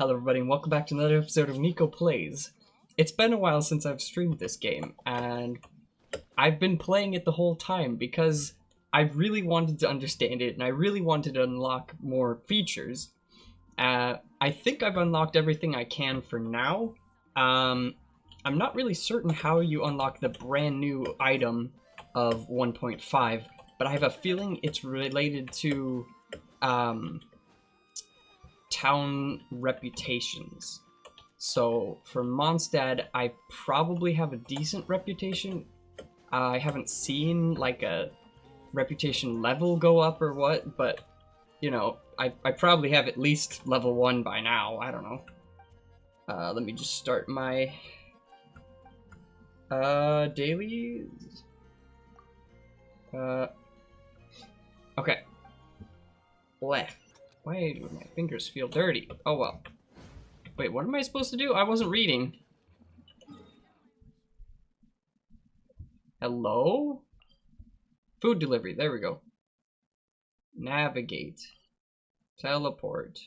Hello everybody and welcome back to another episode of NIKO Plays. It's been a while since I've streamed this game, and I've been playing it the whole time because I really wanted to understand it and I really wanted to unlock more features. I think I've unlocked everything I can for now. I'm not really certain how you unlock the brand new item of 1.5, but I have a feeling it's related to town reputations. So for Mondstadt, I probably have a decent reputation. I haven't seen like a reputation level go up or what, but you know, I probably have at least level 1 by now. I don't know. Let me just start my dailies. Okay. Bleh. Why do my fingers feel dirty? Oh well. Wait, what am I supposed to do? I wasn't reading. Hello? Food delivery. There we go. Navigate. Teleport.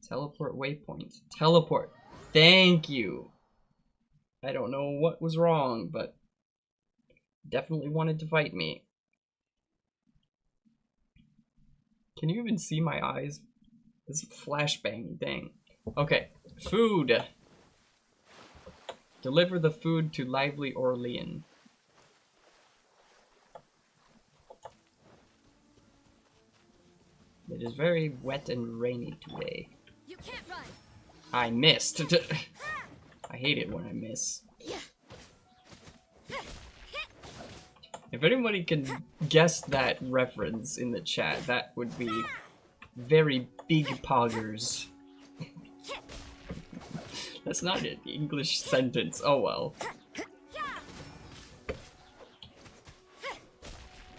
Teleport waypoint. Teleport. Thank you. I don't know what was wrong, but definitely wanted to fight me. Can you even see my eyes? This flashbang, dang. Okay, food. Deliver the food to Lively Orlean. It is very wet and rainy today. You can't run. I missed. I hate it when I miss. If anybody can guess that reference in the chat, that would be very big poggers. That's not an English sentence. Oh well.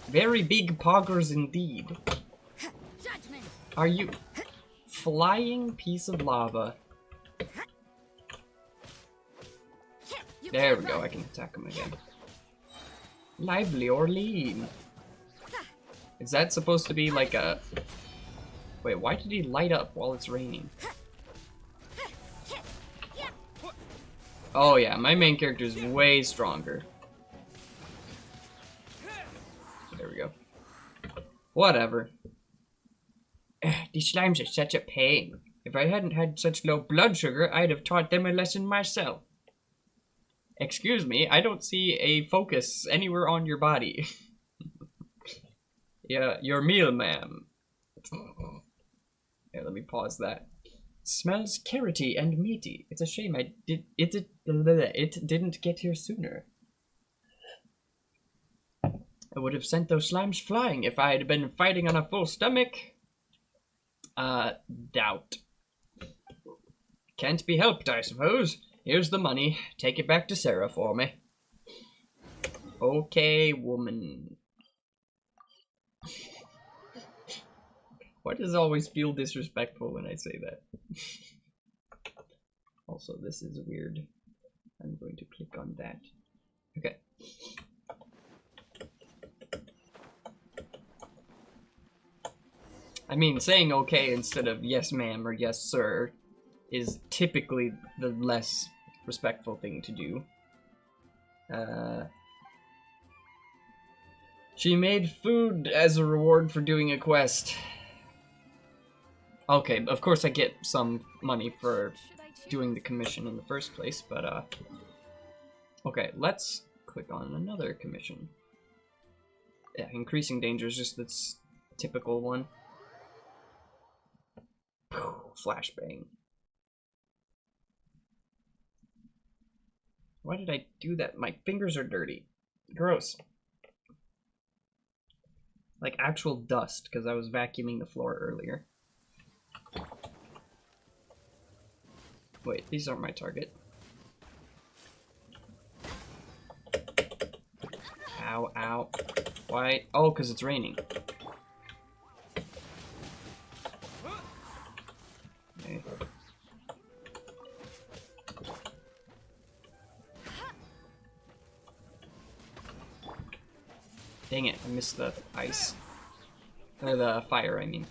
Very big poggers indeed. Are you flying piece of lava? There we go. I can attack him again. Lively Orlean. Is that supposed to be like a... Wait, why did he light up while it's raining? Oh yeah, my main character is way stronger. There we go. Whatever. These slimes are such a pain. If I hadn't had such low blood sugar, I'd have taught them a lesson myself. Excuse me, I don't see a focus anywhere on your body. Yeah, your meal, ma'am. Here, let me pause that. Smells carroty and meaty. It's a shame it didn't get here sooner. I would have sent those slimes flying if I had been fighting on a full stomach. Doubt. Can't be helped, I suppose. Here's the money. Take it back to Sarah for me. Okay, woman. Why does it always feel disrespectful when I say that? Also, this is weird. I'm going to click on that. Okay. I mean, saying okay instead of yes ma'am or yes sir is typically the less respectful thing to do. She made food as a reward for doing a quest. Okay, of course I get some money for doing the commission in the first place, but okay, let's click on another commission. Yeah, increasing danger is just this typical one. Flashbang. Why did I do that? My fingers are dirty. Gross. Like actual dust, because I was vacuuming the floor earlier. Wait, these aren't my target. Ow, ow. Why? Oh, because it's raining. Okay. Dang it, I missed the ice. Or the fire, I mean.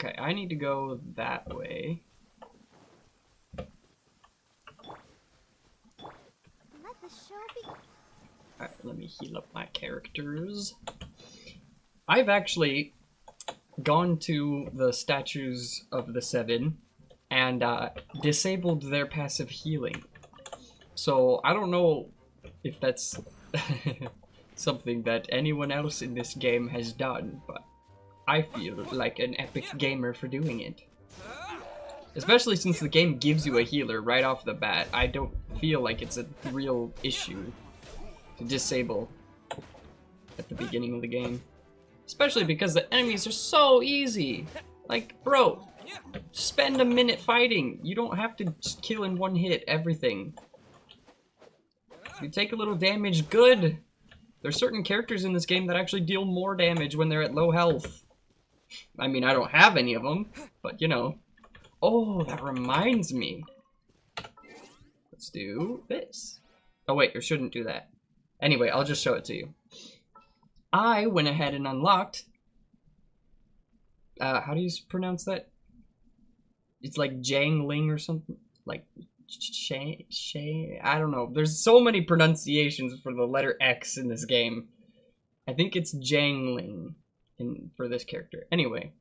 Okay, I need to go that way. Let the show be. Alright, let me heal up my characters. I've actually gone to the statues of the Seven and disabled their passive healing. So I don't know if that's something that anyone else in this game has done, but I feel like an epic gamer for doing it. Especially since the game gives you a healer right off the bat. I don't feel like it's a real issue to disable at the beginning of the game. Especially because the enemies are so easy. Like, bro, spend a minute fighting. You don't have to just kill in one hit everything. If you take a little damage, good. There's certain characters in this game that actually deal more damage when they're at low health. I mean, I don't have any of them, but you know. Oh, that reminds me. Let's do this. Oh wait, you shouldn't do that. Anyway, I'll just show it to you. I went ahead and unlocked... how do you pronounce that? It's like Jangling or something? Like... I don't know. There's so many pronunciations for the letter X in this game. I think it's Jangling for this character. Anyway,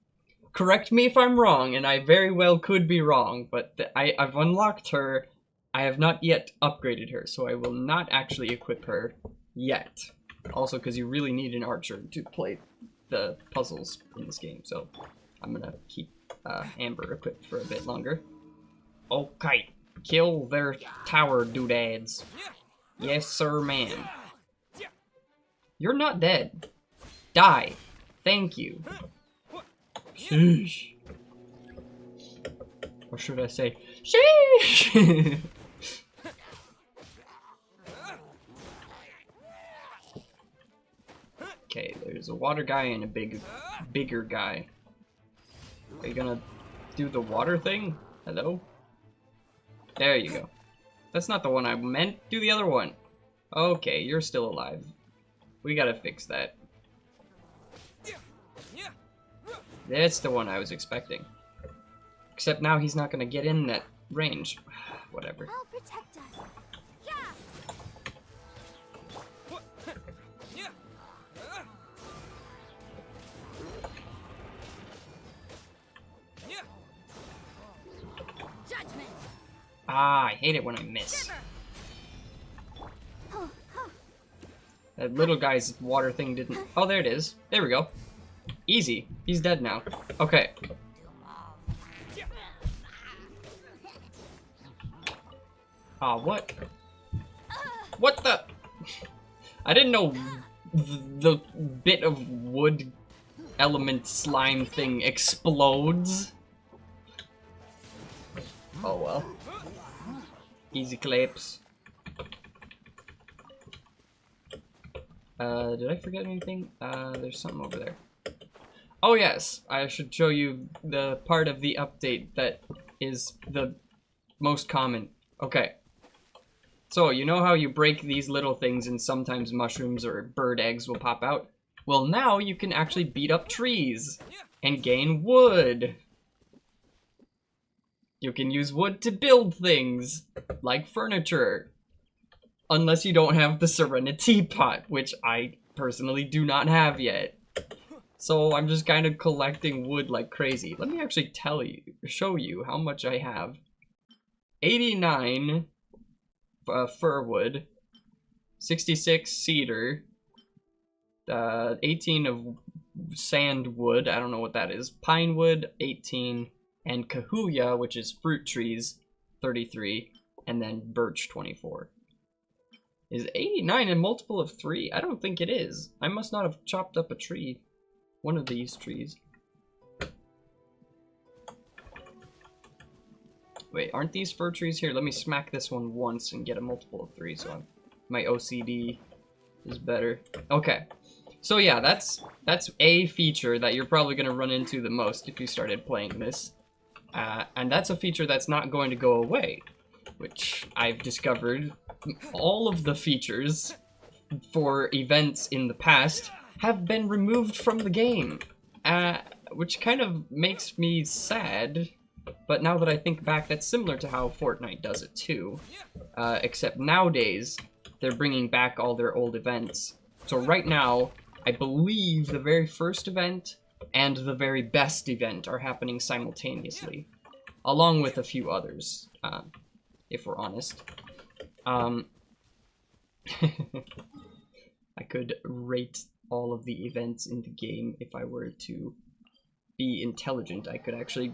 correct me if I'm wrong, and I very well could be wrong, but I've unlocked her. I have not yet upgraded her, so I will not actually equip her yet. Also, because you really need an archer to play the puzzles in this game, so I'm gonna keep Amber equipped for a bit longer. Okay. Kill their tower doodads. Yes, sir, ma'am. You're not dead. Die. Thank you. Sheesh. Or should I say, sheesh? Okay, there's a water guy and a bigger guy. Are you gonna do the water thing? Hello? There you go. That's not the one I meant. Do the other one. Okay, you're still alive. We gotta fix that. That's the one I was expecting. Except now he's not gonna get in that range. Whatever. I'll protect us. Judgment. Ah, I hate it when I miss. That little guy's water thing didn't... Oh, there it is. There we go. Easy. He's dead now. Okay. Ah, what? What the... I didn't know the bit of wood element slime thing explodes. Oh well. Easy claps. Did I forget anything? There's something over there. Oh yes, I should show you the part of the update that is the most common. Okay. So, you know how you break these little things and sometimes mushrooms or bird eggs will pop out? Well, now you can actually beat up trees and gain wood. You can use wood to build things, like furniture. Unless you don't have the Serenity Pot, which I personally do not have yet. So I'm just kind of collecting wood like crazy. Let me actually show you how much I have. 89 fir wood, 66 cedar, 18 of sandwood, I don't know what that is, pine wood, 18, and kahuya, which is fruit trees, 33, and then birch, 24. Is 89 a multiple of 3? I don't think it is. I must not have chopped up a tree. One of these trees. Wait, aren't these fir trees here? Let me smack this one once and get a multiple of 3 so my OCD is better. Okay. So yeah, that's a feature that you're probably going to run into the most if you started playing this. And that's a feature that's not going to go away, which I've discovered. All of the features for events in the past have been removed from the game. which kind of makes me sad. But now that I think back, that's similar to how Fortnite does it too. Except nowadays, they're bringing back all their old events. So right now, I believe the very first event and the very best event are happening simultaneously. Along with a few others, if we're honest. I could rate all of the events in the game if I were to be intelligent. I could actually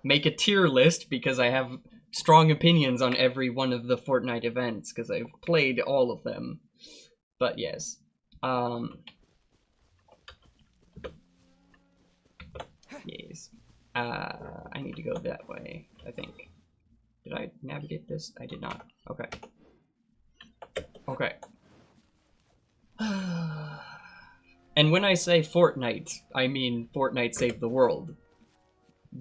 make a tier list because I have strong opinions on every one of the Fortnite events because I've played all of them. But yes. Yes. I need to go that way, I think. Did I navigate this? I did not. Okay. Okay. And when I say Fortnite, I mean Fortnite Save the World.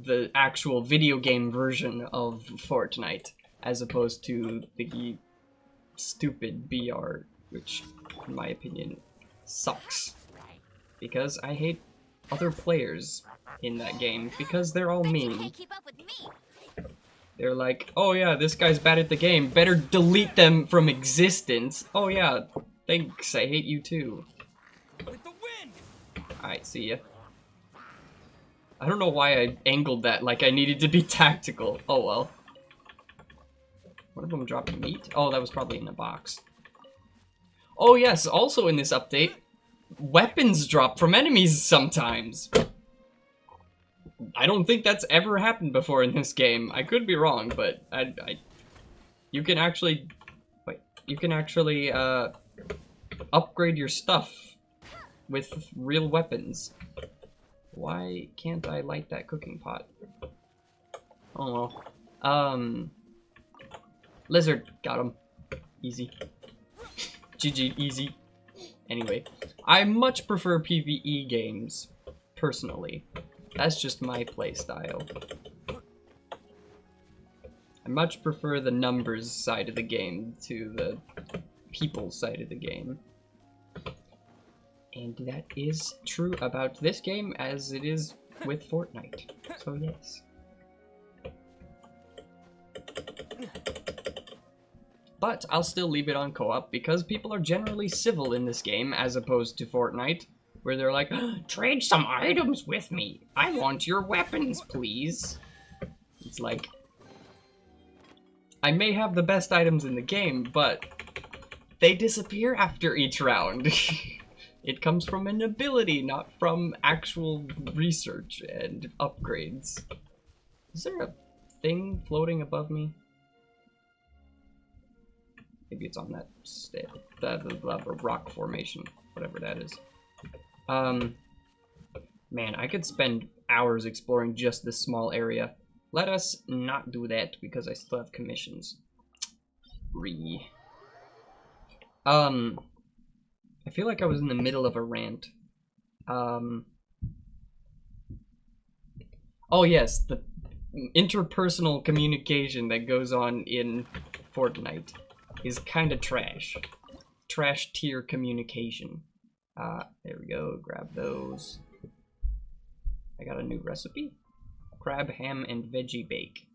The actual video game version of Fortnite, as opposed to the stupid BR, which, in my opinion, sucks. Because I hate other players in that game, because they're all mean. They're like, oh yeah, this guy's bad at the game, better delete them from existence. Oh yeah, thanks, I hate you too. Alright, see ya. I don't know why I angled that like I needed to be tactical. Oh well. One of them dropped meat? Oh, that was probably in a box. Oh yes, also in this update, weapons drop from enemies sometimes. I don't think that's ever happened before in this game. I could be wrong, but you can actually, upgrade your stuff with real weapons. Why can't I light that cooking pot? Oh well. Lizard, got him. Easy. GG, easy. Anyway, I much prefer PvE games, personally. That's just my playstyle. I much prefer the numbers side of the game to the people side of the game. And that is true about this game as it is with Fortnite. So yes. But I'll still leave it on co-op because people are generally civil in this game as opposed to Fortnite, where they're like, trade some items with me. I want your weapons, please. It's like, I may have the best items in the game, but they disappear after each round. It comes from an ability, not from actual research and upgrades. Is there a thing floating above me? Maybe it's on that the rock formation, whatever that is. Man, I could spend hours exploring just this small area. Let us not do that because I still have commissions. I feel like I was in the middle of a rant. Oh yes, the interpersonal communication that goes on in Fortnite is kind of trash. Trash tier communication. There we go, grab those. I got a new recipe. Crab, ham, and veggie bake.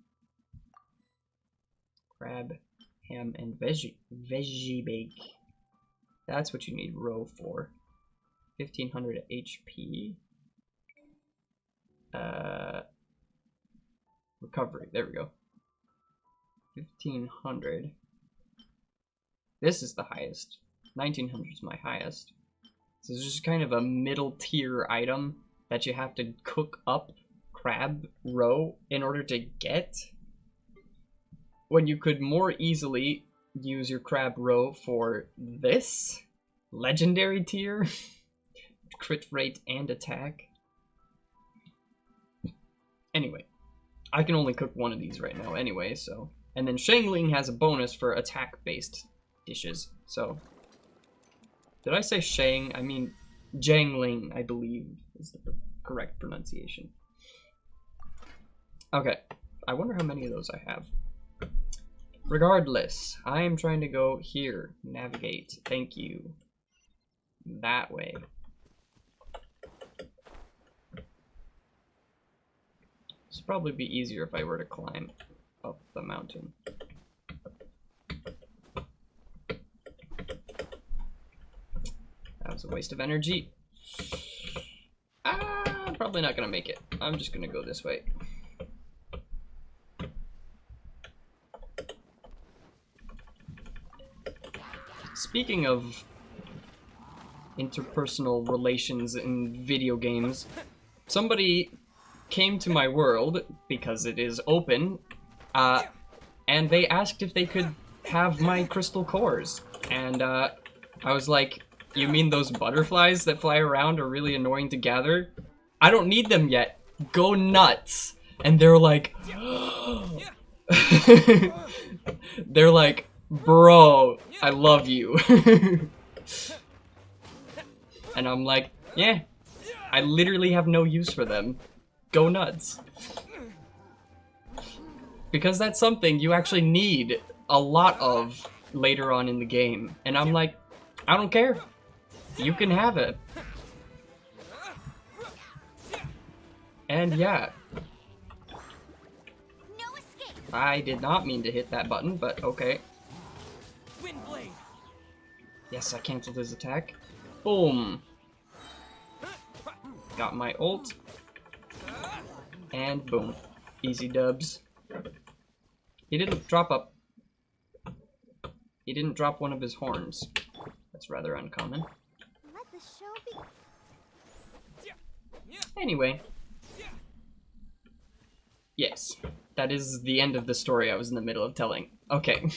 Crab, ham, and veggie bake. That's what you need row for. 1500 HP. Recovery, there we go. 1500. This is the highest. 1900 is my highest. So it's just kind of a middle tier item that you have to cook up crab roe in order to get, when you could more easily use your crab roe for this legendary tier. Crit rate and attack. Anyway, I can only cook one of these right now anyway, so. And then Shangling has a bonus for attack based dishes, so. Did I say Shang? I mean Jangling, I believe is the correct pronunciation. Okay, I wonder how many of those I have. Regardless, I am trying to go here. Navigate. Thank you. That way. This would probably be easier if I were to climb up the mountain. That was a waste of energy. Ah, probably not gonna make it. I'm just gonna go this way. Speaking of interpersonal relations in video games, somebody came to my world, because it is open, and they asked if they could have my crystal cores. And I was like, you mean those butterflies that fly around are really annoying to gather? I don't need them yet. Go nuts. And they're like, they're like, bro, I love you. And I'm like, yeah, I literally have no use for them. Go nuts. Because that's something you actually need a lot of later on in the game. And I'm like, I don't care. You can have it. And yeah. I did not mean to hit that button, but okay. Yes, I canceled his attack. Boom. Got my ult. And boom. Easy dubs. He didn't drop up. He didn't drop one of his horns. That's rather uncommon. Let the show be. Anyway. Yes. That is the end of the story I was in the middle of telling. Okay.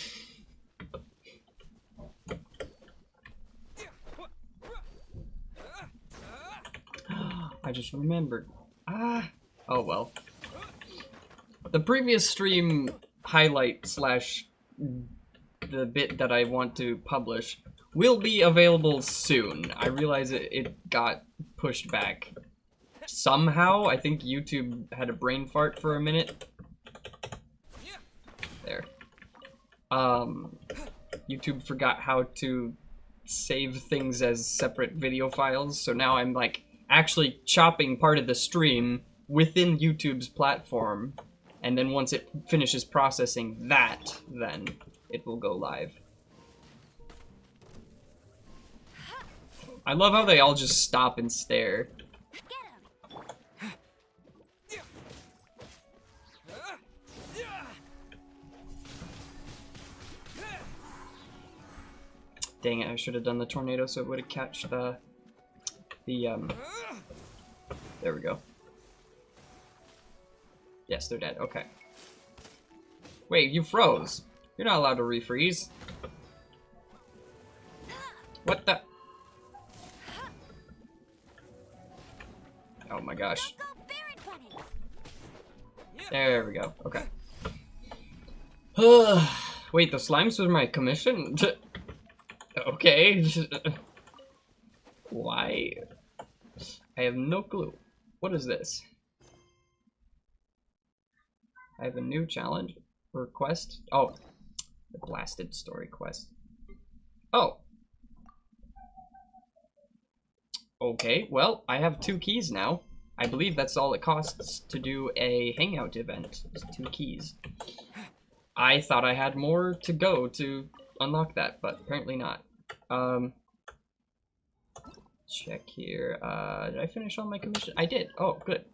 I just remembered. Ah. Oh well. The previous stream highlight slash the bit that I want to publish will be available soon. I realize it got pushed back somehow. I think YouTube had a brain fart for a minute. There. YouTube forgot how to save things as separate video files, so now I'm like actually chopping part of the stream within YouTube's platform, and then once it finishes processing that, then it will go live. I love how they all just stop and stare. Dang it, I should have done the tornado so it would have catched the there we go. Yes, they're dead. Okay. Wait, you froze. You're not allowed to refreeze. What the? Oh my gosh. There we go. Okay. Wait, the slimes were my commission? Okay. Why? I have no clue. What is this? I have a new challenge request. Oh, the blasted story quest. Oh. Okay, well, I have 2 keys now. I believe that's all it costs to do a hangout event. Just 2 keys. I thought I had more to go to unlock that, but apparently not. Check here. Did I finish all my commission? I did. Oh, good.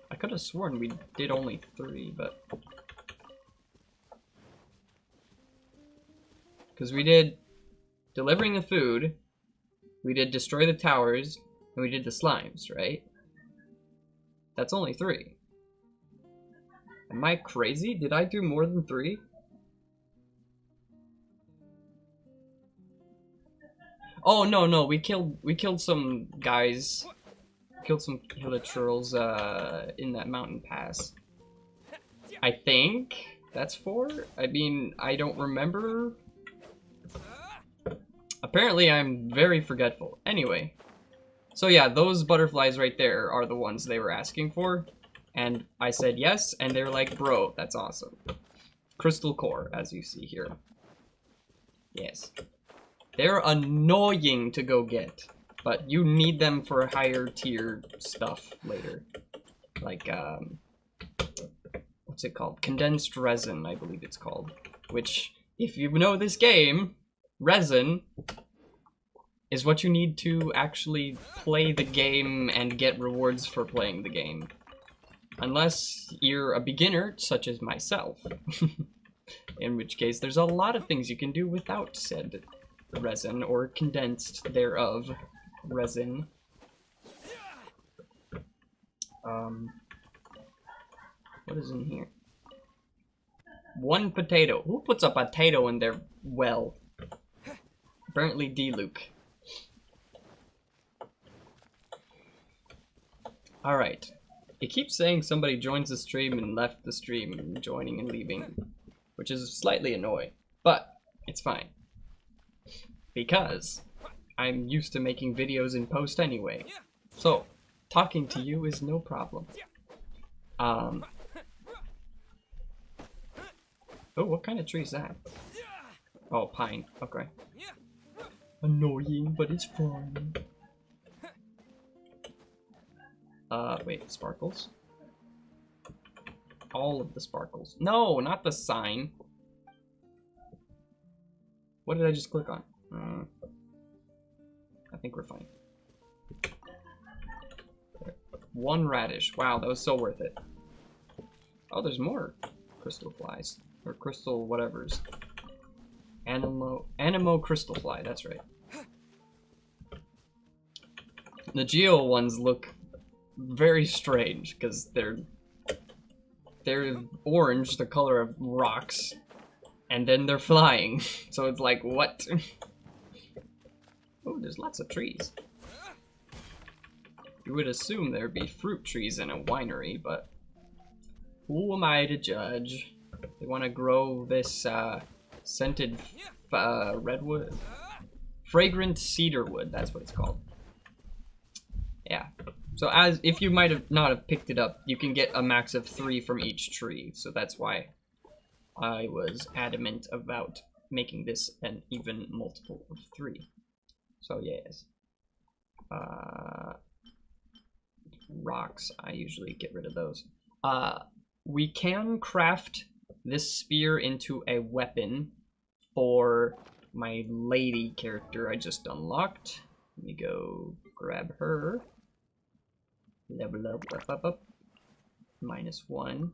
I could have sworn we did only 3, but... Because we did delivering the food, we did destroy the towers, and we did the slimes, right? That's only 3. Am I crazy? Did I do more than 3? Oh no, we killed some guys. Killed some Hilichurls in that mountain pass. I think that's 4. I mean, I don't remember. Apparently I'm very forgetful. Anyway. So yeah, those butterflies right there are the ones they were asking for. And I said yes, and they're like, bro, that's awesome. Crystal core, as you see here. Yes. They're annoying to go get, but you need them for higher tier stuff later. like, what's it called? Condensed resin, I believe it's called. Which, if you know this game, resin is what you need to actually play the game and get rewards for playing the game. Unless you're a beginner, such as myself. In which case, there's a lot of things you can do without said resin, or condensed thereof resin. What is in here? 1 potato. Who puts a potato in their well? Apparently D-Luke. Alright. It keeps saying somebody joins the stream and left the stream, and joining and leaving, which is slightly annoying, but it's fine. Because I'm used to making videos in post anyway. So, talking to you is no problem. Oh, what kind of tree is that? Oh, pine. Okay. Annoying, but it's fun. Wait, sparkles? All of the sparkles. No, not the sign. What did I just click on? I think we're fine. 1 radish. Wow, that was so worth it. Oh, there's more crystal flies. Or crystal whatevers. Animo crystal fly, that's right. The geo ones look very strange, because they're orange, the color of rocks, and then they're flying. So it's like, what? Oh, there's lots of trees. You would assume there'd be fruit trees in a winery, but who am I to judge? They want to grow this scented redwood, fragrant cedar wood. That's what it's called. Yeah. So as if you might have not have picked it up, you can get a max of 3 from each tree. So that's why I was adamant about making this an even multiple of 3. So yes. Rocks, I usually get rid of those. We can craft this spear into a weapon for my lady character I just unlocked. Let me go grab her. Level up. -1.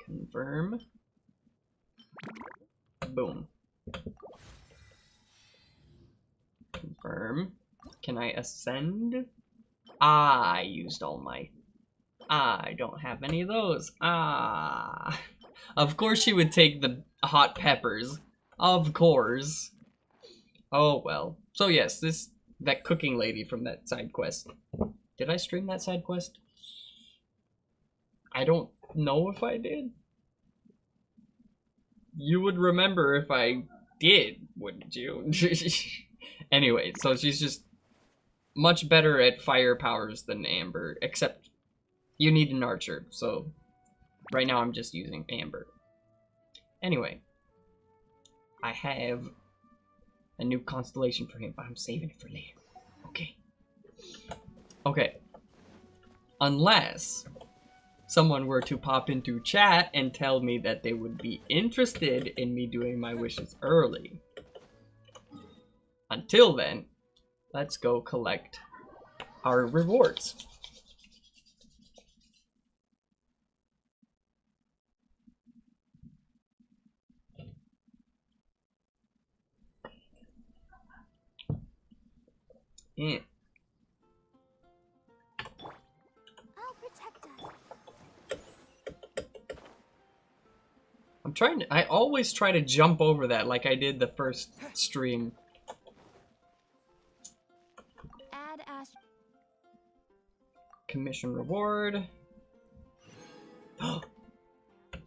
Confirm. Boom. Confirm. Can I ascend? I used all my... I don't have any of those. Of course she would take the hot peppers. Of course. Oh well. So yes, that cooking lady from that side quest. Did I stream that side quest? I don't know if I did. You would remember if I did, wouldn't you? Anyway, so she's just much better at fire powers than Amber, except you need an archer, so right now I'm just using Amber. Anyway, I have a new constellation for him, but I'm saving it for later. Okay. Unless someone were to pop into chat and tell me that they would be interested in me doing my wishes early. Until then, let's go collect our rewards. Yeah. I'll protect us. I'm trying to, I always try to jump over that like I did the first stream. Add Commission reward.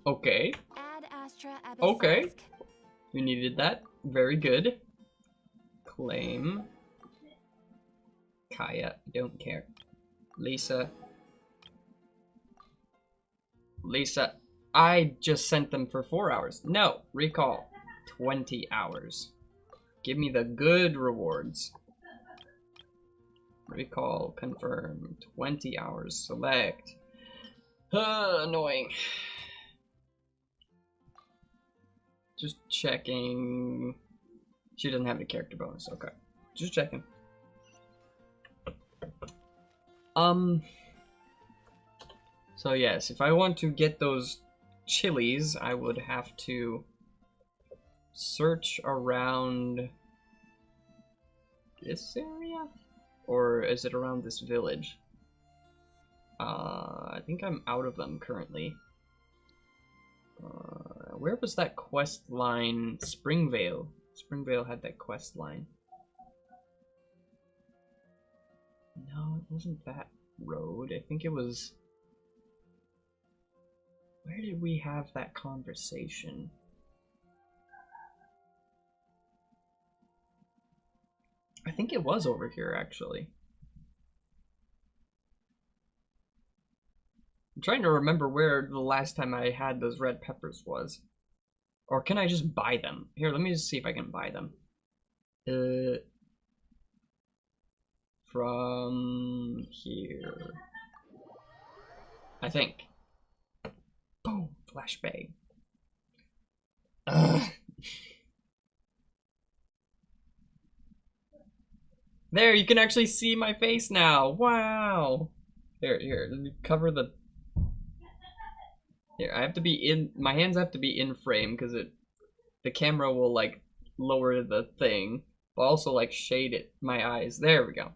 Okay. Add Astra Okay. Abyssalisk. You needed that. Very good. Claim. Kaya, don't care. Lisa. Lisa, I just sent them for 4 hours. No, recall. 20 hours. Give me the good rewards. Recall, confirm. 20 hours, select. Annoying. Just checking. She doesn't have any character bonus, okay. Just checking. So yes, if I want to get those chilies, I would have to search around this area? Or is it around this village? I think I'm out of them currently. Where was that quest line? Springvale. Springvale had that quest line. No, it wasn't that road. I think it was... Where did we have that conversation? I think it was over here, actually. I'm trying to remember where the last time I had those red peppers was. Or can I just buy them? Here, let me just see if I can buy them. From here. I think. Boom! Flashbang. There, you can actually see my face now. Wow. Here, let me cover the... Here, I have to be in... My hands have to be in frame, because the camera will, like, lower the thing, but also, like, shade it, my eyes. There we go.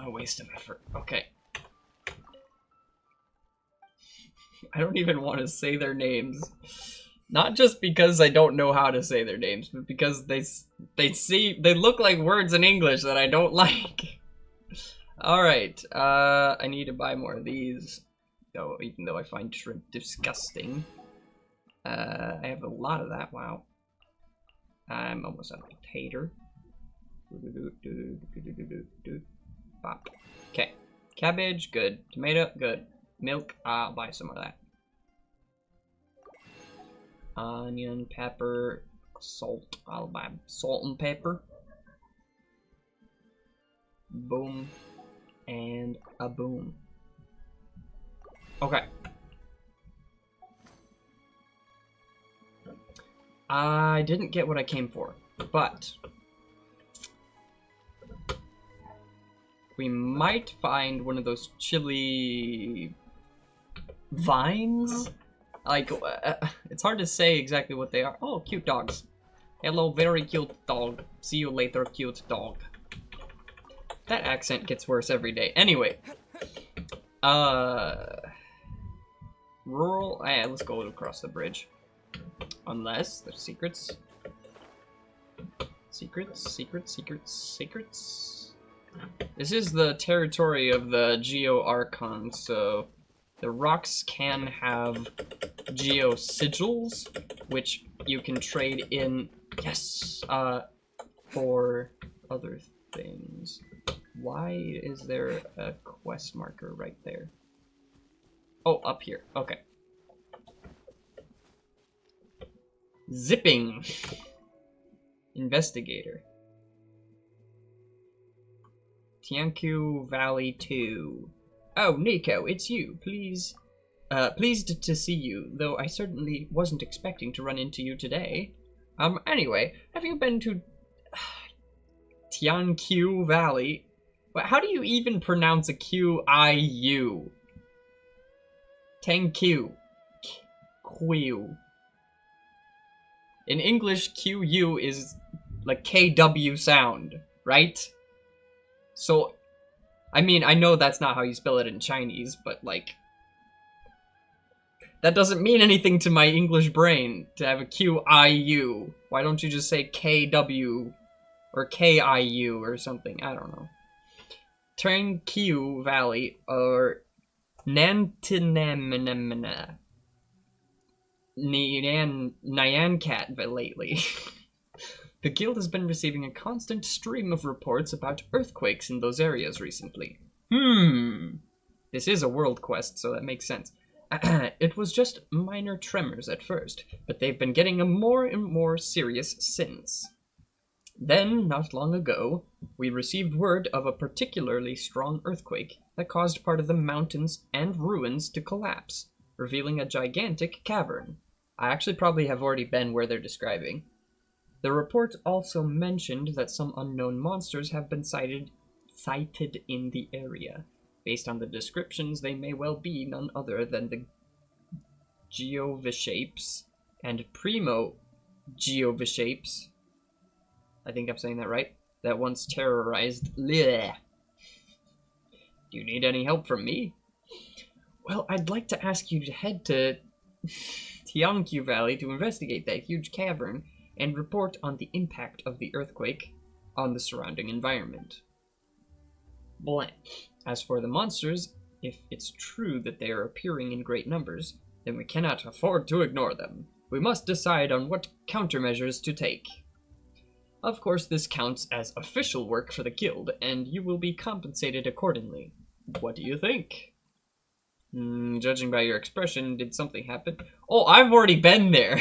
Waste of effort. Okay. I don't even want to say their names. Not just because I don't know how to say their names, but because they look like words in English that I don't like. Alright, I need to buy more of these. Though, even though I find shrimp disgusting. I have a lot of that, wow. I'm almost out of potato. Bop. Okay. Cabbage, good. Tomato, good. Milk, I'll buy some of that. Onion, pepper, salt. I'll buy salt and pepper. Boom. And a boom. Okay. I didn't get what I came for, but we might find one of those chili vines. Like, it's hard to say exactly what they are. Oh, cute dogs. Hello, very cute dog. See you later, cute dog. That accent gets worse every day. Anyway. Rural. Let's go across the bridge. Unless there's secrets. Secrets. This is the territory of the Geo Archon, so the rocks can have Geo Sigils, which you can trade in, yes, for other things. Why is there a quest marker right there? Oh, up here, okay. Zipping. Investigator. Tianqiu Valley 2. Oh, NIKO, it's you. Pleased to see you, though I certainly wasn't expecting to run into you today. Anyway, have you been to Tianqiu Valley? How do you even pronounce a Q-I-U? Tianqiu. Qiu. In English, Q-U is like KW sound, right? So, I mean, I know that's not how you spell it in Chinese, but like, that doesn't mean anything to my English brain to have a Q-I-U. Why don't you just say K-W or K-I-U or something? I don't know. Tianqiu Valley or Nantinamnamna. Nyancat lately. The guild has been receiving a constant stream of reports about earthquakes in those areas recently. This is a world quest, so that makes sense. It was just minor tremors at first, but they've been getting more and more serious since. Then, not long ago, we received word of a particularly strong earthquake that caused part of the mountains and ruins to collapse, revealing a gigantic cavern. I actually probably have already been where they're describing. The report also mentioned that some unknown monsters have been sighted in the area. Based on the descriptions, they may well be none other than the Geovishapes and Primo Geovishapes. I think I'm saying that right. That once terrorized. Bleh. Do you need any help from me? Well, I'd like to ask you to head to Tianqiu Valley to investigate that huge cavern and report on the impact of the earthquake on the surrounding environment. Blank. As for the monsters, if it's true that they are appearing in great numbers, then we cannot afford to ignore them. We must decide on what countermeasures to take. Of course, this counts as official work for the guild, and you will be compensated accordingly. What do you think? Judging by your expression, did something happen? Oh, I've already been there!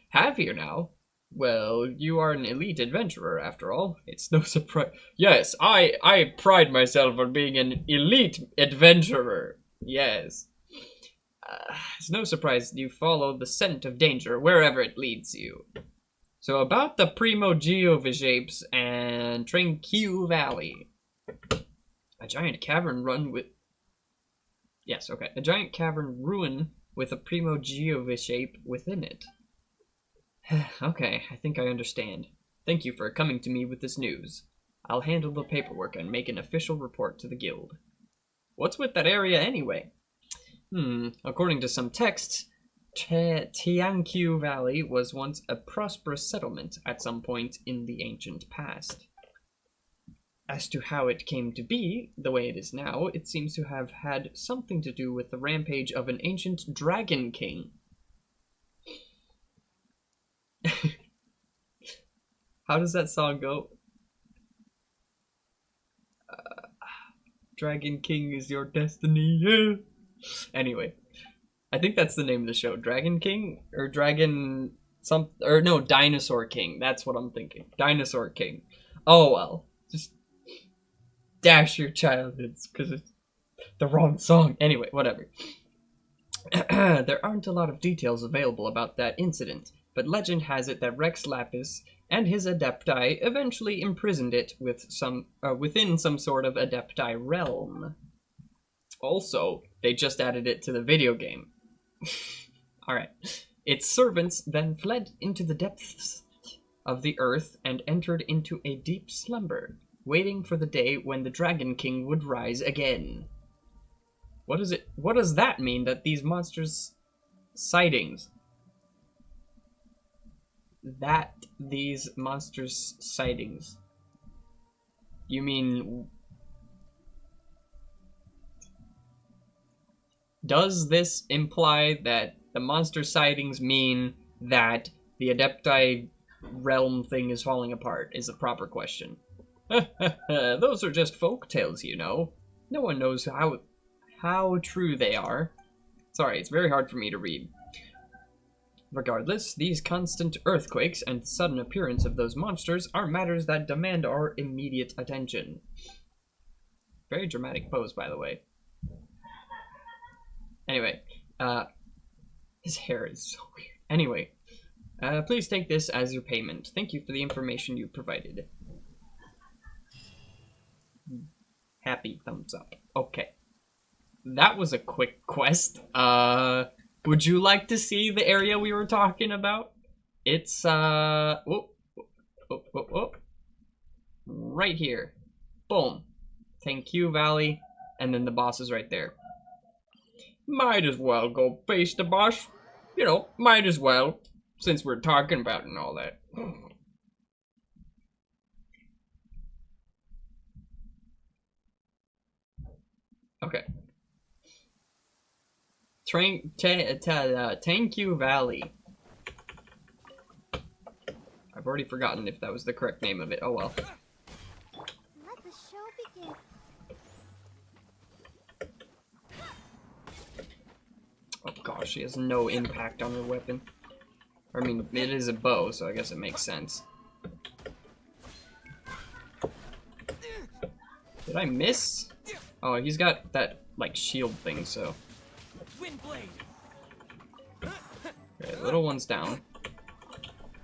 Have you now? Well, you are an elite adventurer, after all. It's no surprise. Yes, I pride myself on being an elite adventurer. Yes. It's no surprise you follow the scent of danger wherever it leads you. So about the Primo Geovishapes and Tranquil Valley. A giant cavern run with... Yes, okay. A giant cavern ruin with a Primo Geovishape within it. Okay, I think I understand. Thank you for coming to me with this news. I'll handle the paperwork and make an official report to the guild. What's with that area anyway? According to some texts, Tianqiu Valley was once a prosperous settlement at some point in the ancient past. As to how it came to be the way it is now, it seems to have had something to do with the rampage of an ancient dragon king. How does that song go? Dragon King is your destiny, yeah. Anyway, I think that's the name of the show. Dragon King? Or Dragon... no, Dinosaur King. That's what I'm thinking. Dinosaur King. Oh well. Just dash your childhoods, because it's the wrong song. Anyway, whatever. There aren't a lot of details available about that incident, but legend has it that Rex Lapis and his Adepti eventually imprisoned it with within some sort of Adepti realm. Also, they just added it to the video game. Alright. Its servants then fled into the depths of the earth and entered into a deep slumber, waiting for the day when the Dragon King would rise again. What does that mean, that these monsters' sightings? You mean... Does this imply that the monster sightings mean that the Adepti realm thing is falling apart, is the proper question. Those are just folk tales, you know. No one knows how true they are. Sorry, it's very hard for me to read. Regardless, these constant earthquakes and sudden appearance of those monsters are matters that demand our immediate attention. Very dramatic pose, by the way. Anyway, his hair is so weird. Anyway, please take this as your payment. Thank you for the information you provided. Happy thumbs up. Okay. That was a quick quest. Would you like to see the area we were talking about? It's, whoop, right here. Boom. Tianqiu Valley, and then the boss is right there. Might as well go face the boss. You know, might as well, since we're talking about it and all that. Okay. Tianqiu Valley. I've already forgotten if that was the correct name of it. Oh well. Let the show begin. Oh gosh, she has no impact on her weapon. I mean, it is a bow, so I guess it makes sense. Did I miss? Oh, he's got that, like, shield thing, so... Okay, little one's down.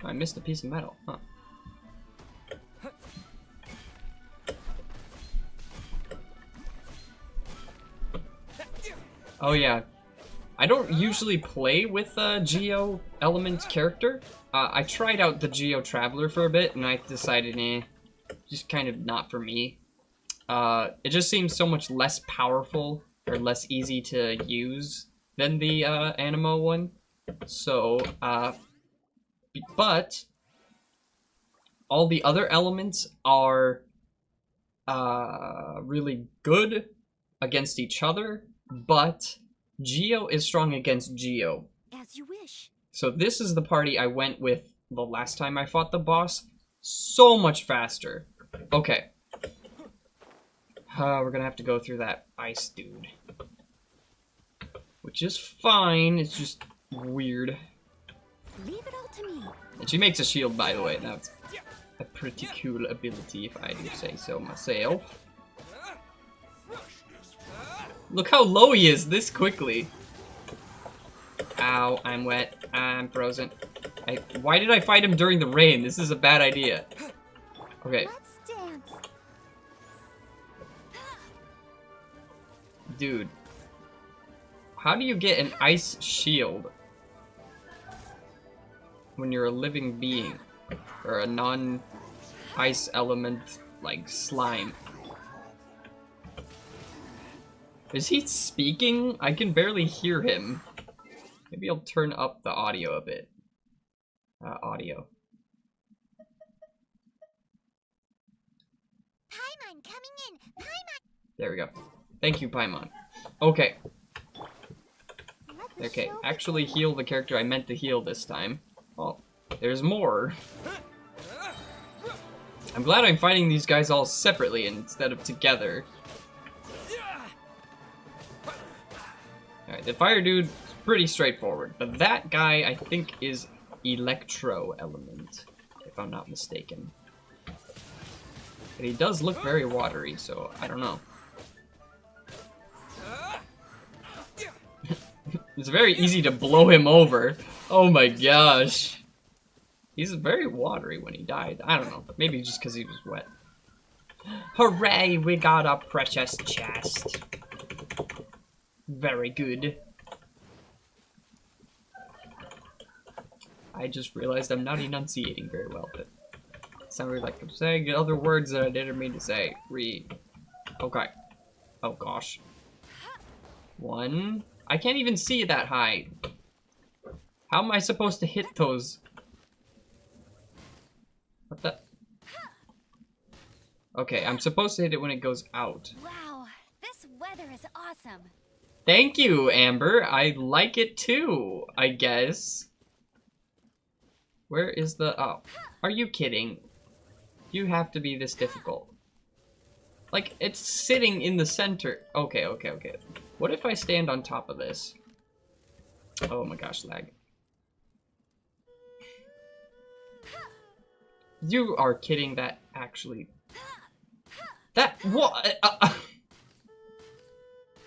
Oh, I missed a piece of metal, huh. Oh yeah, I don't usually play with a Geo Element character. I tried out the Geo Traveler for a bit, and I decided, just kind of not for me. It just seems so much less powerful, or less easy to use than the Animo one. So, but all the other elements are really good against each other, but Geo is strong against Geo. As you wish. So this is the party I went with the last time I fought the boss. So much faster. Okay. We're gonna have to go through that ice dude. Which is fine, it's just weird. Leave it all to me. And she makes a shield, by the way. That's a pretty cool ability, if I do say so myself. Look how low he is this quickly. Ow, I'm wet. I'm frozen. Why did I fight him during the rain? This is a bad idea. Okay. Let's dance. Dude. How do you get an ice shield when you're a living being? Or a non-ice element, like slime? Is he speaking? I can barely hear him. Maybe I'll turn up the audio a bit. Audio. Paimon coming in. Paimon. There we go. Thank you, Paimon. Okay. Let the Okay, show actually heal the character I meant to heal this time. Oh, there's more. I'm glad I'm fighting these guys all separately instead of together. Alright, the fire dude is pretty straightforward, but that guy I think is Electro Element, if I'm not mistaken. But he does look very watery, so I don't know. It's very easy to blow him over. Oh my gosh. He's very watery when he died. I don't know. Maybe just because he was wet. Hooray! We got a precious chest. Very good. I just realized I'm not enunciating very well, but it sounded like I'm saying other words that I didn't mean to say. Read. Okay. Oh gosh. One. I can't even see that high. How am I supposed to hit those? What the? Okay, I'm supposed to hit it when it goes out. Wow, this weather is awesome. Thank you, Amber. I like it too, I guess. Where is the... Oh, are you kidding? You have to be this difficult. Like, it's sitting in the center. Okay, okay, okay. What if I stand on top of this? Oh my gosh, lag. You are kidding, that actually... That... What?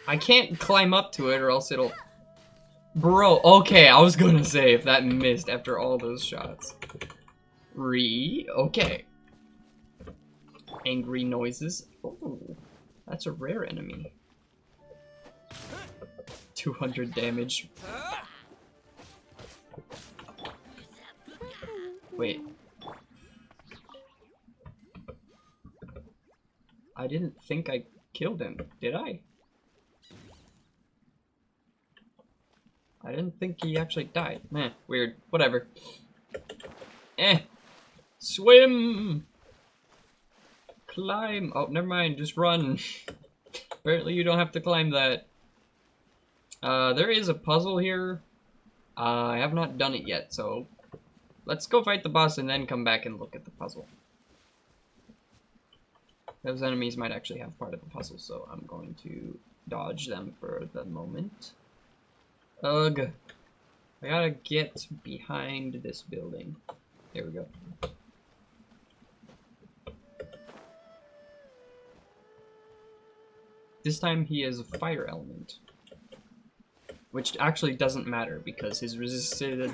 I can't climb up to it or else it'll... Bro, okay, I was gonna say if that missed after all those shots. Okay. Angry noises. Oh, that's a rare enemy. 200 damage. Wait. I didn't think I killed him, did I? I didn't think he actually died. Meh, weird. Whatever. Swim! Climb! Oh, never mind, just run. Apparently you don't have to climb that. There is a puzzle here. I have not done it yet, so... Let's go fight the boss and then come back and look at the puzzle. Those enemies might actually have part of the puzzle, so I'm going to dodge them for the moment. Ugh. I gotta get behind this building. There we go. This time he is a fire element. Which actually doesn't matter because his resistance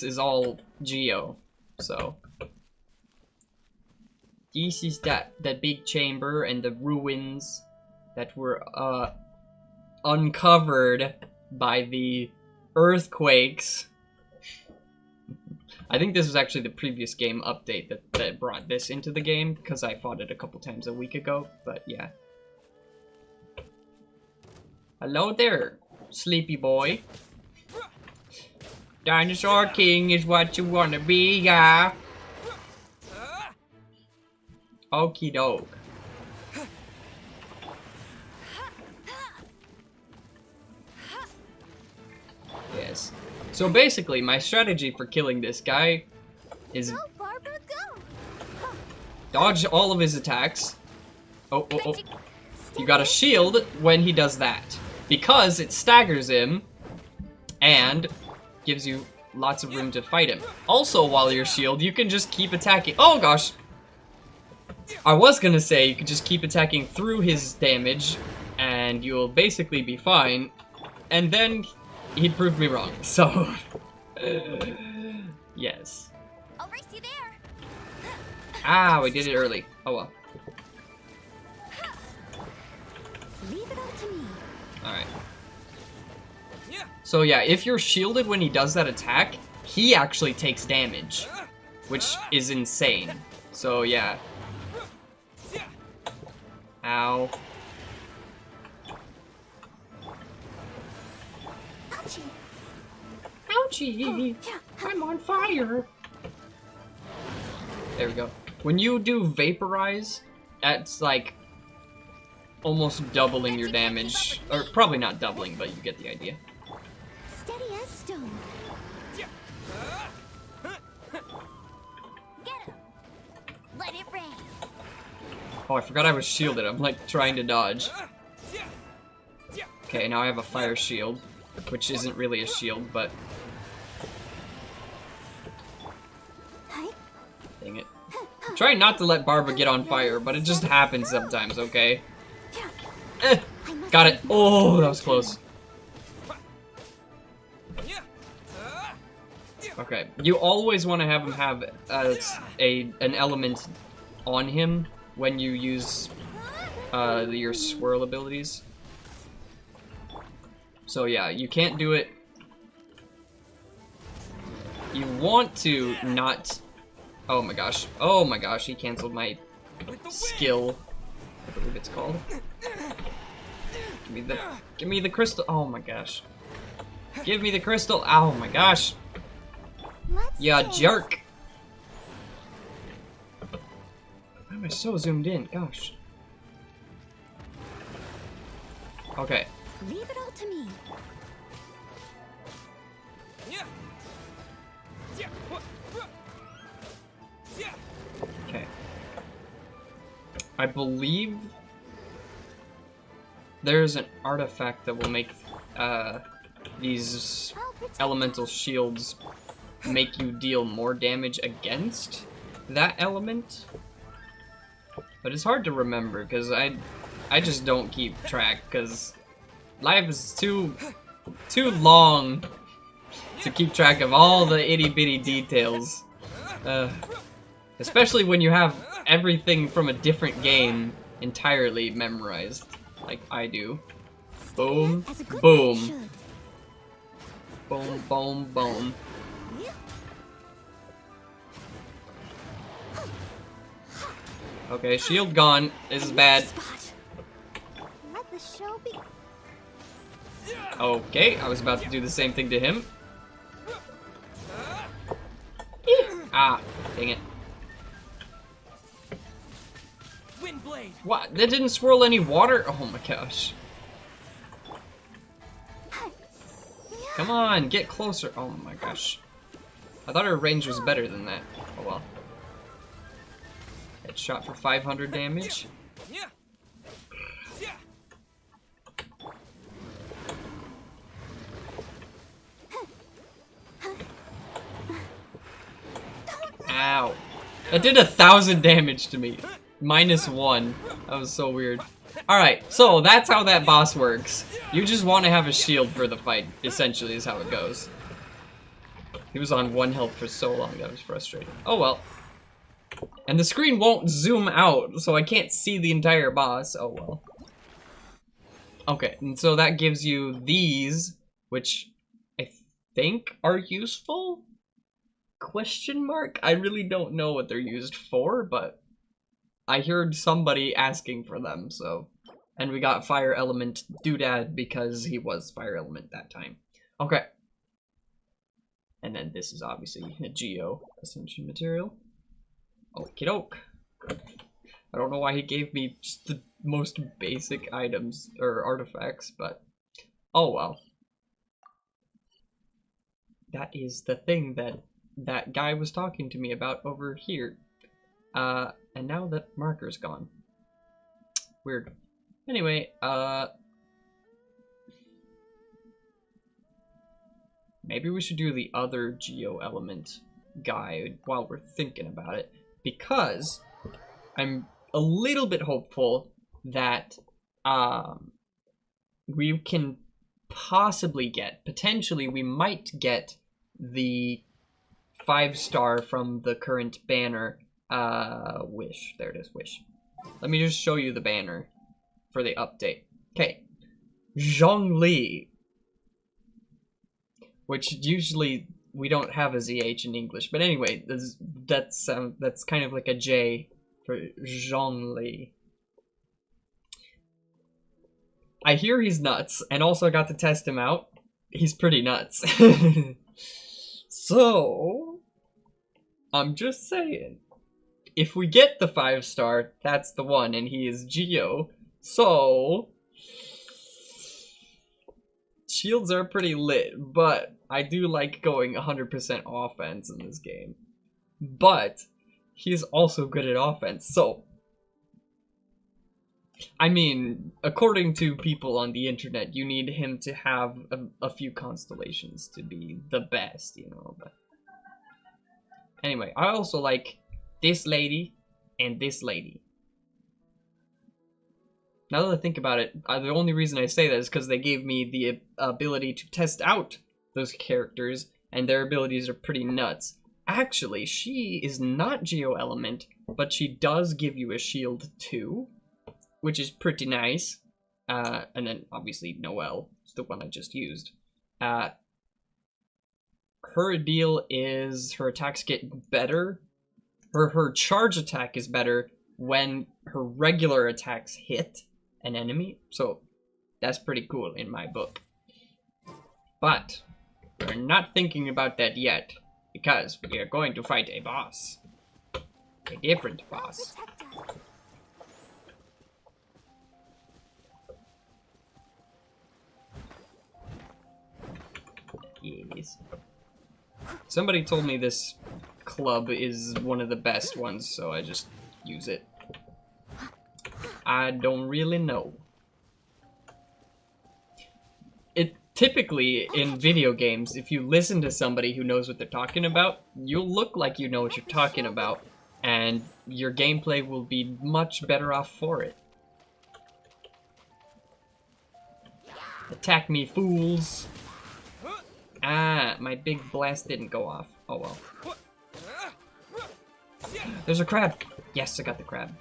is all Geo. So this is that big chamber and the ruins that were uncovered by the earthquakes. I think this was actually the previous game update that brought this into the game, because I fought it a couple times a week ago, but yeah. Hello there, sleepy boy. Dinosaur King is what you wanna be, yeah? Okie doke. Yes. So basically, my strategy for killing this guy is Go, Barbara, go. dodge all of his attacks. Oh. You got a shield when he does that, because it staggers him and gives you lots of room to fight him. Also, while you're shield, you can just keep attacking. Oh gosh! I was gonna say you could just keep attacking through his damage and you'll basically be fine. And then he proved me wrong, so yes. I'll race you there. Ah, we did it early. Oh well. Leave it all to me. Alright. So yeah, if you're shielded when he does that attack, he actually takes damage, which is insane. So yeah. Ow. Ouchie. Ouchie! I'm on fire! There we go. When you do vaporize, that's like almost doubling your damage. Or probably not doubling, but you get the idea. Steady as stone. Get him. Let it rain. Oh, I forgot I was shielded. I'm like trying to dodge. Okay, now I have a fire shield, which isn't really a shield, but... Dang it. I'm trying not to let Barbara get on fire, but it just happens sometimes, okay? Got it. Oh, that was close. Okay, you always want to have him have an element on him when you use your swirl abilities. So yeah, you can't do it. You want to not... Oh my gosh, he canceled my skill, I believe it's called. Give me the crystal. Oh my gosh. Give me the crystal. Oh my gosh. Yeah, jerk. Why am I so zoomed in? Gosh. Okay. Leave it all to me. Okay. I believe there's an artifact that will make these elemental shields make you deal more damage against that element. But it's hard to remember because I just don't keep track because life is too long to keep track of all the itty bitty details. Especially when you have everything from a different game entirely memorized, like I do. Boom, boom. Boom, boom, boom. Okay, shield gone. This is bad. Let the show be. Okay, I was about to do the same thing to him. Ah, dang it. What? That didn't swirl any water? Oh my gosh. Come on, get closer. Oh my gosh. I thought her range was better than that. Oh well. Headshot for 500 damage. Ow. That did 1,000 damage to me. -1. That was so weird. Alright, so that's how that boss works. You just want to have a shield for the fight, essentially, is how it goes. He was on 1 health for so long, that was frustrating. Oh well. And the screen won't zoom out, so I can't see the entire boss. Oh well. Okay, and so that gives you these, which I think are useful? Question mark? I really don't know what they're used for, but I heard somebody asking for them, so. And we got Fire Element Doodad because he was Fire Element that time. Okay. And then this is obviously a Geo Ascension material. Okie doke. I don't know why he gave me just the most basic items or artifacts, but oh well. That is the thing that that guy was talking to me about over here. And now that marker's gone. Weird. Anyway, maybe we should do the other Geo Element guide while we're thinking about it, because I'm a little bit hopeful that we can possibly get, potentially we might get the 5-star from the current banner, Wish. There it is, Wish. Let me just show you the banner for the update. Okay. Zhongli. Which usually we don't have a ZH in English, but anyway, that's kind of like a J for Zhongli. I hear he's nuts, and also I got to test him out. He's pretty nuts. So, I'm just saying, if we get the 5-star, that's the one, and he is Geo. So, shields are pretty lit, but I do like going 100% offense in this game. But he's also good at offense, so I mean, according to people on the internet, you need him to have a few constellations to be the best, you know. But anyway, I also like this lady and this lady. Now that I think about it, the only reason I say that is because they gave me the ability to test out those characters, and their abilities are pretty nuts. Actually, she is not Geo Element, but she does give you a shield too, which is pretty nice. And then obviously Noelle is the one I just used. Her deal is her attacks get better. Her charge attack is better when her regular attacks hit an enemy. So that's pretty cool in my book. But we're not thinking about that yet, because we are going to fight a boss. A different boss. Yes. Somebody told me this club is one of the best ones, so I just use it. I don't really know. It typically in video games, if you listen to somebody who knows what they're talking about, you'll look like you know what you're talking about, and your gameplay will be much better off for it. Attack me, fools! Ah, my big blast didn't go off. Oh well. There's a crab! Yes, I got the crab.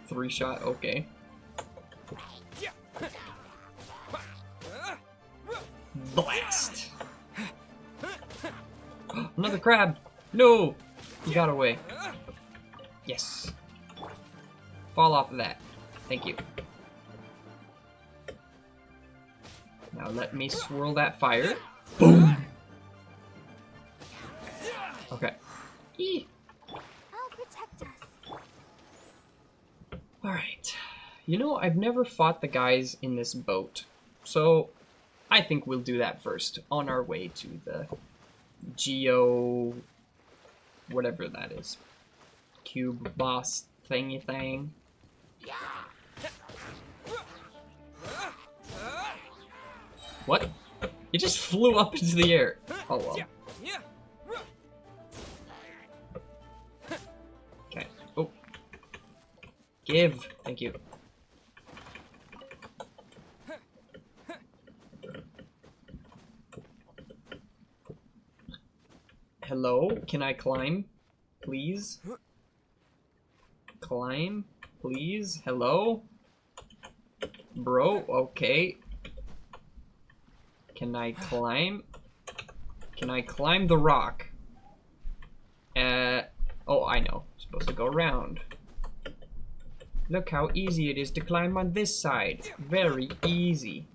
Three shot, okay. Blast! Another crab! No! He got away. Yes. Fall off of that. Thank you. Now let me swirl that fire. Boom! Okay. Eee. I'll protect us. Alright. You know, I've never fought the guys in this boat. So, I think we'll do that first. On our way to the Geo... whatever that is. Cube boss thingy thing. What? It just flew up into the air. Oh well. Give. Thank you. Hello? Can I climb? Please? Climb? Please? Hello? Bro? Okay. Can I climb? Can I climb the rock? Oh, I know. I'm supposed to go around. Look how easy it is to climb on this side. Very easy.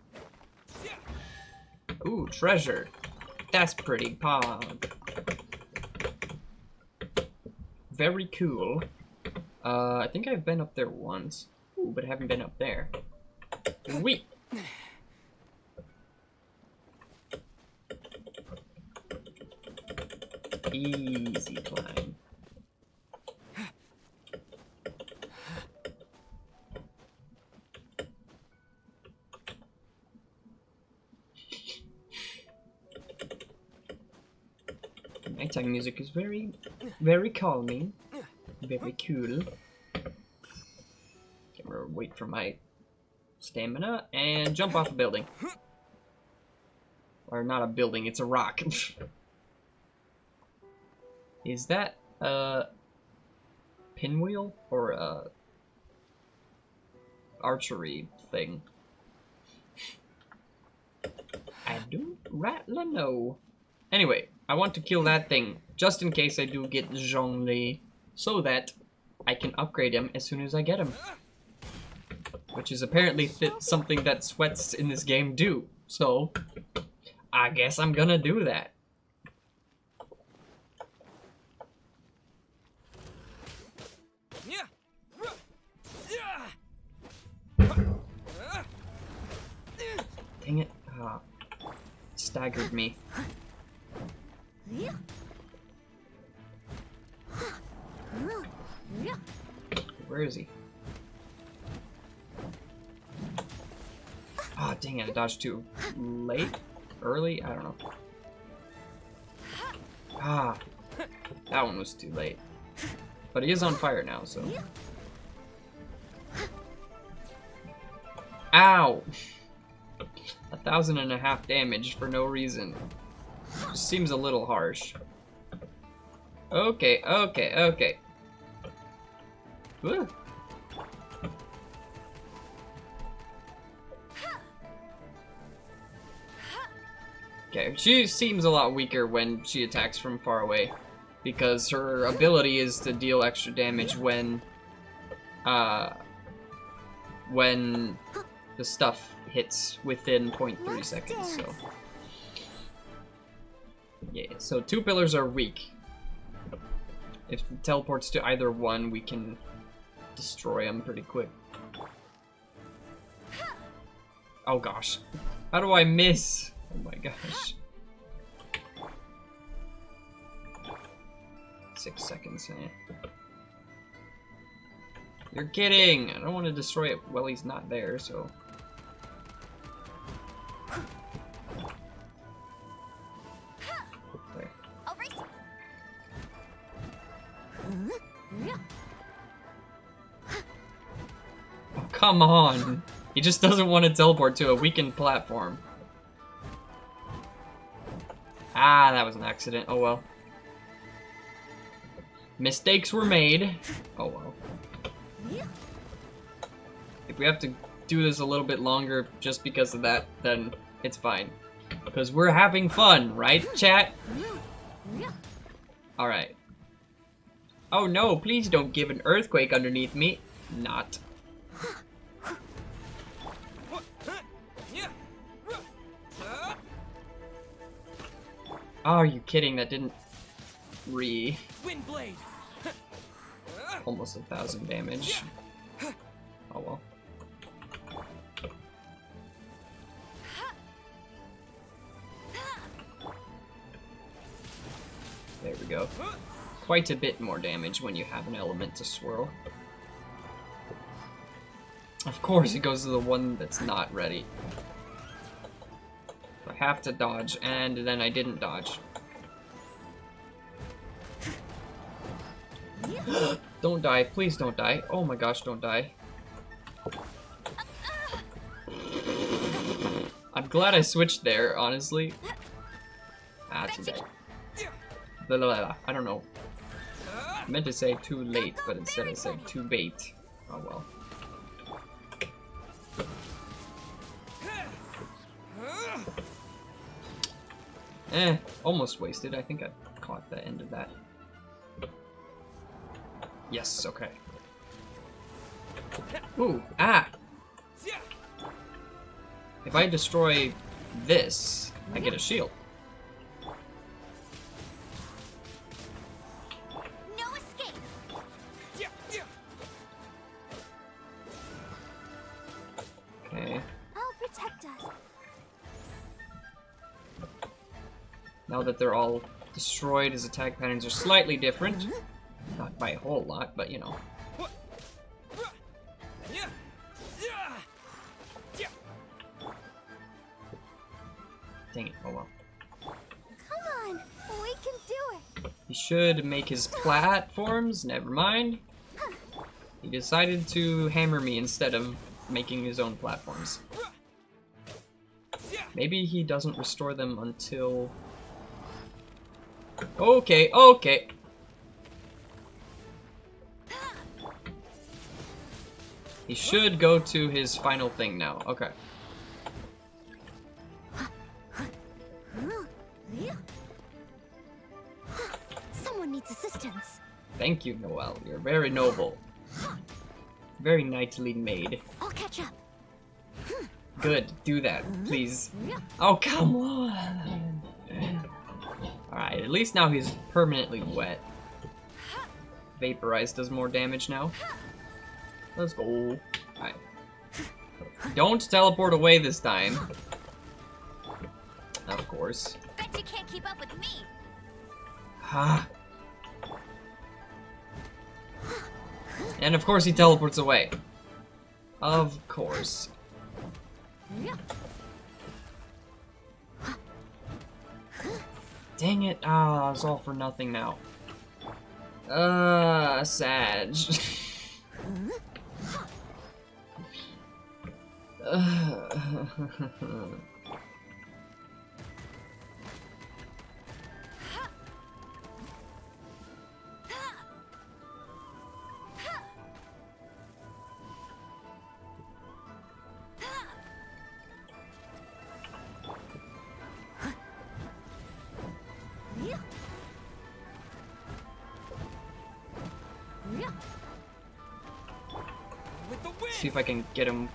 Ooh, treasure. That's pretty pog. Very cool. I think I've been up there once. Ooh, but I haven't been up there. Wait. Easy climb. Nighttime music is very, very calming. Very cool. Camera, wait for my stamina and jump off a building. Or not a building, it's a rock. Is that a pinwheel or a archery thing? I don't rightly know. Anyway, I want to kill that thing just in case I do get Zhongli, so that I can upgrade him as soon as I get him. Which is apparently something that sweats in this game do. So, I guess I'm gonna do that. Dang it. Ah, staggered me. Where is he? Ah, dang it, I dodged too late? Early? I don't know. Ah, that one was too late. But he is on fire now, so. Ow! 1,500 damage for no reason. Just seems a little harsh. Okay, okay, okay. Woo. Okay, she seems a lot weaker when she attacks from far away, because her ability is to deal extra damage when the stuff hits within 0.3 seconds, so. Yeah, so 2 pillars are weak. If it teleports to either one, we can destroy them pretty quick. Oh gosh. How do I miss? Oh my gosh. 6 seconds, eh? You're kidding! I don't want to destroy it while he's not there, so... There. Oh, come on! He just doesn't want to teleport to a weakened platform. Ah, that was an accident. Oh well. Mistakes were made. Oh well. If we have to do this a little bit longer just because of that, then it's fine. Because we're having fun, right, chat? Alright. Oh no, please don't give an earthquake underneath me. Not. Oh, are you kidding? That didn't Wind blade. Almost 1,000 damage. Oh well. There we go. Quite a bit more damage when you have an element to swirl. Of course, it goes to the one that's not ready. I have to dodge, and then I didn't dodge. Don't die. Please don't die. Oh my gosh, don't die. I'm glad I switched there, honestly. Ah, too bad. Blah, blah, blah. I don't know. I meant to say too late, but instead I said too bait. Oh well. Almost wasted. I think I caught the end of that. Yes, okay. Ooh, ah! If I destroy this, I get a shield. No escape. Okay. I'll protect us. Now that they're all destroyed, his attack patterns are slightly different. Not by a whole lot, but you know. Dang it, oh well. Come on, we can do it. He should make his platforms, never mind. He decided to hammer me instead of making his own platforms. Maybe he doesn't restore them until... Okay, okay. He should go to his final thing now. Okay. Someone needs assistance. Thank you, Noelle. You're very noble. Very knightly made. I'll catch up. Good. Do that, please. Oh, come on. Alright, at least now he's permanently wet. Vaporized does more damage now. Let's go. Alright. Don't teleport away this time. Of course. Bet you can't keep up with me. Ha. And of course he teleports away. Of course. Dang it. Ah, it's all for nothing now. Sag. See if I can get him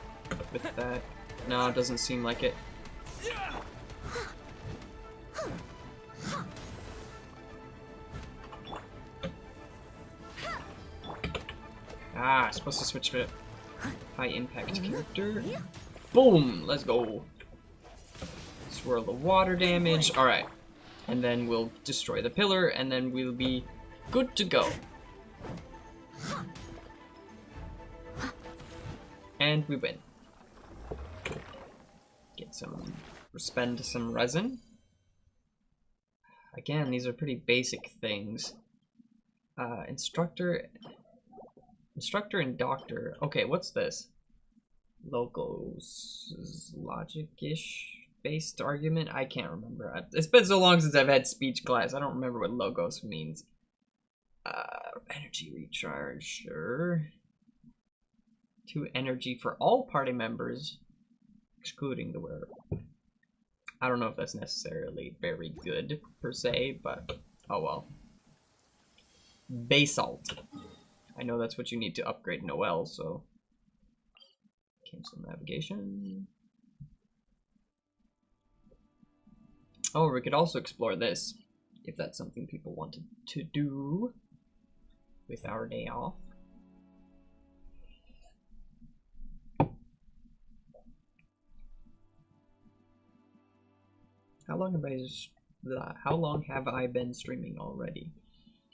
with that. No, it doesn't seem like it. Ah, supposed to switch to high impact character. Boom! Let's go. Swirl the water damage. Alright. And then we'll destroy the pillar, and then we'll be good to go. And we win. Get some, spend some resin. Again, these are pretty basic things. Instructor and doctor. Okay, what's this? Logos, logic-ish based argument? I can't remember. It's been so long since I've had speech class. I don't remember what logos means. Energy recharge, sure. 2 energy for all party members, excluding the wearer. I don't know if that's necessarily very good, per se, but oh well. Basalt. I know that's what you need to upgrade Noelle, so... Cancel navigation. Oh, we could also explore this, if that's something people wanted to do with our day off. How long have I been streaming already?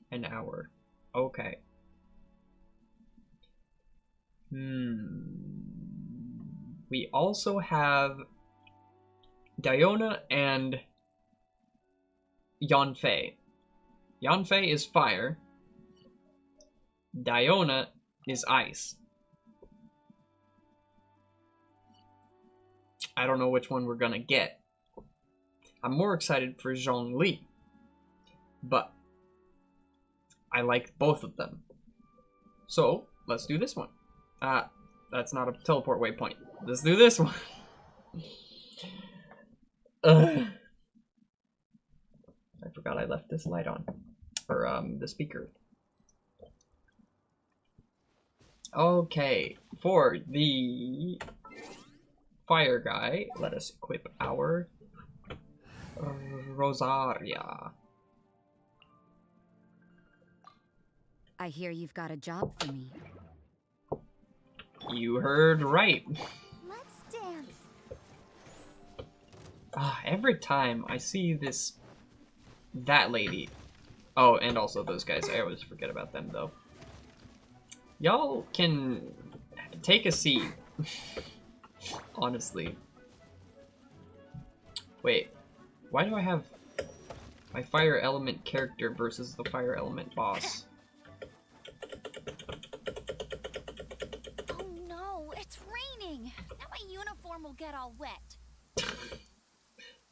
An hour. Okay. We also have Diona and Yanfei. Yanfei is fire. Diona is ice. I don't know which one we're gonna get. I'm more excited for Zhongli, but I like both of them. So, let's do this one. That's not a teleport waypoint. Let's do this one. I forgot I left this light on. Or, the speaker. Okay, for the fire guy, let us equip our Rosaria. I hear you've got a job for me. You heard right. Let's dance. Every time I see that lady. Oh, and also those guys. I always forget about them, though. Y'all can take a seat. Honestly. Wait. Why do I have my fire element character versus the fire element boss? Oh no, it's raining. Now my uniform will get all wet.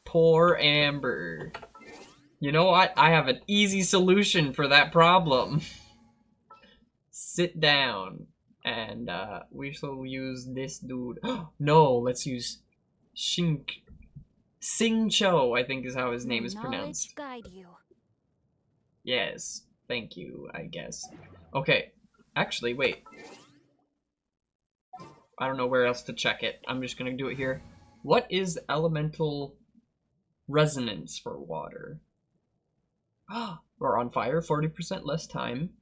Poor Amber. You know what? I have an easy solution for that problem. Sit down. And we shall use this dude. No, let's use Xingqiu, I think is how his name is pronounced. Guide you. Yes, thank you, I guess. Okay, actually, wait. I don't know where else to check it. I'm just gonna do it here. What is elemental resonance for water? We're on fire, 40% less time.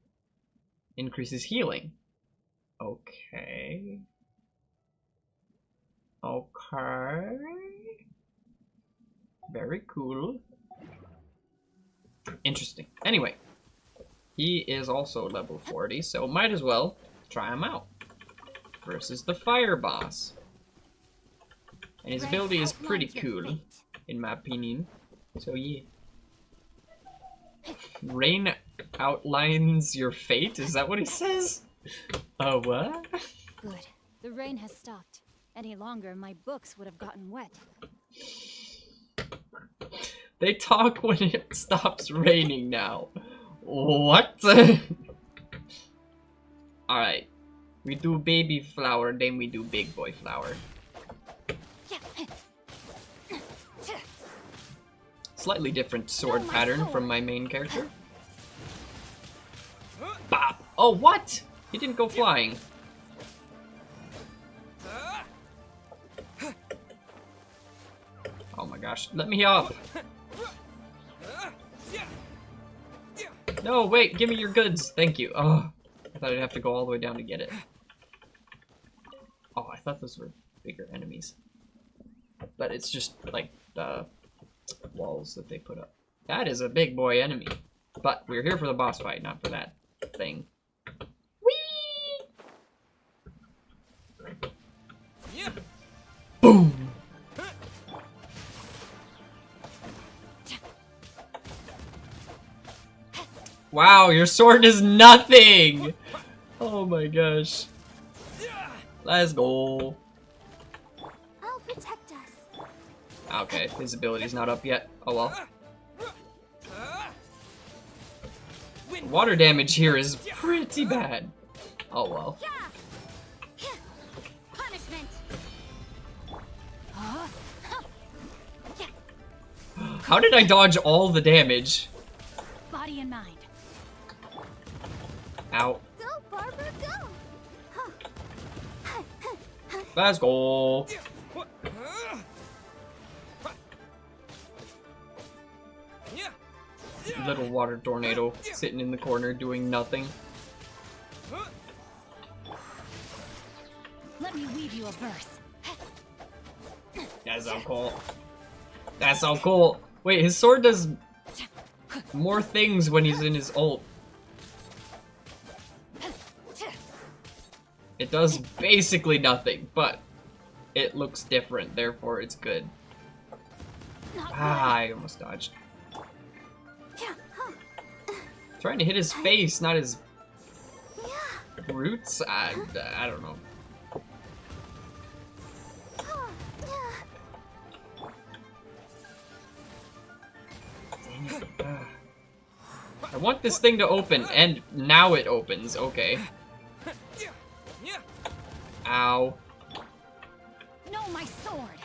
Increases healing. Okay. Okay. Very cool. Interesting. Anyway, he is also level 40, so might as well try him out. Versus the fire boss. And his ability is pretty cool, in my opinion. So yeah. Rain outlines your fate? Is that what he says? Oh, what? Good. The rain has stopped. Any longer, my books would have gotten wet. They talk when it stops raining now. What? Alright. We do baby flower, then we do big boy flower. Slightly different sword pattern from my main character. Bop! Oh, what? He didn't go flying. Oh my gosh, let me up! No, wait, give me your goods! Thank you. Oh, I thought I'd have to go all the way down to get it. Oh, I thought those were bigger enemies. But it's just like the walls that they put up. That is a big boy enemy. But we're here for the boss fight, not for that thing. Whee! Boom! Wow, your sword is nothing! Oh my gosh. Let's go. I'll protect us. Okay, his ability's not up yet. Oh well. Water damage here is pretty bad. Oh well. Punishment. How did I dodge all the damage? Body and mind. Ow. Go, Barbara, go. Let's go. Little water tornado sitting in the corner doing nothing. Let me weave you a verse. That's so cool. That's so cool. Wait, his sword does more things when he's in his ult. It does basically nothing, but it looks different, therefore it's good. Ah, I almost dodged. Trying to hit his face, not his roots? I don't know. Dang it. I want this thing to open, and now it opens. Okay. Ow. No, my sword.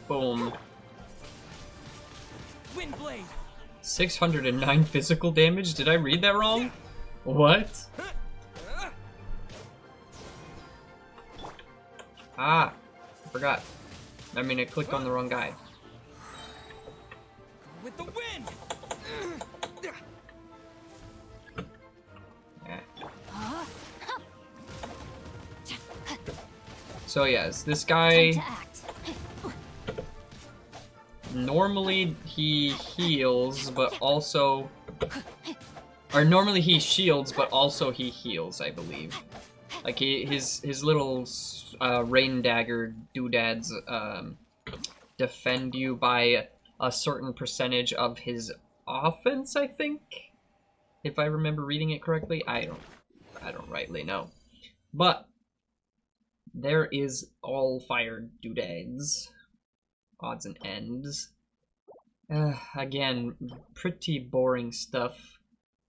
Boom. Windblade. 609 physical damage? Did I read that wrong? What? Ah, forgot. I mean, I clicked on the wrong guy. With the wind. Yeah. So yes, this guy, Time to act. normally he heals, but also, or normally he shields, but also he heals, I believe. Like his little rain dagger doodads defend you by a certain percentage of his offense, I think, if I remember reading it correctly. I don't rightly know, but there is all fire doodads, odds and ends. Again, pretty boring stuff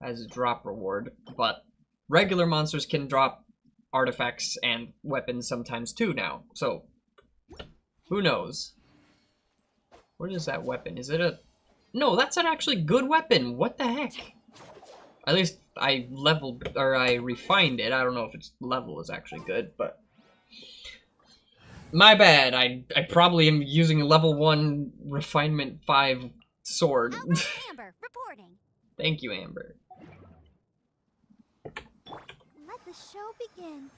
as a drop reward, but regular monsters can drop artifacts and weapons sometimes too now, so who knows? What is that weapon? Is it a... No, that's an actually good weapon. What the heck? At least I leveled, or I refined it. I don't know if its level is actually good, but... My bad. I probably am using a level 1 refinement 5 sword. Amber, reporting. Thank you, Amber. Let the show begin.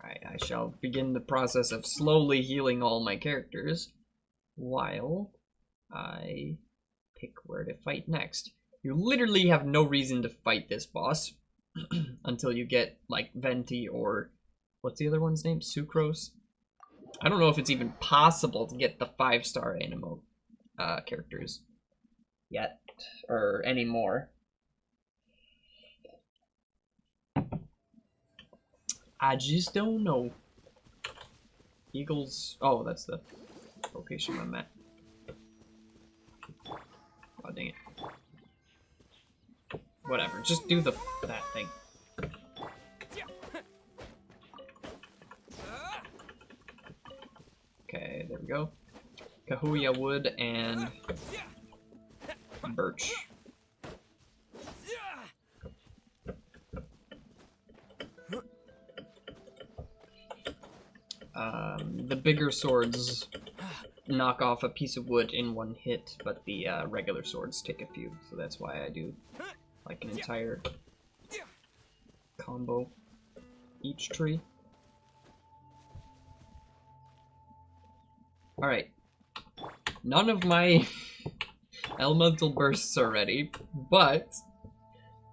Alright, I shall begin the process of slowly healing all my characters while I pick where to fight next. You literally have no reason to fight this boss until you get, like, Venti or... What's the other one's name? Sucrose? I don't know if it's even possible to get the 5-star Animo characters yet, or anymore. I just don't know. Eagles... Oh, that's the location I'm at. Oh, dang it. Whatever, just do that thing. Okay, there we go. Kahuya wood and birch. The bigger swords knock off a piece of wood in one hit, but the regular swords take a few, so that's why I do like an entire combo each tree. Alright. None of my elemental bursts are ready, but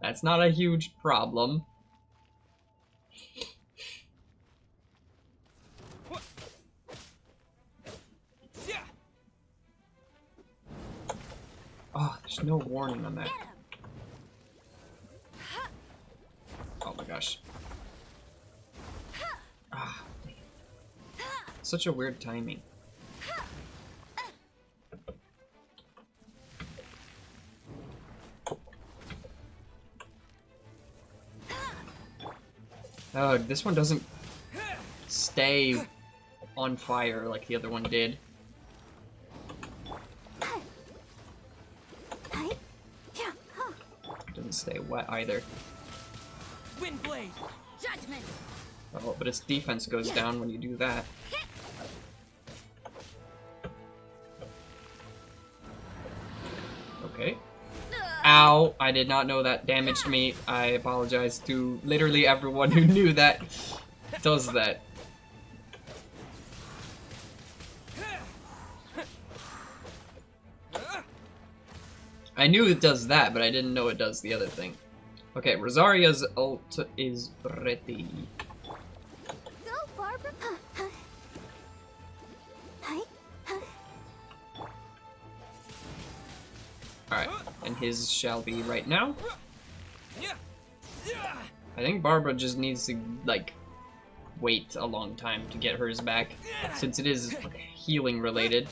that's not a huge problem. Oh, there's no warning on that. Oh my gosh. Ah, dang it. Such a weird timing. Oh, this one doesn't stay on fire like the other one did. Doesn't stay wet either. Windblade. Judgment. Oh, but its defense goes down when you do that. Okay. Ow! I did not know that damaged me. I apologize to literally everyone who knew that does that. I knew it does that, but I didn't know it does the other thing. Okay, Rosaria's ult is ready. Go, Barbara. Alright, and his shall be right now. I think Barbara just needs to, like, wait a long time to get hers back, since it is healing related.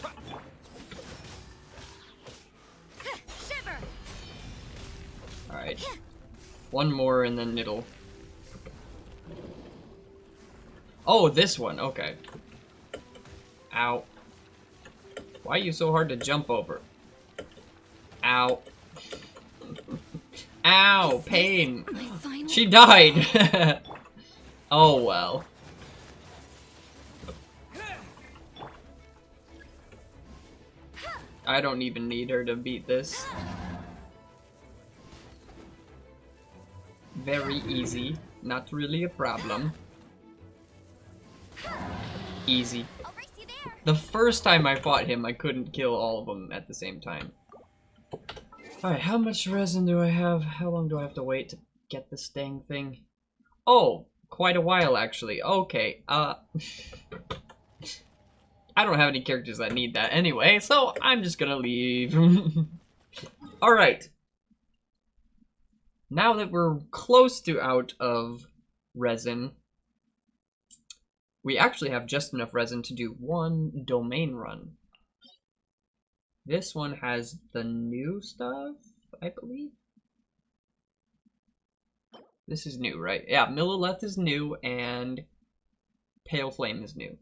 Alright. One more and then it'll... Oh, this one, okay. Ow. Why are you so hard to jump over? Ow. Ow, pain. She died. Oh well. I don't even need her to beat this. Very easy. Not really a problem. Easy. The first time I fought him, I couldn't kill all of them at the same time. Alright, how much resin do I have? How long do I have to wait to get this dang thing? Oh, quite a while actually. Okay, I don't have any characters that need that anyway, so I'm just gonna leave. Alright. Now that we're close to out of resin, we actually have just enough resin to do one domain run. This one has the new stuff, I believe. This is new, right? Yeah, Millilith is new and Pale Flame is new.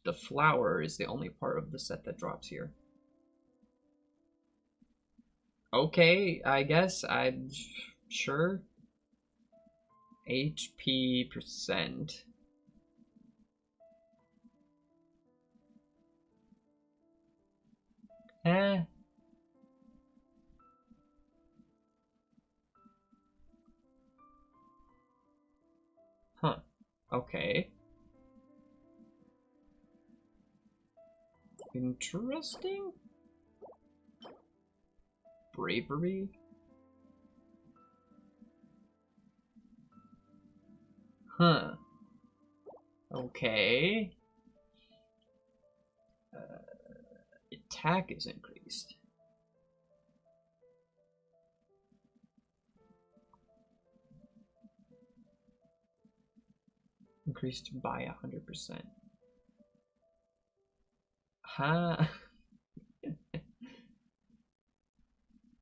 The flower is the only part of the set that drops here. Okay, I guess I'm sure. HP percent. Huh. Okay. Interesting. Bravery. Huh. Okay. Attack is increased. Increased by 100%. Huh.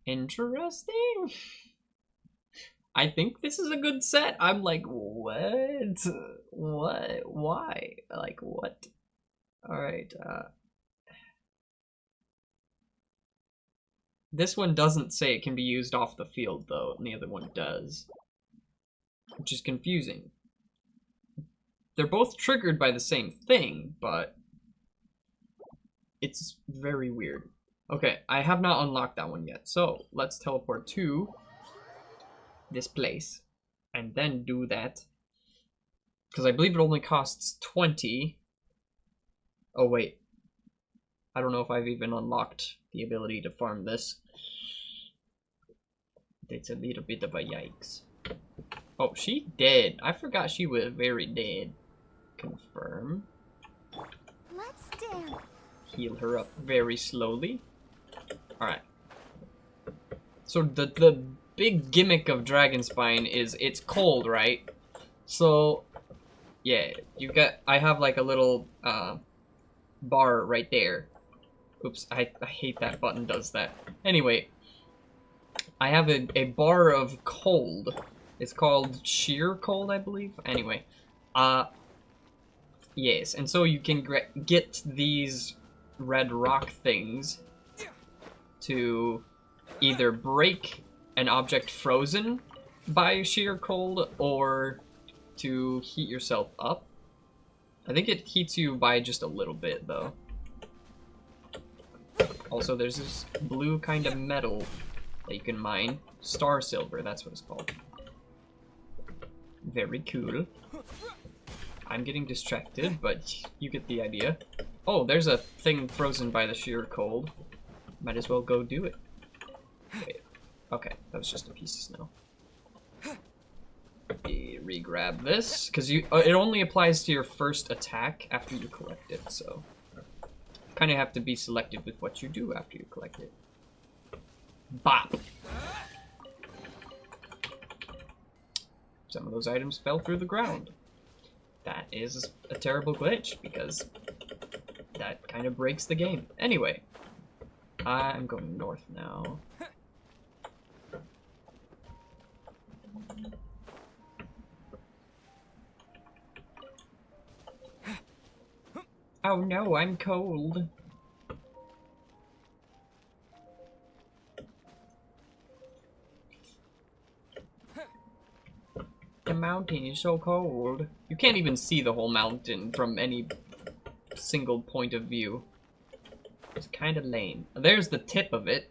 Interesting. I think this is a good set. I'm like, what? What? Why? Like, what? Alright, this one doesn't say it can be used off the field, though, and the other one does. Which is confusing. They're both triggered by the same thing, but it's very weird. Okay, I have not unlocked that one yet, so let's teleport to this place and then do that. Because I believe it only costs 20. Oh, wait. I don't know if I've even unlocked the ability to farm this. It's a little bit of a yikes. Oh, she dead. I forgot she was very dead. Confirm. Let's dance. Heal her up very slowly. Alright. So the big gimmick of Dragonspine is it's cold, right? So yeah, I have like a little bar right there. Oops, I hate that button does that. Anyway, I have a bar of cold. It's called sheer cold, I believe. Anyway, yes, and so you can get these red rock things to either break an object frozen by sheer cold or to heat yourself up. I think it heats you by just a little bit, though. Also, there's this blue kind of metal that you can mine. Star silver, that's what it's called. Very cool. I'm getting distracted, but you get the idea. Oh, there's a thing frozen by the sheer cold. Might as well go do it. Wait. Okay, that was just a piece of snow. Re-grab this, because it only applies to your first attack after you collect it, so kind of have to be selective with what you do after you collect it. Bop! some of those items fell through the ground. That is a terrible glitch, because that kind of breaks the game. Anyway, I'm going north now. Oh no, I'm cold. The mountain is so cold. You can't even see the whole mountain from any single point of view. It's kind of lame. There's the tip of it.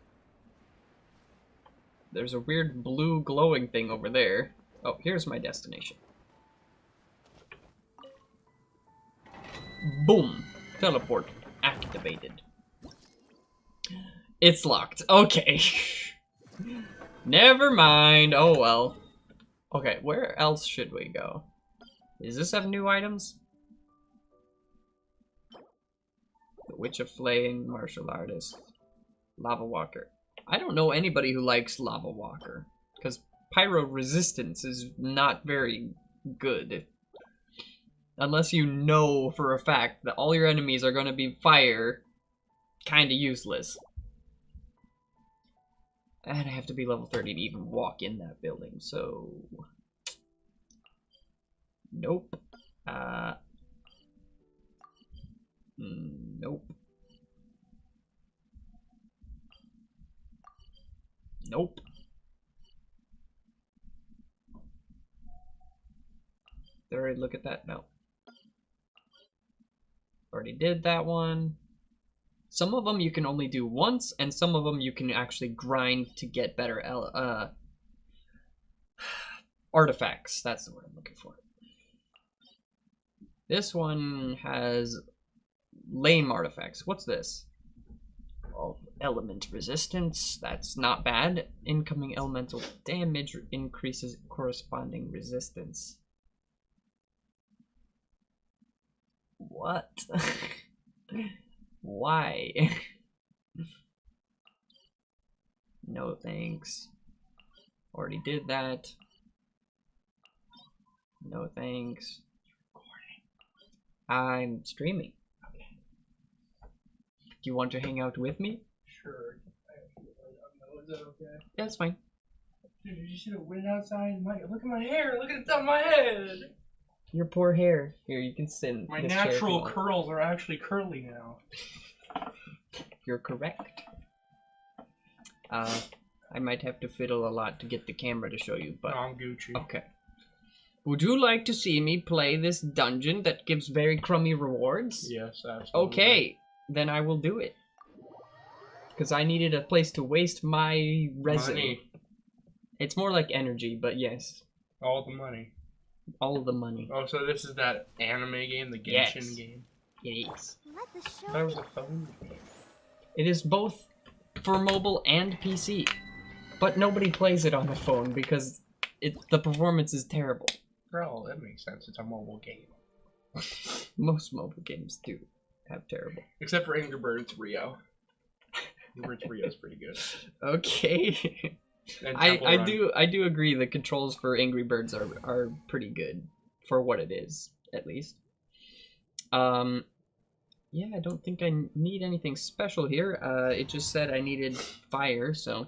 There's a weird blue glowing thing over there. Oh, here's my destination. Boom. Teleport activated. It's locked. Okay. Never mind. Oh well. Okay, where else should we go? Does this have new items? The Witch of Flame, Martial Artist, Lava Walker. I don't know anybody who likes Lava Walker, because Pyro Resistance is not very good. Unless you know for a fact that all your enemies are going to be fire, kind of useless. And I have to be level 30 to even walk in that building, so... Nope. Nope. Nope. Did I already look at that? No. Already did that one. Some of them you can only do once, and some of them you can actually grind to get better artifacts. That's the word I'm looking for. This one has lame artifacts. What's this? Oh, element resistance. That's not bad. Incoming elemental damage increases corresponding resistance. What? Why? No thanks. Already did that. No thanks. I'm streaming. Okay. Do you want to hang out with me? Sure. Is that okay? Yeah, it's fine. Dude, you should have went outside. Look at my hair. Look at the top of my head. Your poor hair. Here, you can sit in My this chair if you natural want. curls are actually curly now. You're correct. I might have to fiddle a lot to get the camera to show you, but... No, I'm Gucci. Okay. Would you like to see me play this dungeon that gives very crummy rewards? Yes, absolutely. Okay, then I will do it. Because I needed a place to waste my resin. Money. It's more like energy, but yes. All the money. All of the money. Oh, so this is that anime game, the Genshin game? Yes. Let the show That was a phone game. It is both for mobile and PC. But nobody plays it on the phone because the performance is terrible. Bro, that makes sense. It's a mobile game. Most mobile games do have terrible. Except for Angry Birds Rio. Angry Birds Rio is pretty good. Okay. And I Temple Run. do agree the controls for Angry Birds are pretty good for what it is, at least. Yeah, I don't think I need anything special here. It just said I needed fire, so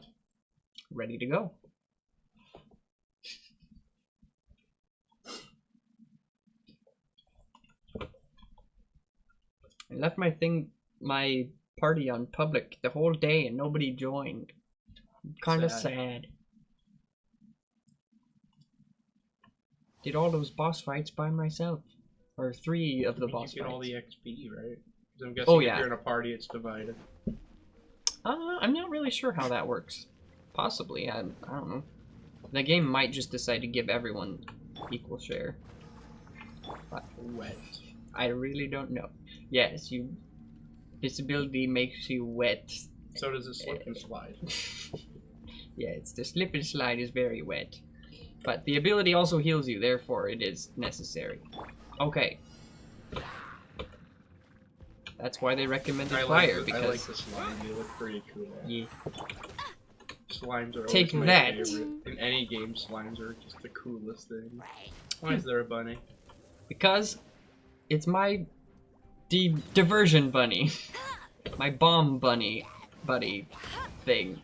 ready to go. I left my party on public the whole day and nobody joined. Kind of sad. Did all those boss fights by myself. Or 3 of the boss You get fights. all the XP, right? 'Cause I'm guessing Oh, if yeah. you're in a party, it's divided. I'm not really sure how that works. Possibly, I don't know. The game might just decide to give everyone equal share. But Wet. I really don't know. Yes, this ability makes you wet. So does it slip and slide. Yeah, the slip and slide is very wet. But the ability also heals you, therefore it is necessary. Okay. That's why they recommended fire, because... I like the slide, they look pretty cool. Yeah. Slimes are Take always my that. favorite. In any game, slimes are just the coolest thing. Why is there a bunny? Because it's my diversion bunny. My bomb bunny buddy thing.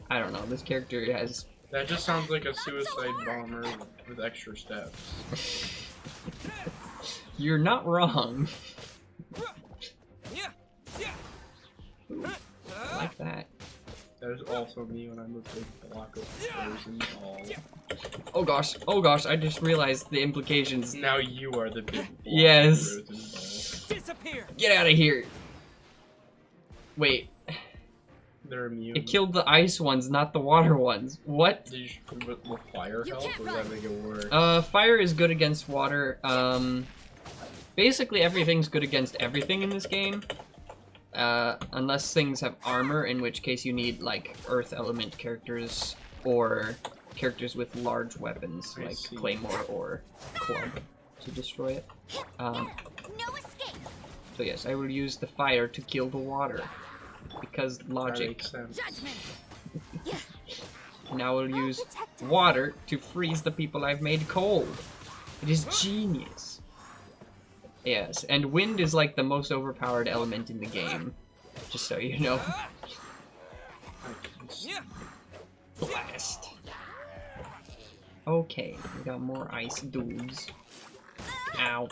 I don't know, this character has... That just sounds like a suicide bomber with extra steps. You're not wrong. Like that. That is also me when I'm a big block of frozen ball. Oh gosh, I just realized the implications. Now you are the big block Yes. of frozen ball. Disappear. Get out of here. Wait, They're immune. it killed the ice ones, not the water ones. What? Did you will fire help or does that make it worse? Fire is good against water. Basically everything's good against everything in this game. Unless things have armor, in which case you need, like, earth element characters, or characters with large weapons, I like see. Claymore or Club, to destroy it. No escape. So yes, I will use the fire to kill the water, because That logic. makes sense. Judgment. Now I'll use water to freeze the people I've made cold. It is genius. Yes, and wind is like the most overpowered element in the game, just so you know. Blast. Okay, we got more ice dudes. Ow.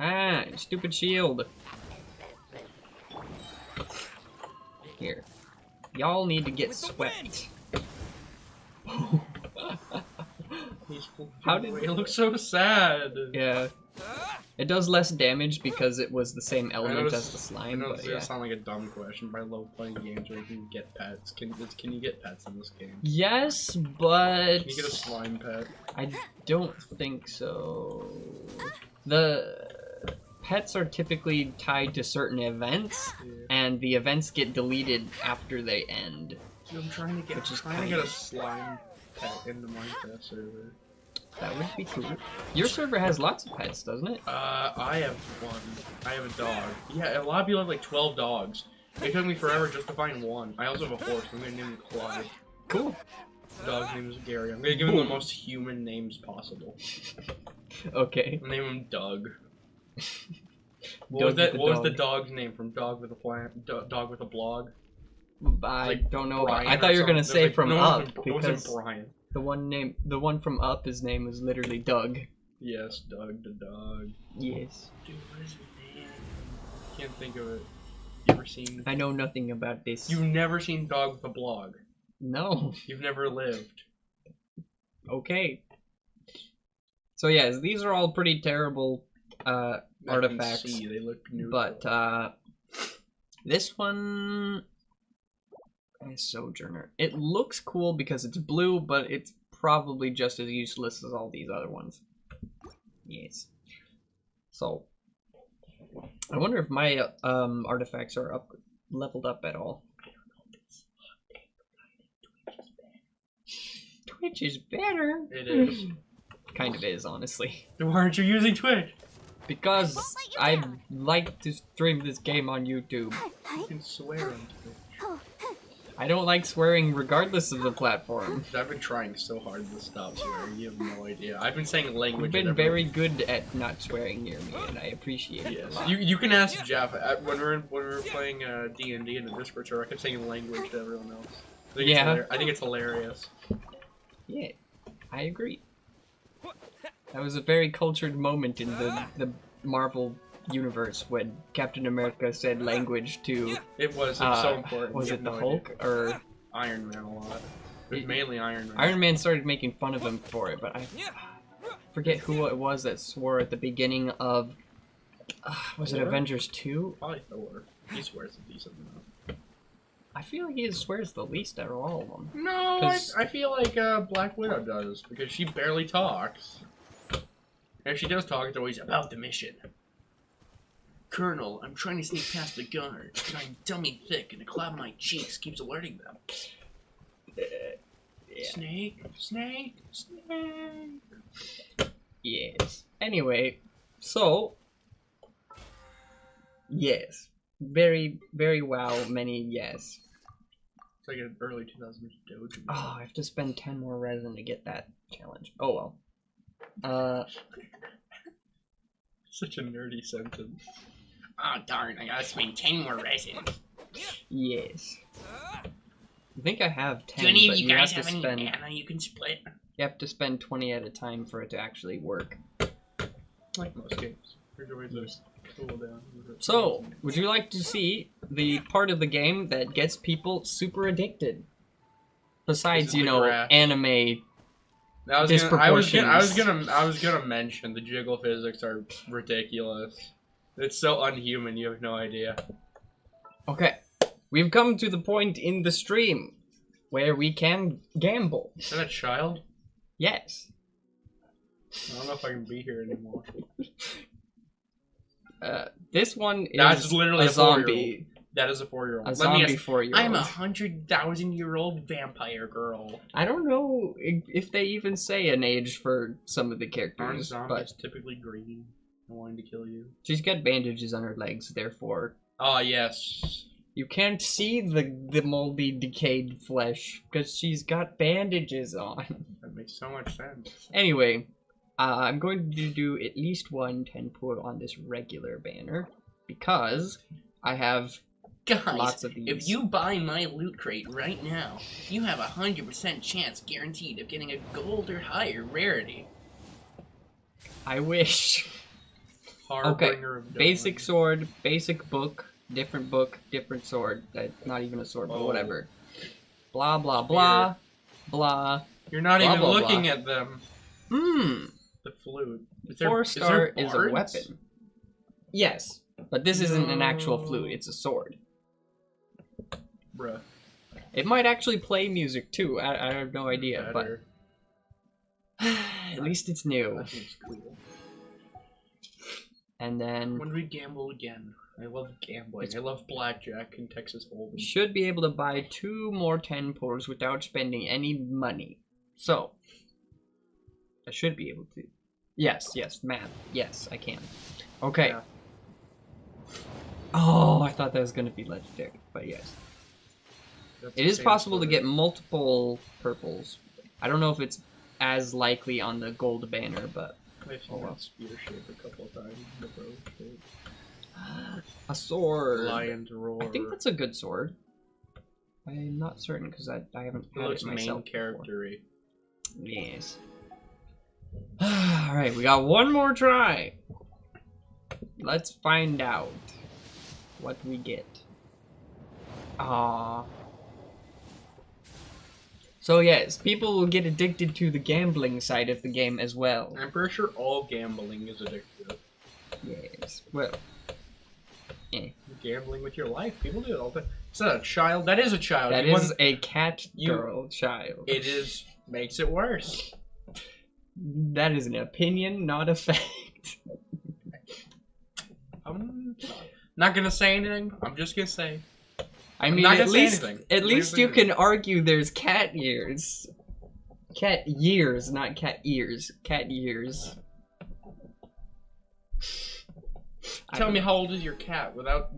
Ah, stupid shield. Here. Y'all need to get swept. How did it look so sad? Yeah. It does less damage because it was the same element was- as the slime, I know but it's yeah. gonna sound like a dumb question, but I love playing games where you can get pets. Can you get pets in this game? Yes, but Can you get a slime pet? I don't think so. The pets are typically tied to certain events, Yeah. and the events get deleted after they end. Dude, I'm trying to get, Which is trying to kind get a of- slime pet in the Minecraft server. That would be cool. Your server has lots of pets, doesn't it? I have one. I have a dog. Yeah, a lot of people have like 12 dogs. It took me forever just to find one. I also have a horse. I'm gonna name him Clyde. Cool. The dog's name is Gary. I'm gonna give him the most human names possible. Okay. I'll name him Doug. What Doug was that? the What was the dog. dog's name from Dog with a Plant? Dog with a Blog? I Like don't know. About, Brian I or thought you were gonna something. say Like, from no, Up it wasn't because Brian. the one from Up, his name was literally Doug. Yes, Doug the dog. Yes. Dude, what is his name? Can't think of it. You ever seen? I know nothing about this. You've never seen Dog with a Blog. No. You've never lived. Okay. So yes, these are all pretty terrible I can artifacts, see, they look neutral. but this one is Sojourner. It looks cool because it's blue, but it's probably just as useless as all these other ones. Yes. So I wonder if my artifacts are leveled up at all. Twitch is better. It is. Kind of is, honestly. Then why aren't you using Twitch? Because won't let you I'd down. like to stream this game on YouTube. You can swear on Twitch. I don't like swearing regardless of the platform. I've been trying so hard to stop swearing. You have no idea. I've been saying language. You've been at every- very good at not swearing near me, and I appreciate it a Yes. lot. You can ask Jeff when we were playing D&D in the Discord server. I kept saying language to everyone else. Yeah. I think it's hilarious. Yeah, I agree. That was a very cultured moment in the Marvel universe when Captain America said language to It was so important. was You it have the no Hulk idea. or Iron Man a lot. It was mainly Iron Man. Iron Man started making fun of him for it, but I forget who it was that swore at the beginning of was it Thor? Avengers 2? Probably Thor. He swears a decent amount. I feel like he swears the least out of all of them. No, 'Cause- I feel like Black Widow does because she barely talks. And if she does talk, it's always about the mission. Colonel, I'm trying to sneak past the guards, but I'm dummy thick, and the cloud on my cheeks keeps alerting them. Yeah. Snake, snake, snake. Yes. Anyway, so Yes. Very, very wow, many yes. It's like an early 2000s Doge. Oh, I have to spend 10 more resin to get that challenge. Oh well. Such a nerdy sentence. Oh darn, I gotta spend 10 more resin. Yes. I think I have 10, Do any of but you you guys have to have any spend mana you can split? you have to spend 20 at a time for it to actually work. Like most games. There's always those cooldown. So, would you like to see the part of the game that gets people super addicted? Besides, you the know, graph. anime I was disproportions. gonna mention the jiggle physics are ridiculous. It's so unhuman, you have no idea. Okay, we've come to the point in the stream where we can gamble. Is that a child? Yes. I don't know if I can be here anymore. This one is That's literally a a 4-year-old. zombie. That is a 4-year-old. A Let me zombie ask, 4-year-old. I'm a 100,000-year-old vampire girl. I don't know if they even say an age for some of the Aren't characters, zombies but typically green and wanting to kill you? she's got bandages on her legs, therefore Oh, yes. you can't see the moldy, decayed flesh because she's got bandages on. That makes so much sense. Anyway, I'm going to do at least one 10 pull on this regular banner because I have Guys, lots of these. if you buy my loot crate right now, you have a 100% chance guaranteed of getting a gold or higher rarity. I wish. Harbinger of Dawn. Basic sword, basic book, different sword. Not even a sword, but Oh. whatever. Blah, blah, blah. Blah. You're not Blah, even blah, looking blah. at them. The The flute. Is 4-star is is a bards? weapon. Yes, but this isn't an actual flute, it's a sword. Bruh. It might actually play music too, I have no idea, Better. but at least it's new. That seems cool. And then When we gamble again. I love gambling. I love blackjack and Texas Hold'em. should be able to buy 2 more 10 pulls without spending any money. So, I should be able to. Yes, math. Yes, I can. Okay. Yeah. Oh, I thought that was going to be legendary, but yes. That's It the is same possible to sword. get multiple purples. I don't know if it's as likely on the gold banner, but I've seen Oh, well. that spear shape a couple of times. The bow shape. a sword. Lion's roar. I think that's a good sword. I'm not certain because I haven't It had looks it main myself before. character-y. Yes. Alright, we got one more try. Let's find out what we get. Ah. So yes, people will get addicted to the gambling side of the game as well. I'm pretty sure all gambling is addictive. Yes. Well. Gambling with your life. People do it all the time. Is that a child? That is a child. That You is want- a cat you- girl child. It is makes it worse. That is an opinion, not a fact. I'm not gonna say anything. I'm just gonna say. I mean, not at gonna say least anything. at I'm least not you gonna can argue there's cat ears. Cat years, not cat ears. Cat years. I Tell don't me know. how old is your cat without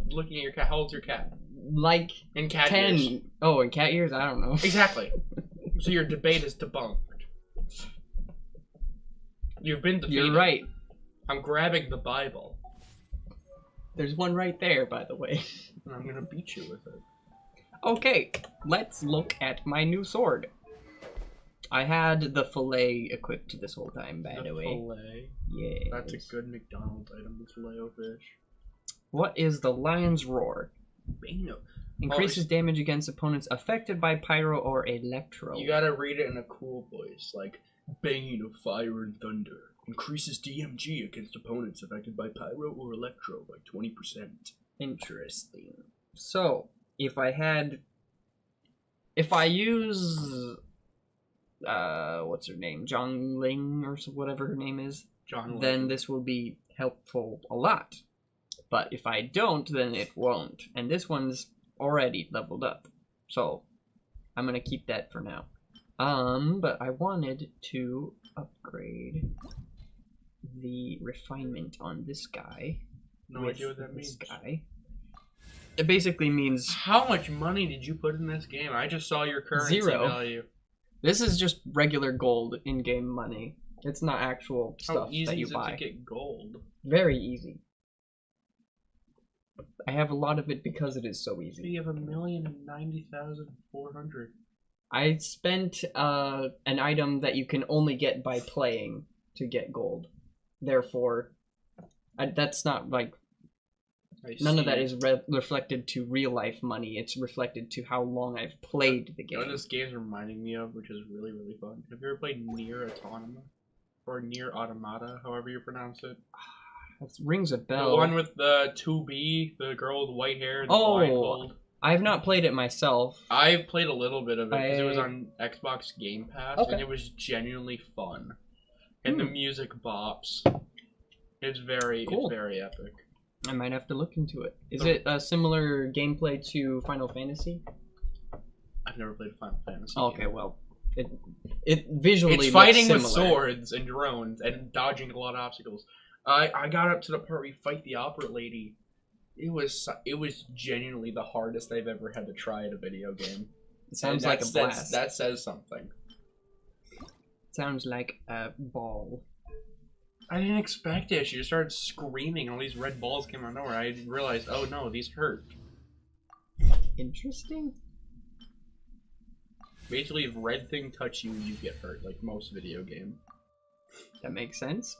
looking at your cat. How old's your cat? Like In cat 10. years. Oh, in cat years? I don't know. Exactly. So your debate is debunked. You've been defeated. You're right. I'm grabbing the Bible. There's one right there, by the way. And I'm gonna beat you with it. Okay, let's look at my new sword. I had the fillet equipped this whole time, by the way. Filet. Yeah. That's a good McDonald's item, the filet o fish. What is the Lion's Roar? Bano. Increases damage against opponents affected by pyro or electro. You gotta read it in a cool voice, like Bane of Fire and Thunder. Increases DMG against opponents affected by pyro or electro by 20%. Interesting. So, if I use, what's her name? Zhongling or whatever her name is, John then Legend. this will be helpful a lot. But if I don't, then it won't. And this one's already leveled up. So, I'm gonna keep that for now. But I wanted to upgrade the refinement on this guy. No idea what that means. Guy. It basically means How much money did you put in this game? I just saw your currency 0. value. This is just regular gold in-game money. It's not actual How stuff easy that you is it buy. to get gold? Very easy. I have a lot of it because it is so easy. You have 1,090,400. I spent an item that you can only get by playing to get gold. Therefore, that's not like none of that is reflected to real life money. It's reflected to how long I've played the You know game. what this game's reminding me of, which is really, really fun? Have you ever played Nier Automata? Or Nier Automata, however you pronounce it? That rings a The bell. one with the 2B, the girl with white hair and the Oh. blindfold. I have not played it myself. I played a little bit of it because it was I- on Xbox Game Pass, Okay. and it was genuinely fun. And the music bops. It's very Cool. epic. I might have to look into it. Is it a similar gameplay to Final Fantasy? I've never played a Final Fantasy. Okay, game. well, it visually It's fighting looks with similar. swords and drones and dodging a lot of obstacles. I got up to the part where you fight the opera lady. It was genuinely the hardest I've ever had to try at a video game. It sounds And like a blast. That says something. Sounds like a ball. I didn't expect it. She just started screaming, and all these red balls came out of nowhere. I realized, oh no, these hurt. Interesting. Basically, if red thing touch you, you get hurt, like most video game. That makes sense.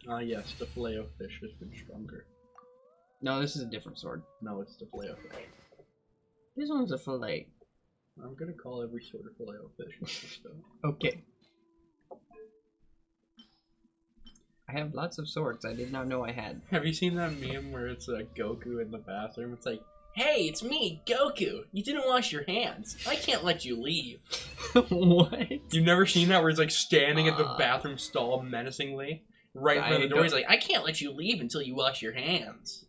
Ah yes, the filet-o-fish has been stronger. No, this is a different sword. No, it's the filet-o-fish. This one's a fillet. I'm gonna call every sort of filet-o-fish. Okay. I have lots of swords I did not know I had. Have you seen that meme where it's Goku in the bathroom? It's like, hey, it's me, Goku. You didn't wash your hands. I can't let you leave. What? You've never seen that where he's like standing at the Uh, bathroom stall menacingly? Right in front of the door, don't- he's like, I can't let you leave until you wash your hands.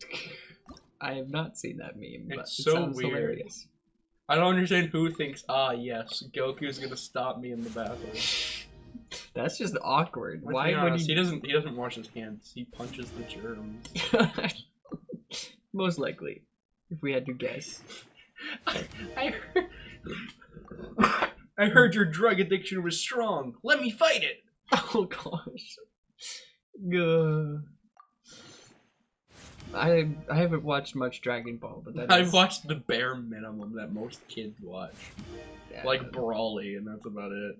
I have not seen that meme, but It's it so sounds weird. hilarious. I don't understand who thinks, ah, yes, Goku's gonna stop me in the bathroom. That's just awkward. Let's Why be would honest, he? he doesn't wash his hands. He punches the germs. Most likely, if we had to guess. I heard your drug addiction was strong. Let me fight it. Oh gosh. Gah. I haven't watched much Dragon Ball, but that I've is- watched the bare minimum that most kids watch, yeah. like Brawly, and that's about it.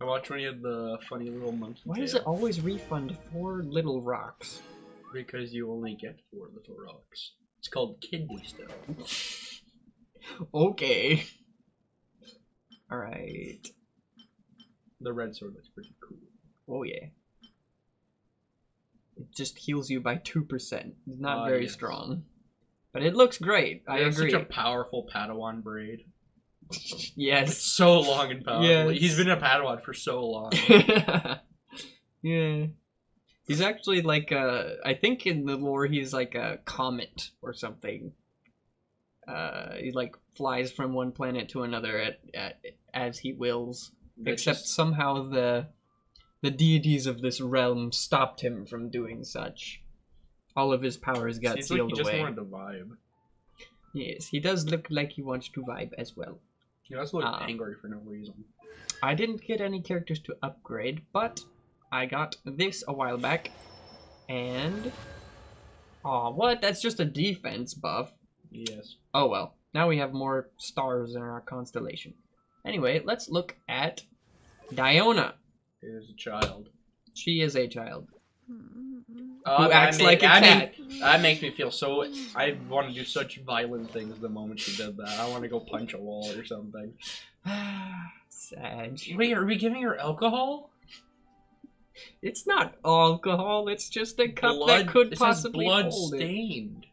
I watched when he had the funny little monkey Why tail. does it always refund 4 little rocks? Because you only get 4 little rocks. It's called kidney stone. Okay. Alright. The red sword looks pretty cool. Oh yeah. It just heals you by 2%. It's not Ah, very yes. strong. But it looks great. I They have agree. Such a powerful Padawan braid. It's Yes. so long and powerful. Yes. He's been a Padawan for so long. Yeah. He's actually like I think in the lore he's like a comet or something. He like flies from one planet to another as he wills. That's Except just- somehow the deities of this realm stopped him from doing such. All of his powers got seems like sealed he just away. wanted to vibe. Yes, he does look like he wants to vibe as well. He also looked Ah. angry for no reason. I didn't get any characters to upgrade, but I got this a while back. And... Aw, what? That's just a defense buff. Yes. Oh well. Now we have more stars in our constellation. Anyway, let's look at Diona. He is a child. She is a child. Who acts like a cat. That makes me feel so... I want to do such violent things the moment she did that. I want to go punch a wall or something. Sad. Wait, are we giving her alcohol? It's not alcohol, it's just a cup Blood, that could it says possibly blood hold it. stained.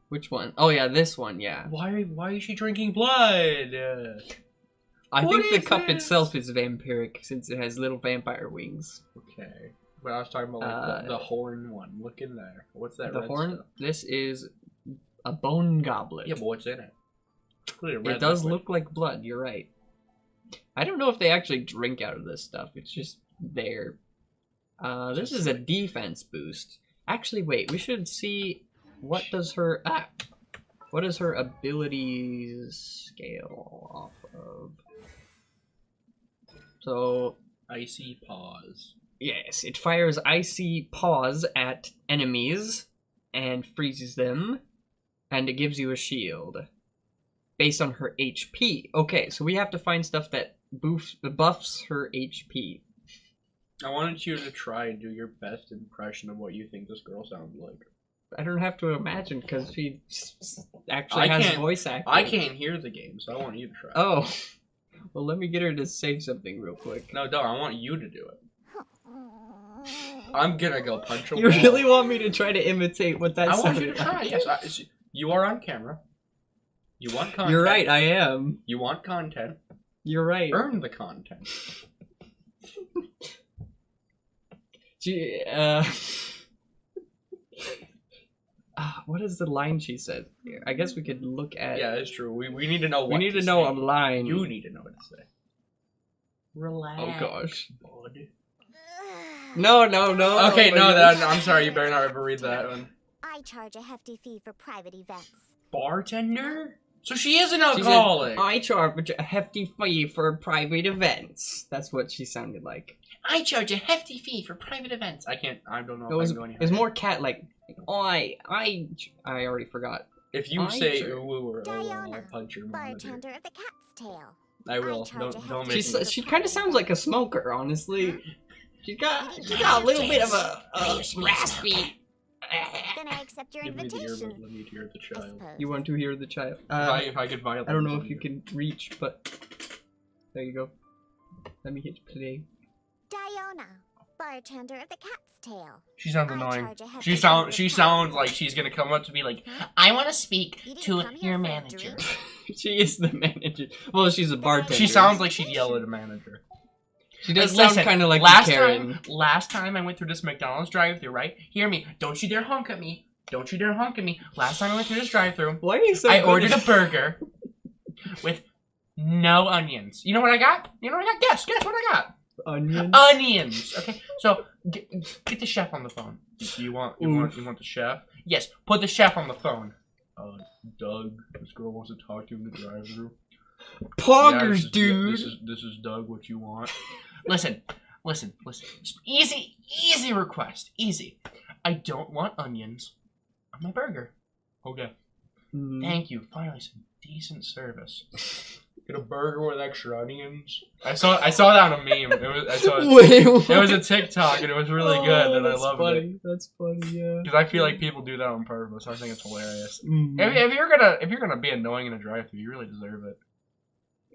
Which one? Oh yeah, this one, yeah. Why is she drinking blood? I What think the is cup this? itself is vampiric since it has little vampire wings. Okay. But I was talking about like the horn one. Look in there. What's that The red horn, stuff? this is a bone goblet. Yeah, but what's in it? Clearly It red does liquid. look like blood, you're right. I don't know if they actually drink out of this stuff, it's just there. This is a defense boost. Actually, wait, we should see what does her abilities scale off of. So, Icy Paws. yes, it fires icy paws at enemies and freezes them, and it gives you a shield based on her HP. Okay, so we have to find stuff that buffs her HP. I wanted you to try and do your best impression of what you think this girl sounds like. I don't have to imagine because she actually has voice acting. I can't hear the game, so I want you to try. Oh, well, let me get her to say something real quick. No, don't. I want you to do it. I'm gonna go punch a wall. You really want me to try to imitate what that I want sounded you to try. like? Yes, you are on camera. You want content. You're right, I am. You want content. You're right. Earn the content. What is the line she said here? I guess we could look at. Yeah, it's true. We need to know what we need to know a line. You need to know what to say. Relax. Oh gosh. Bud. No. Okay, no, I'm sorry. You better not ever read that one. I charge a hefty fee for private events. Bartender? So she is an alcoholic. I charge a hefty fee for private events. That's what she sounded like. I charge a hefty fee for private events. I don't know if I can go any higher. It was more cat like. I already forgot. If you say ooh or Diana, I'll punch your monitor. bartender of the Cat's Tail. I will. Don't make me. She kind of sounds like a smoker, honestly. She's got a little bit of a raspy. Then I accept your invitation. Let me hear the child. You want to hear the child? If I could violate. I don't know if you can reach, but there you go. Let me hit play. Diana, bartender of the Cat's Tail. She sounds annoying. She sounds like she's gonna come up to me like, I want to speak to your manager. She is the manager. Well, she's a bartender. She sounds like she'd yell at a manager. She does like, sound kind of like Karen. Last time I went through this McDonald's drive-thru, right? Hear me. Don't you dare honk at me. Don't you dare honk at me. Last time I went through this drive-thru, why are you so I ordered a burger with no onions. You know what I got? Guess what I got. Onions. Okay, so get the chef on the phone. You want the chef? Yes. Put the chef on the phone. Doug, this girl wants to talk to you in the drive-thru. Poggers, dude. This is Doug. What you want? Listen. Easy request. Easy. I don't want onions on my burger. Okay. Thank you. Finally, some decent service. Get a burger with extra onions. I saw that on a meme. It was a TikTok and it was really good and I loved it. That's funny, yeah. Because I feel like people do that on purpose. I think it's hilarious. If you're gonna be annoying in a drive-thru, you really deserve it.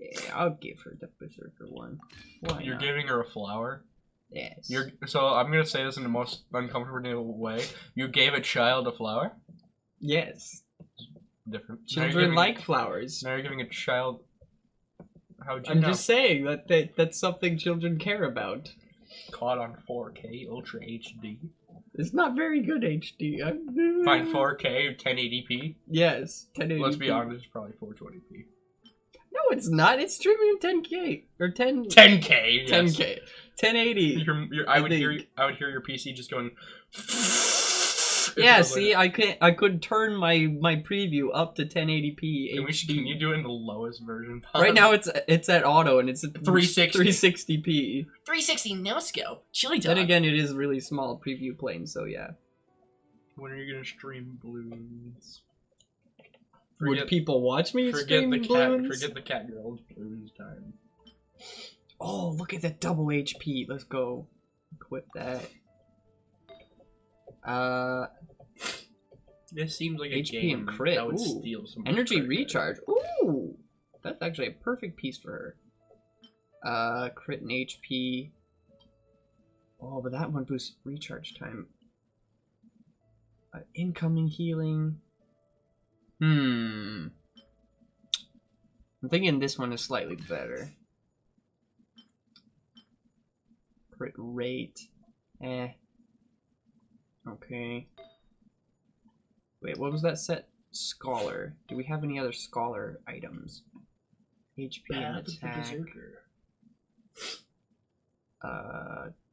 Yeah, I'll give her the berserker one. Why You're not? giving her a flower? Yes. So I'm gonna say this in the most uncomfortable way. You gave a child a flower? Yes. Different. Children like flowers. Now you're giving a child. How'd you know? I'm just saying that's something children care about. Caught on 4K Ultra HD. It's not very good HD. Fine, 4K 1080p. Yes, 1080p. Let's be honest, it's probably 420p. No, it's not. It's streaming 10K or 10K. Yes. 10K. 1080. I would hear your PC just going. Yeah, see, I could turn my preview up to 1080p. Can you do it in the lowest version? Right now it's at auto and it's at 360p. 360 no scope. Chili dog. Then again, it is really small preview plane, so yeah. When are you gonna stream Bloons? Would people watch me stream Bloons? Forget the cat girl's Bloons time. Oh, look at that double HP. Let's go. Equip that. This seems like a HP game and crit. that would Ooh. steal some Energy recharge. Ooh, that's actually a perfect piece for her. Crit and HP. Oh, but that one boosts recharge time. Incoming healing. I'm thinking this one is slightly better. Crit rate. Okay. Wait, what was that set? Scholar. Do we have any other scholar items? HP and attack.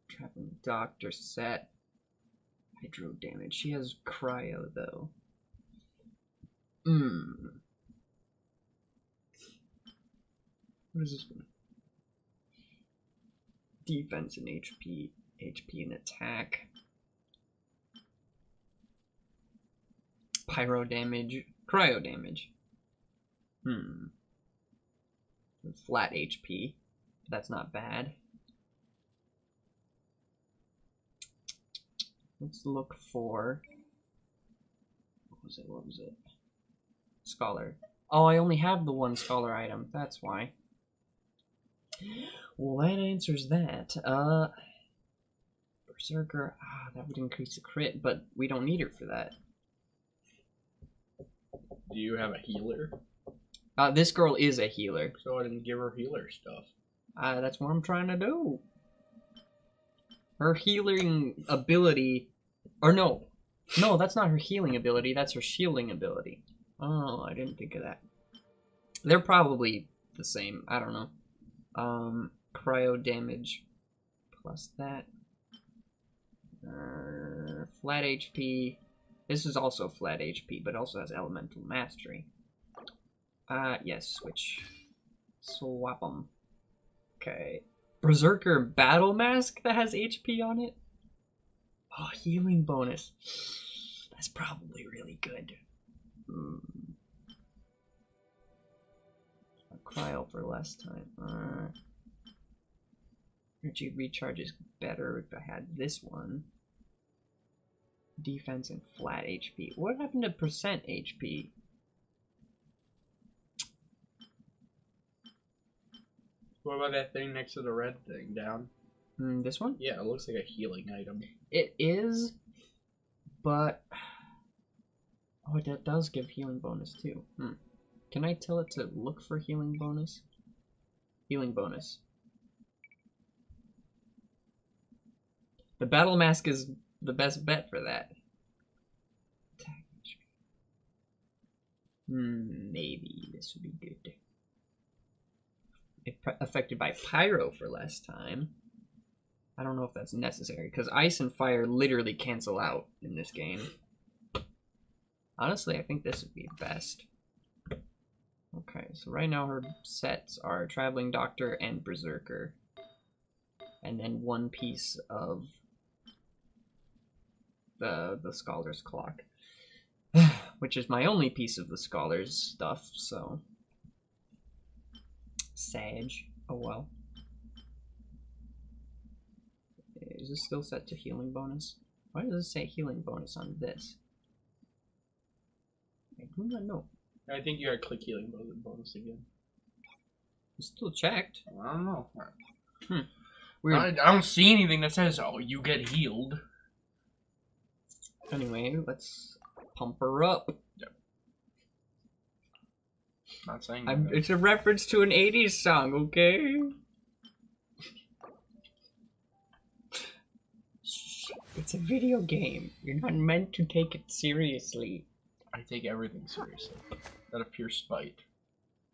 Traveling Doctor set. Hydro damage. She has cryo though. What is this one? Defense and HP. HP and attack. Pyro damage. Cryo damage. Flat HP. That's not bad. Let's look for... What was it? Scholar. Oh, I only have the one scholar item. That's why. Well, that answers that. Berserker. That would increase the crit, but we don't need her for that. Do you have a healer? This girl is a healer. So I didn't give her healer stuff. That's what I'm trying to do. Her healing ability... Or no. No, that's not her healing ability. That's her shielding ability. Oh, I didn't think of that. They're probably the same. I don't know. Cryo damage plus that. Flat HP. This is also flat HP, but also has elemental mastery. Yes, switch. Swap them. Okay. Berserker battle mask that has HP on it. Oh, healing bonus. That's probably really good. Cryo for less time. Energy recharge is better if I had this one. Defense and flat HP. What happened to percent HP? What about that thing next to the red thing down? This one? Yeah, it looks like a healing item. It is, but... Oh, that does give healing bonus too. Can I tell it to look for healing bonus? Healing bonus. The battle mask is the best bet for that. Maybe this would be good. Affected by pyro for less time. I don't know if that's necessary, because ice and fire literally cancel out in this game. Honestly, I think this would be best. Okay, so right now her sets are Traveling Doctor and Berserker. And then one piece of the Scholar's Clock. Which is my only piece of the Scholar's stuff, so... Sage. Oh well. Is this still set to healing bonus? Why does it say healing bonus on this? I do not know. I think you gotta click healing bonus again. It's still checked. I don't know. Weird. I don't see anything that says, oh, you get healed. Anyway, let's pump her up. Yep. Not saying that. It's a reference to an 80s song, okay? It's a video game. You're not meant to take it seriously. I take everything seriously. Out of pure spite.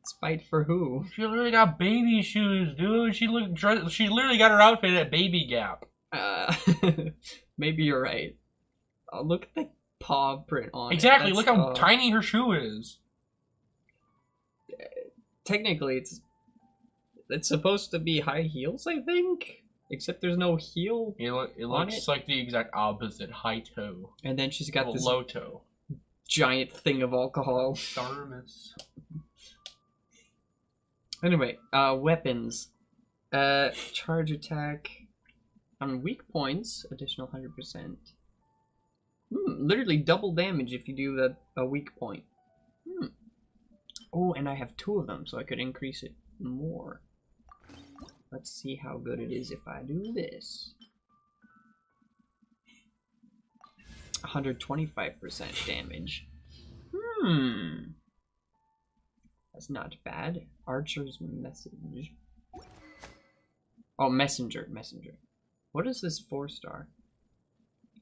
Spite for who? She literally got baby shoes, dude. She literally got her outfit at Baby Gap. Maybe you're right. Oh, look at the paw print on it. Exactly. Look how tiny her shoe is. Technically, it's supposed to be high heels, I think. Except there's no heel. It looks like the exact opposite. High toe. And then she's got this low toe. Giant thing of alcohol. Thermos. Anyway, weapons. Charge attack. On weak points, additional 100%. Literally double damage if you do a weak point. Oh, and I have 2 of them, so I could increase it more. Let's see how good it is if I do this. 125% damage. That's not bad. Archer's message. Oh, messenger. What is this 4-star?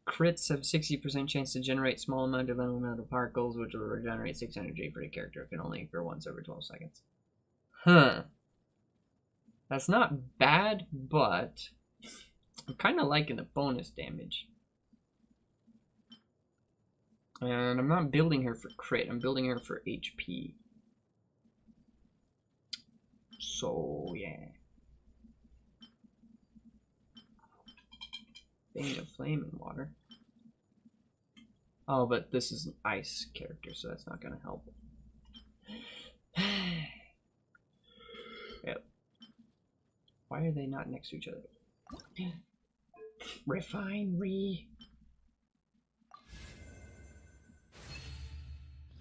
Crits have 60% chance to generate small amount of elemental particles, which will regenerate 6 energy for the character if it only occurs once every 12 seconds. Huh. That's not bad, but I'm kind of liking the bonus damage. And I'm not building her for crit, I'm building her for HP. So, yeah. Bane of Flame and Water. Oh, but this is an ice character, so that's not gonna help. Yep. Why are they not next to each other? Refinery.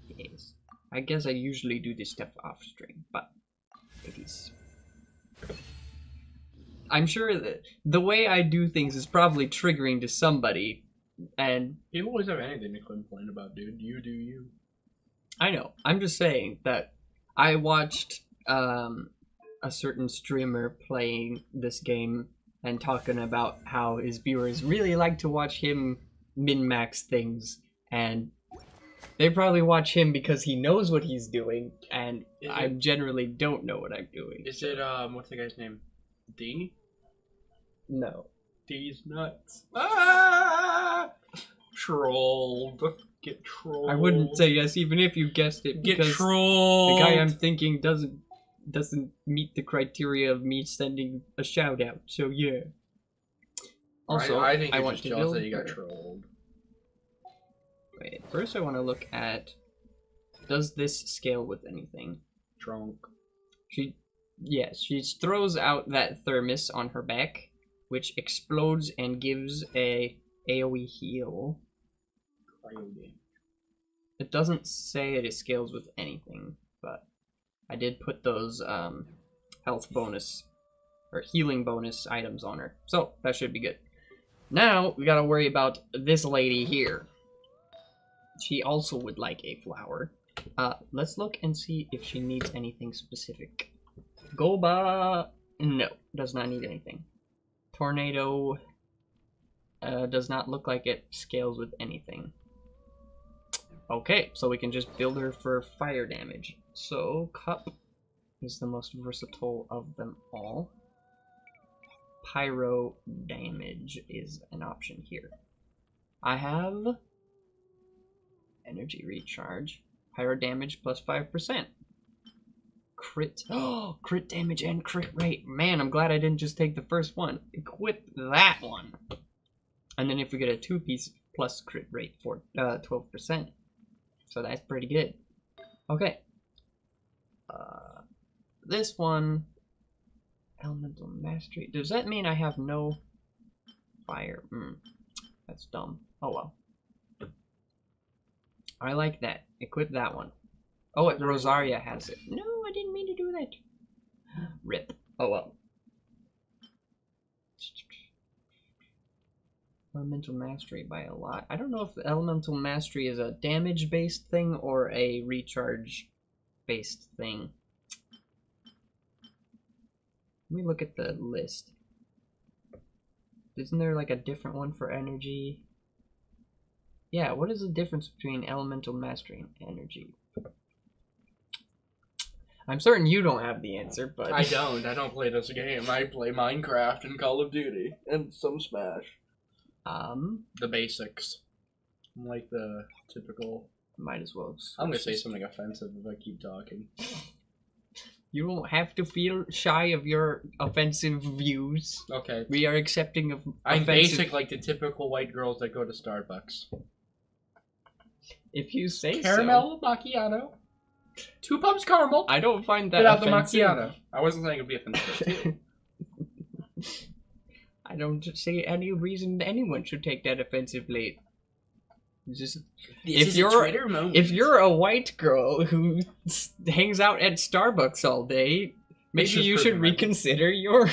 Yes. I guess I usually do this stuff off stream, but it is. I'm sure that the way I do things is probably triggering to somebody, and You always have anything to complain about, dude. You do you. I know. I'm just saying that I watched a certain streamer playing this game and talking about how his viewers really like to watch him min-max things, and they probably watch him because he knows what he's doing, and I generally don't know what I'm doing. Is it, what's the guy's name? D? No. D's nuts. Ah! Trolled. Get trolled. I wouldn't say yes even if you guessed it, Get because trolled. the guy I'm thinking doesn't meet the criteria of me sending a shout out, so yeah. Also, I think I it's want just to jealous build that you got her. trolled. Wait, first I want to look at, does this scale with anything? Drunk. She throws out that thermos on her back, which explodes and gives a AoE heal. It doesn't say that it scales with anything, but I did put those health bonus or healing bonus items on her, so that should be good. Now we gotta worry about this lady here. She also would like a flower. Let's look and see if she needs anything specific. Goba, no, does not need anything. Tornado does not look like it scales with anything. Okay, so we can just build her for fire damage. So, Cup is the most versatile of them all. Pyro damage is an option here. I have energy recharge. Pyro damage plus 5%. Crit. Oh, crit damage and crit rate. Man, I'm glad I didn't just take the first one. Equip that one. And then if we get a 2-piece plus crit rate for 12%. So that's pretty good. Okay. This one, Elemental Mastery. Does that mean I have no fire? That's dumb. Oh well. I like that. Equip that one. Oh, Rosaria has it. No, I didn't mean to do that. Rip. Oh well. Elemental Mastery by a lot. I don't know if Elemental Mastery is a damage-based thing or a recharge-based thing. Let me look at the list. Isn't there like a different one for energy? Yeah, what is the difference between Elemental Mastery and energy? I'm certain you don't have the answer, but... I don't play this game. I play Minecraft and Call of Duty. And some Smash. The basics. Like the typical... Might as well. I'm gonna say something offensive if I keep talking. You don't have to feel shy of your offensive views. Okay. We are accepting of I'm offensive... basic like the typical white girls that go to Starbucks. If you say Caramel macchiato. 2 pumps caramel. I don't find that Get out offensive. the macchiato. I wasn't saying it'd be offensive. I don't see any reason anyone should take that offensively. Just if you're a white girl who hangs out at Starbucks all day, maybe you should reconsider your.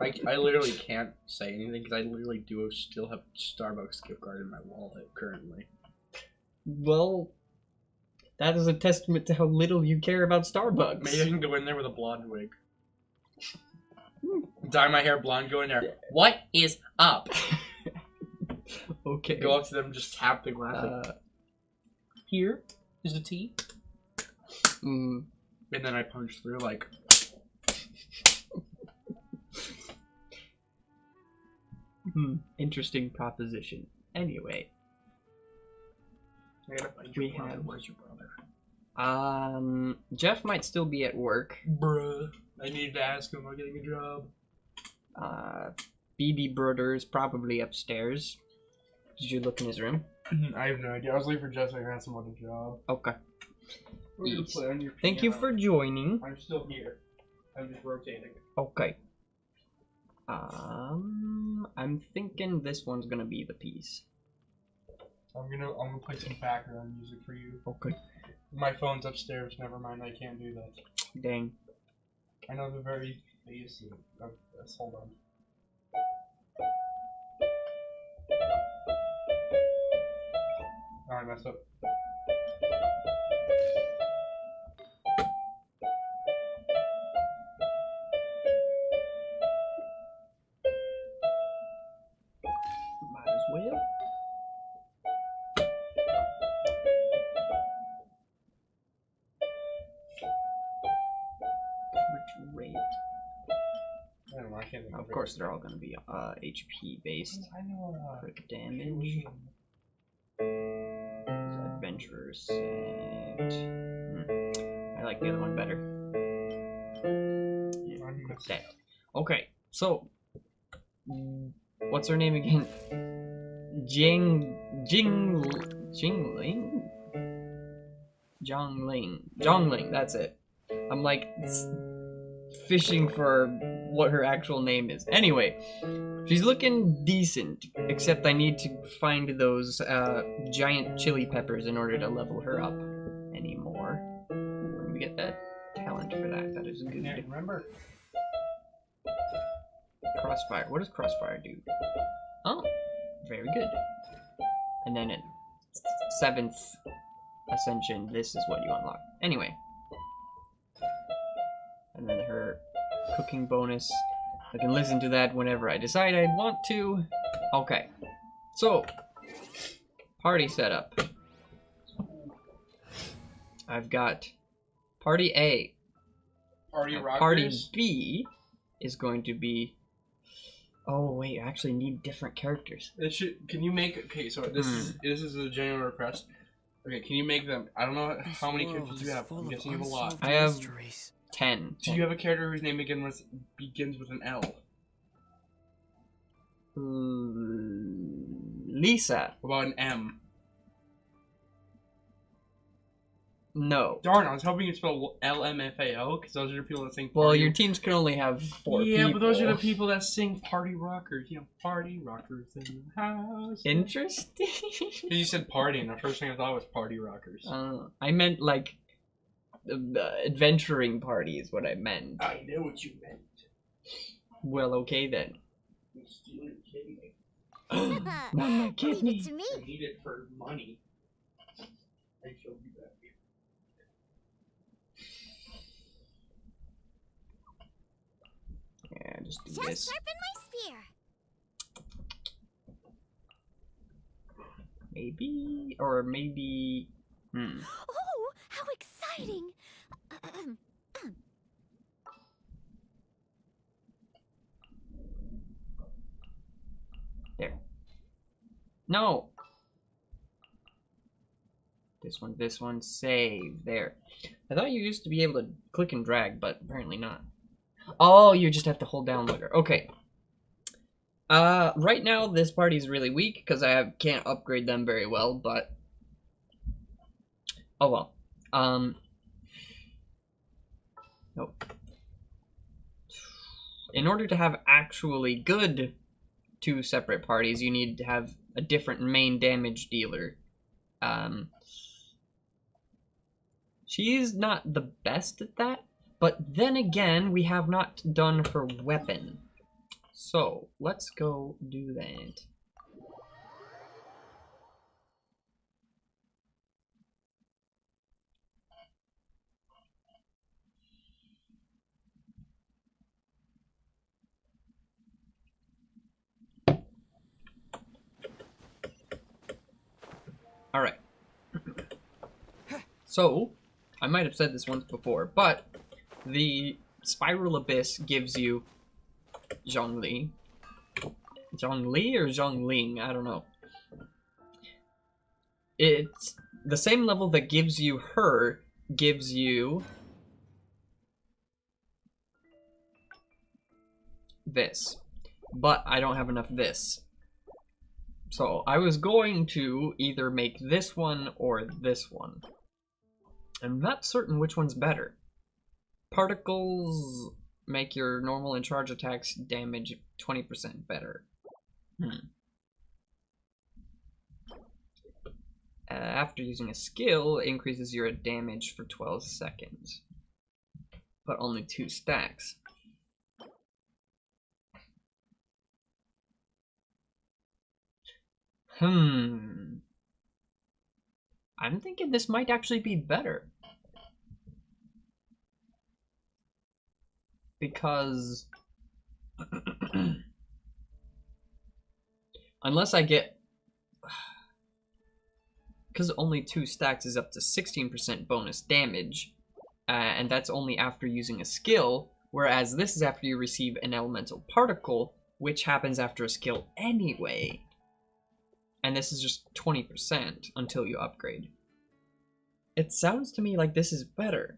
I literally can't say anything because I literally do still have Starbucks gift card in my wallet currently. Well, that is a testament to how little you care about Starbucks. Maybe I can go in there with a blonde wig. Dye my hair blonde, go in there. What is up? Okay. Go up to them, just tap the glass. Here is the tea. And then I punch through like. Interesting proposition. Anyway. I gotta find We your brother. have- Where's your brother? Jeff might still be at work. Bruh. I need to ask him about getting a job. BB Brother's probably upstairs. Did you look in his room? I have no idea. I was looking for Jessica to ask him about a job. Okay. We're gonna Yes. play on your Thank you piano. for joining. I'm still here. I'm just rotating. Okay. I'm thinking this one's gonna be the piece. I'm gonna play some background music for you. Okay. My phone's upstairs. Never mind. I can't do that. Dang. I know the very basic of this. Hold on. Oh, I messed up. Might as well. Rate. I don't know. I can't think Of course, they're all gonna be HP based. I know. Crit damage. Adventurers. I like the other one better. That. Okay, so what's her name again? Zhongling, that's it. I'm like fishing for what her actual name is. Anyway, she's looking decent, except I need to find those giant chili peppers in order to level her up anymore. When we get that talent for that, that is I good. can't remember. Crossfire. What does Crossfire do? Oh, very good. And then at 7th Ascension, this is what you unlock. Anyway. And then her cooking bonus. I can listen to that whenever I decide I want to. Okay. So, party setup. I've got Party A. Party Now, Rockers. Party B is going to be... Oh wait, I actually need different characters. It should. Can you make? Okay, so this is a genuine request. Okay, can you make them? I don't know how many characters you have. I'm guessing you have a lot. I have 10. Do you have a character whose name begins with an L? Lisa. What about an M? No. Darn, I was hoping you'd spell LMFAO, because those are the people that sing. Well, party. your teams can only have 4 people. Yeah, but those are the people that sing Party Rockers. You know, Party Rockers in the house. Interesting. You said party, and the first thing I thought was Party Rockers. I meant like adventuring party is what I meant. I know what you meant. Well, okay then. You steal your kidney. Not my Leave kidney. it to me. I need it for money. I shall be back. Yeah, just do Just this. sharpen my spear. Maybe, or maybe. Oh, how exciting! There. No. This one, save. There. I thought you used to be able to click and drag, but apparently not. Oh, you just have to hold down longer. Okay. Right now this party's really weak because I can't upgrade them very well, but oh well. Nope. In order to have actually good 2 separate parties, you need to have a different main damage dealer. She's not the best at that, but then again, we have not done her weapon. So, let's go do that. Alright. So, I might have said this once before, but the Spiral Abyss gives you Zhongli, Zhongli or Zhongling, I don't know. It's the same level that gives you her, gives you this. But I don't have enough this. So I was going to either make this one or this one. I'm not certain which one's better. Particles make your normal and charge attacks damage 20% better. After using a skill, it increases your damage for 12 seconds. But only 2 stacks. I'm thinking this might actually be better. Because unless I get, because only 2 stacks is up to 16% bonus damage, and that's only after using a skill, whereas this is after you receive an elemental particle, which happens after a skill anyway. And this is just 20% until you upgrade. It sounds to me like this is better.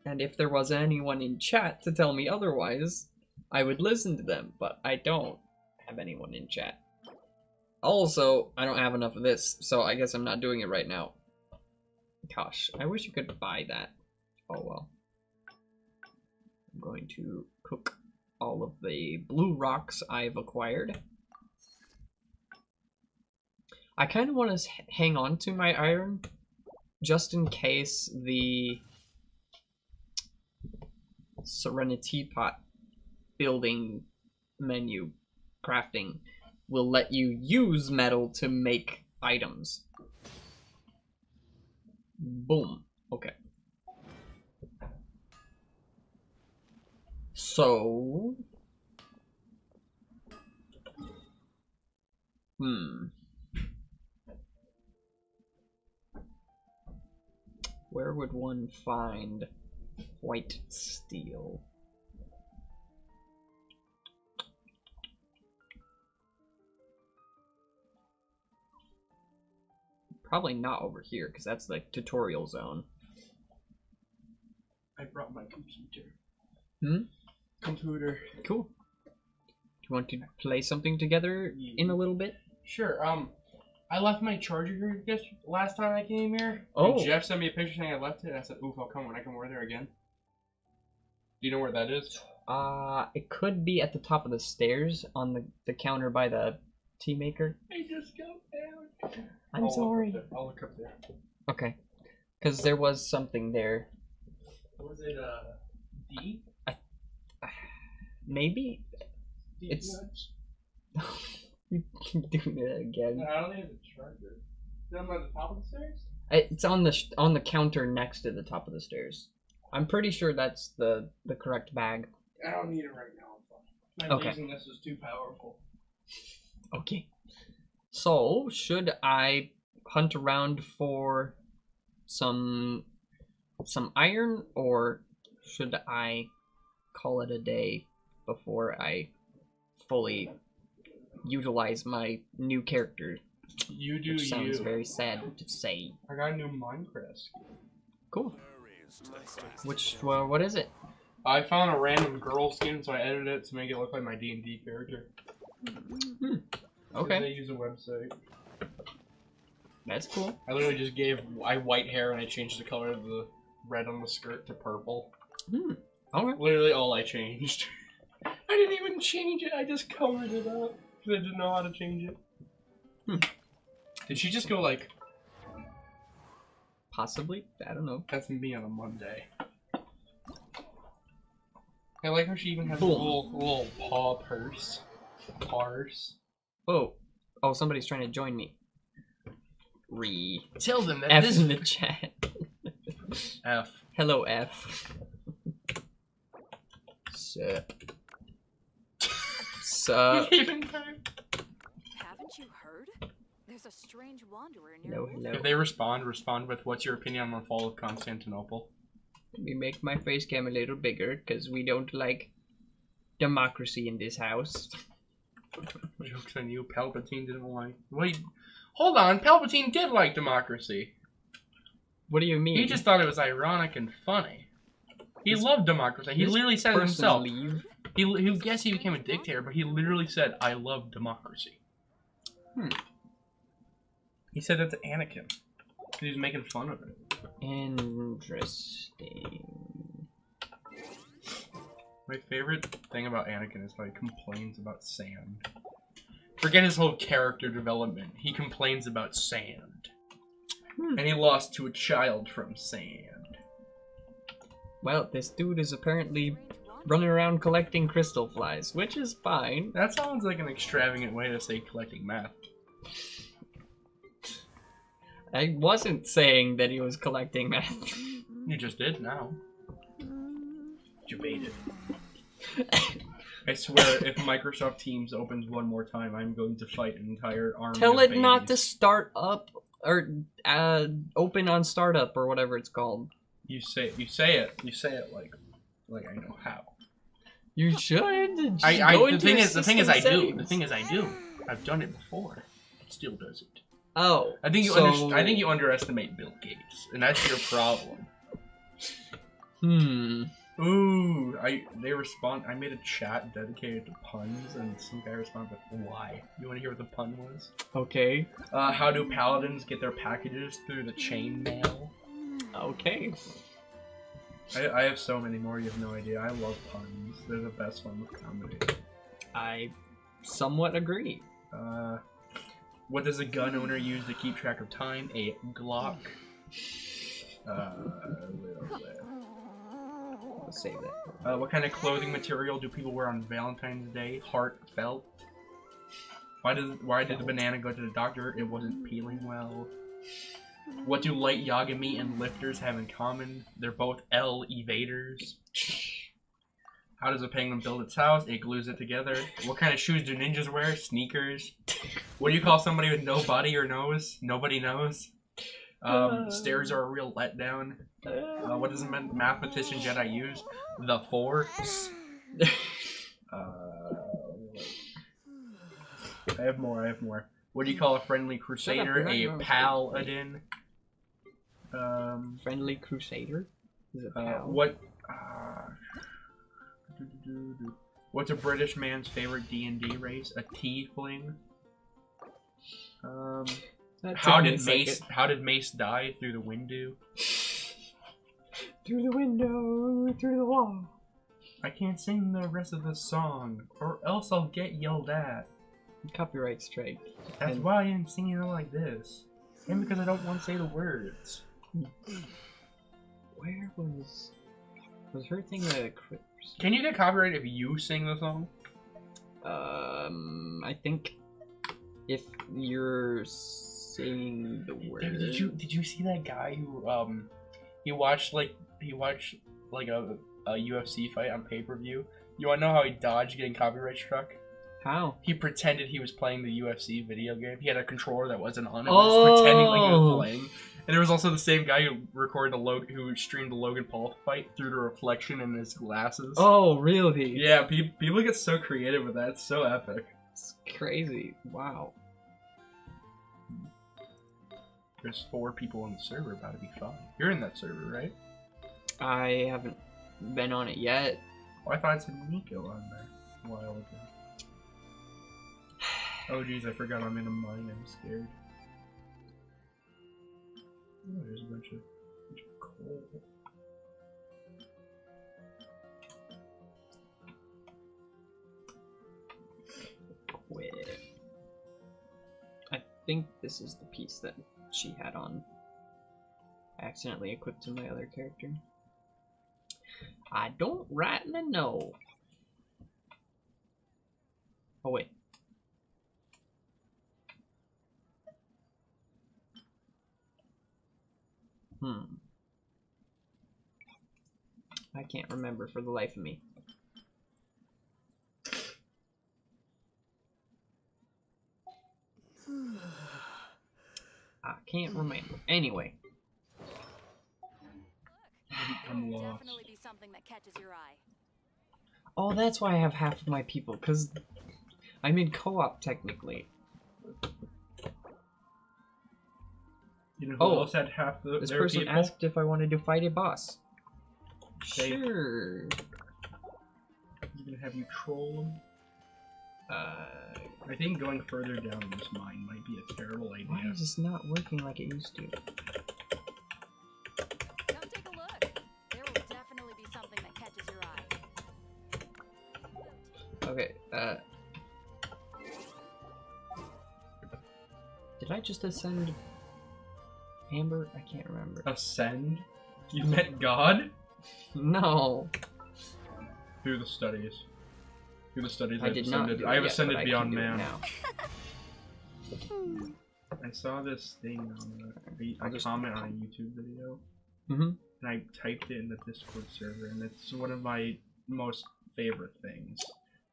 And if there was anyone in chat to tell me otherwise, I would listen to them, but I don't have anyone in chat. Also, I don't have enough of this, so I guess I'm not doing it right now. Gosh, I wish you could buy that. Oh well. I'm going to cook all of the blue rocks I've acquired. I kind of want to hang on to my iron, just in case the Serenity Pot building menu crafting will let you use metal to make items. Boom. Okay. So... Where would one find white steel? Probably not over here, because that's the tutorial zone. I brought my computer. Computer. Cool. Do you want to play something together in a little bit? Sure. I left my charger here just last time I came here. Oh. And Jeff sent me a picture saying I left it, and I said, oof, I'll come when I come over there again. Do you know where that is? It could be at the top of the stairs on the counter by the tea maker. I just got down. I'm sorry. I'll look up there. Okay. Because there was something there. Was it, D? Maybe? D It's... nuts? You keep doing it again. No, I don't think it's a charger. Is it on the top of the stairs? It's on the counter next to the top of the stairs. I'm pretty sure that's the correct bag. I don't need it right now. My Okay. laziness is too powerful. Okay. So, should I hunt around for some iron, or should I call it a day before I fully utilize my new character? You do Which sounds you. very sad to say. I got a new Minecraft skin. Cool. What is it? I found a random girl skin, so I edited it to make it look like my D&D character. Okay. They use a website. That's cool. I literally just gave white hair and I changed the color of the red on the skirt to purple. Alright. Literally all I changed. I didn't even change it, I just colored it up. Because I didn't know how to change it. Did she just go like... Possibly? I don't know. That's me on a Monday. I like how she even has a Boom. little paw purse. Parse. Oh, somebody's trying to join me. Tell them that F this in the chat. F. Hello, F. Sup. Sup. Even time. Haven't you heard? There's a strange wanderer near. Hello, hello. If they respond with what's your opinion on the fall of Constantinople? Let me make my face cam a little bigger, because we don't like democracy in this house. Joke's on you. Palpatine didn't like. Wait, hold on. Palpatine did like democracy. What do you mean? He just thought it was ironic and funny. He loved democracy. He literally said it himself. He guess he became a dictator, but he literally said, "I love democracy." He said that to Anakin. He was making fun of it. Interesting. My favorite thing about Anakin is how he complains about sand. Forget his whole character development. He complains about sand. And he lost to a child from sand. Well, this dude is apparently running around collecting crystal flies, which is fine. That sounds like an extravagant way to say collecting meth. I wasn't saying that he was collecting meth. You just did now. Debated. I swear, if Microsoft Teams opens one more time, I'm going to fight an entire army Tell of it not to babies. start up or open on startup or whatever it's called. You say it like I know how. You should. Just I go the into thing your is I system do. I've done it before. It still does it. Oh, I think you underestimate Bill Gates, and that's your problem. Ooh, I made a chat dedicated to puns, and some guy responded with, "Why?" You want to hear what the pun was? Okay. How do paladins get their packages through the chain mail? Okay. I have so many more, you have no idea. I love puns. They're the best one with comedy. I somewhat agree. What does a gun owner use to keep track of time? A Glock. I'll save that. What kind of clothing material do people wear on Valentine's Day? Heartfelt. Why did the banana go to the doctor? It wasn't peeling well. What do light Yagami and lifters have in common? They're both L evaders. How does a penguin build its house? It glues it together. What kind of shoes do ninjas wear? Sneakers. What do you call somebody with no body or nose? Nobody knows. Stairs are a real letdown. What does a mathematician Jedi use? The Force. I have more. What do you call a friendly crusader? A paladin. Friendly crusader? Is it pal? What's a British man's favorite D&D race? A tiefling. How did Mace die? Through the window? Through the window, through the wall. I can't sing the rest of the song, or else I'll get yelled at. Copyright strike. That's why I'm singing it like this. And because I don't want to say the words. Where was her thing a Crips? Can you get copyright if you sing the song? I think if you're saying the word. Did you see that guy who he watched like a UFC fight on pay-per-view? You wanna know how he dodged getting copyright struck? How? He pretended he was playing the UFC video game. He had a controller that wasn't on it, but was pretending like he was playing. And there was also the same guy who who streamed the Logan Paul fight through the reflection in his glasses. Oh, really? Yeah, people get so creative with that. It's so epic. It's crazy. Wow. There's 4 people on the server, about to be fun. You're in that server, right? I haven't been on it yet. Oh, I thought it said NIKO on there a while ago. Oh geez, I forgot I'm in a mine. I'm scared. Oh, there's a bunch of coal. Quit. I think this is the piece that she had on. I accidentally equipped to my other character. I don't rightly know. Oh wait. I can't remember for the life of me. I can't remember. Anyway. I'm lost. Definitely be something that catches your eye. Oh, that's why I have half of my people, because I'm in co-op technically. You know who Oh, else had half This their person people? asked if I wanted to fight a boss. They- Sure. He's gonna have you troll him. Uh, I think going further down this mine might be a terrible idea. why is this not working like it used to? Come take a look. There will definitely be something that catches your eye. Okay, did I just ascend Amber? I can't remember. Ascend? You met God? No. Through the studies. Through the studies I did not. ascended. Do I have it yet, ascended but I beyond can do it man. now. I saw this thing on a comment on a YouTube video, Mm-hmm. and I typed it in the Discord server, and it's one of my most favorite things,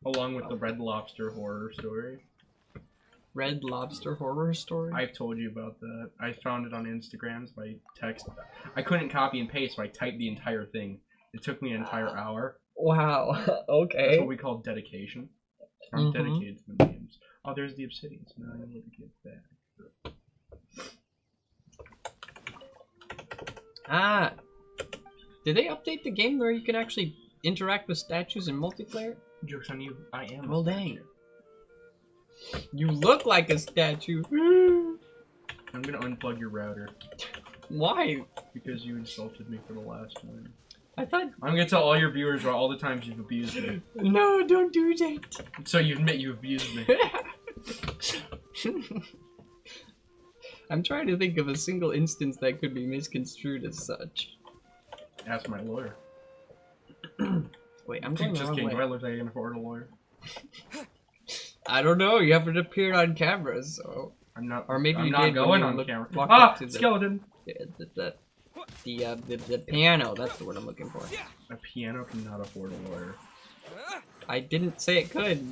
along with the Red Lobster horror story. Red Lobster horror story? I've told you about that. I found it on Instagram by text. I couldn't copy and paste, so I typed the entire thing. It took me an entire hour. Wow. Okay. That's what we call dedication. I'm Mhm. dedicated to the names. Oh, there's the obsidian, so now I know what to get back. Ah. Did they update the game where you can actually interact with statues in multiplayer? Joke's on you, I am. Well, a dang. statue. You look like a statue. I'm gonna unplug your router Why? because you insulted me for the last time. I thought. I'm gonna tell all your viewers about all the times you've abused me. No, don't do that. So you admit you abused me. I'm trying to think of a single instance that could be misconstrued as such. Ask my lawyer. Wait, I'm going the Just wrong kidding. Do I way. look like I can afford a lawyer? I don't know. You haven't appeared on camera, so I'm not. or maybe I'm you not did when going you on looked- camera. walked Ah, up to the- skeleton. the piano. That's the word I'm looking for. A piano cannot afford a lawyer. I didn't say it could.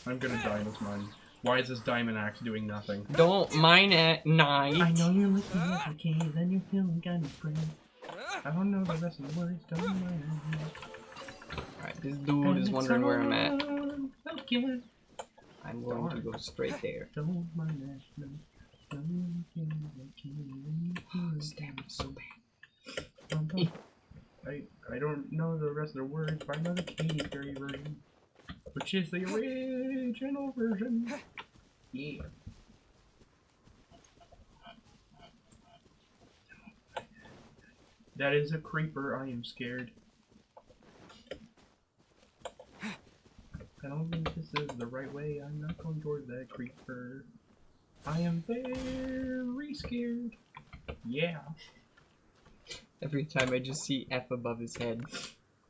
I'm gonna die in this mine. Why is this diamond axe doing nothing? Don't mine at night. you're listening like a cave and you're feeling kind of brave. I don't know the rest of the words, don't mind. Alright, this dude is wondering where I'm at. Okay. I'm going to go straight there. Don't mind that. This damn is so bad. I don't know the rest of the words, but I know the Katy Perry version, which is the original version. Yeah. That is a creeper. I am scared. I don't think this is the right way. I'm not going towards that creeper. I am very scared. Yeah. Every time I just see F above his head.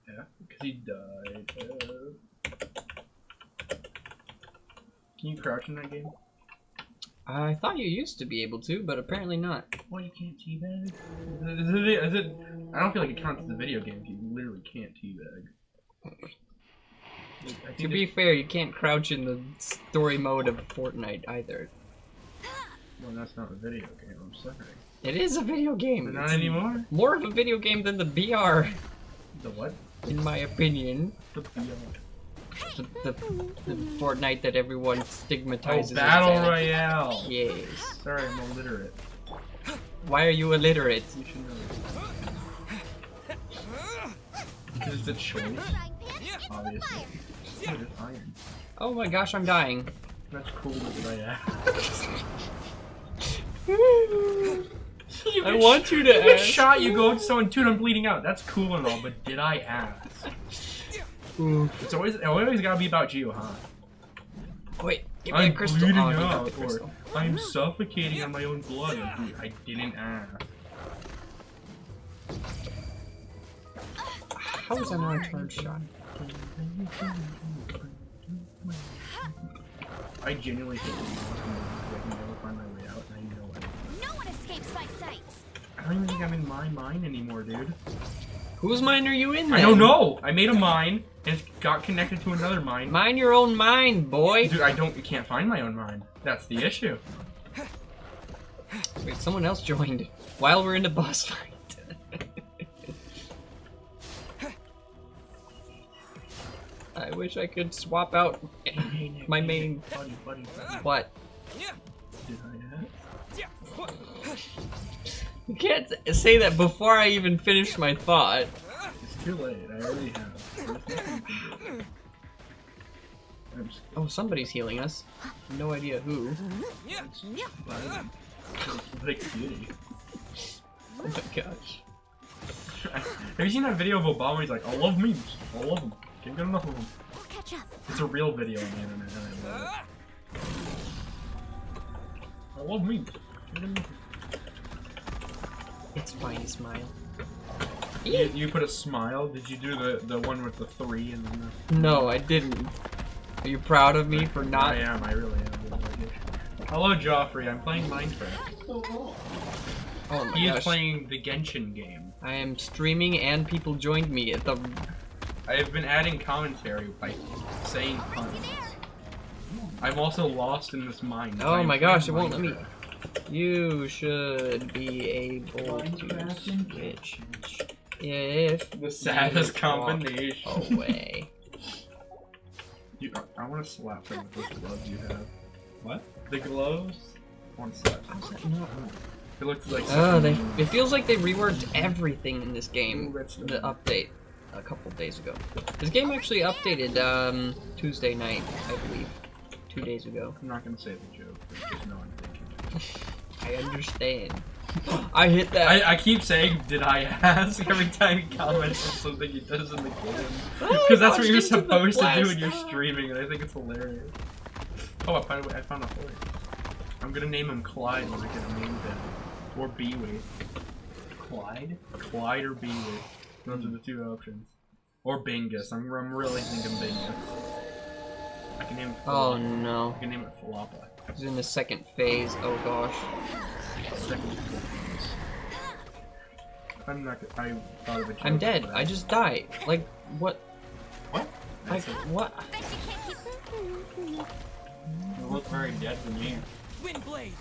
Yeah, because he died. Can you crouch in that game? I thought you used to be able to, but apparently not. Well, you can't teabag. Is it? I don't feel like it counts as a video game if you literally can't teabag. To be fair, you can't crouch in the story mode of Fortnite either. Well, that's not a video game. I'm sorry. It is a video game. But not It's anymore. more of a video game than the BR, The what? in my opinion. The VR. The Fortnite that everyone Oh, stigmatizes. Battle as Royale. Yes. Sorry, I'm illiterate. Why are you illiterate? You should know this. Because it's a choice, Frying pan, obviously. fire. Oh, there's iron. Oh my gosh, I'm dying. That's cool, but I I want you to You get ask. shot, you go up to someone, dude, I'm bleeding out. That's cool and all, but did I ask? It always gotta be about you, huh? Wait, give me I'm a crystal. bleeding Oh, you got out, the or crystal. I'm suffocating on my own blood. I didn't ask. How is that not a charge shot? I genuinely think that I can never find my way out, and I know it. No one escapes my sights. I don't even think I'm in my mine anymore, dude. Whose mine are you in then? I don't know! I made a mine, and it got connected to another mine. Mine your own mind, boy. Dude, you can't find my own mine. That's the issue. Wait, someone else joined while we're in the boss fight. I wish I could swap out my main. Buddy. What? Did I ask? You can't say that before I even finish my thought. It's too late. I already have. There's nothing you can do. I'm just Oh, somebody's healing us. No idea who. fine. It's like beauty. Oh my gosh. Have you seen that video of Obama? He's like, I love memes. I love them. Can't get enough of them. We'll catch up. It's a real video on the internet, and I love it. I love memes. Can't get enough of them. It's fine, smile. You put a smile? Did you do the one with the 3 and then the... No, I didn't. Are you proud of me for not? I am, I really am. Hello, Joffrey. I'm playing Minecraft. Oh my He is gosh. playing the Genshin game. I am streaming and people joined me at the. I have been adding commentary by saying puns. I'm also lost in this mine. Oh my gosh, it won't let me. You should be able to switch if The saddest you walk combination. away. I want to slap them with those gloves you have. What? The gloves? I want to slap them. It looks like. It feels like they reworked everything in this game. Ooh, that's The update a couple days ago. This game actually updated Tuesday night, I believe. 2 days ago. I'm not gonna say the joke. There's no one thinking. I understand. I hit that. I keep saying, did I ask every time he comments on something he does in the game? Oh, Because that's what gosh, you're into the supposed to do when blast. you're streaming, and I think it's hilarious. Oh, by the way, I found a horse. I'm gonna name him Clyde when I get a name him. Or Beewee. Clyde? Clyde or Beewee. Those are the two options. Or Bingus. I'm really thinking Bingus. I can name it Oh Falapa. no. I can name it Falapa. He's in the second phase. Oh gosh. Second phase. I'm not gonna, I thought of a joke. I'm dead. but I just died. Like, what? What? Like, what? Bet you can't keep. You look very dead to me. Wind blade.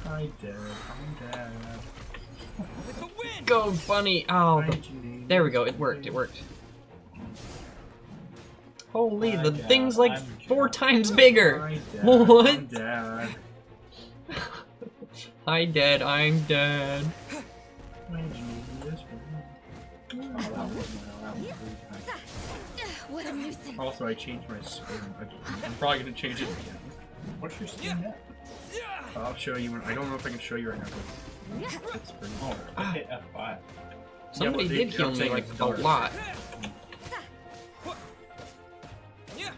I'm dead. I'm dead. With the wind. Go, bunny. Oh, Hi, Janine. there we go. It worked. It worked. Holy, the Yeah, thing's like I'm 4 dead. times bigger. Hi, Dad. What? I'm dead. Hi, dead. I'm dead. Hi, Janine. This one. Oh, that wasn't around 3 times. What a nuisance. Also, I changed my skin. I'm probably gonna change it again. What's your skin at? I'll show you when. I don't know if I can show you right now, but it's pretty. Oh, I hit F5. Somebody but did I'm heal me saying like it's a dark. lot.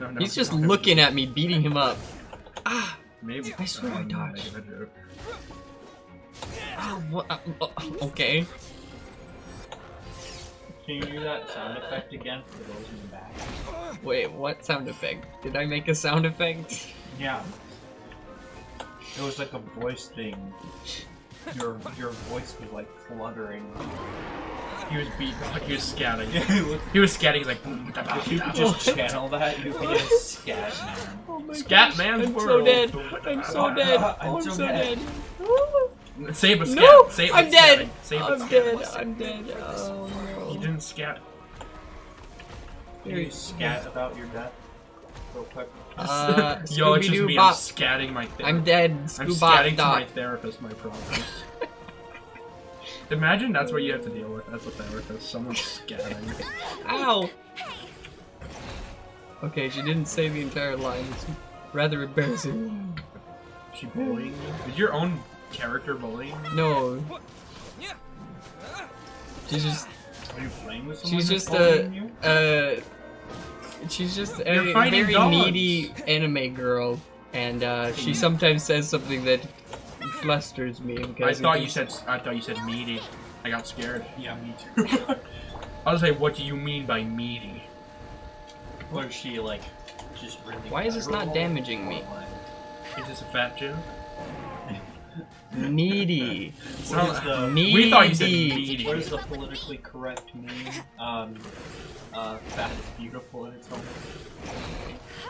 No, He's just no. looking at me, beating him up. Ah! Maybe. I swear I I'm dodged. making a joke. Ah, what? Okay. Can you do that sound effect again for those in the back? Wait, what sound effect? Did I make a sound effect? Yeah. It was like a voice thing. Your voice was like fluttering. He was beat. He was scatting. If He was scatting. He's like. you could just channel that, you could get a scat man. Oh my Scat gosh, man's I'm so world. dead. I'm so dead. I'm Oh, I'm so so dead. dead. Save a scat. No! Save I'm a dead! scatting. Save a I'm scatting. dead. I'm dead. Oh You no. didn't scat. Can you scat about your death real quick? Yo, it's just Scooby-Doo me. bop. I'm scatting my therapist. I'm dead. I'm Scoobot scatting to my dot. therapist, my problem. Imagine that's what you have to deal with as a therapist. Someone scatting. Ow! Okay, she didn't say the entire line. It's rather embarrassing. She bullying you? Did your own character bullying you? No. She's just Are you playing with someone she's that's just bullying a you? she's just You're a fighting very dogs. needy anime girl, and she sometimes says something that flusters me. I Because thought you said meaty. I got scared. Yeah, me too. I was like, what do you mean by meaty? Was she like just really Why is this not guttural, damaging me? or, like- Is this a fat joke? needy. What is the We thought you said Needy. meaty. what is the politically correct meme? Fat is beautiful in its own way.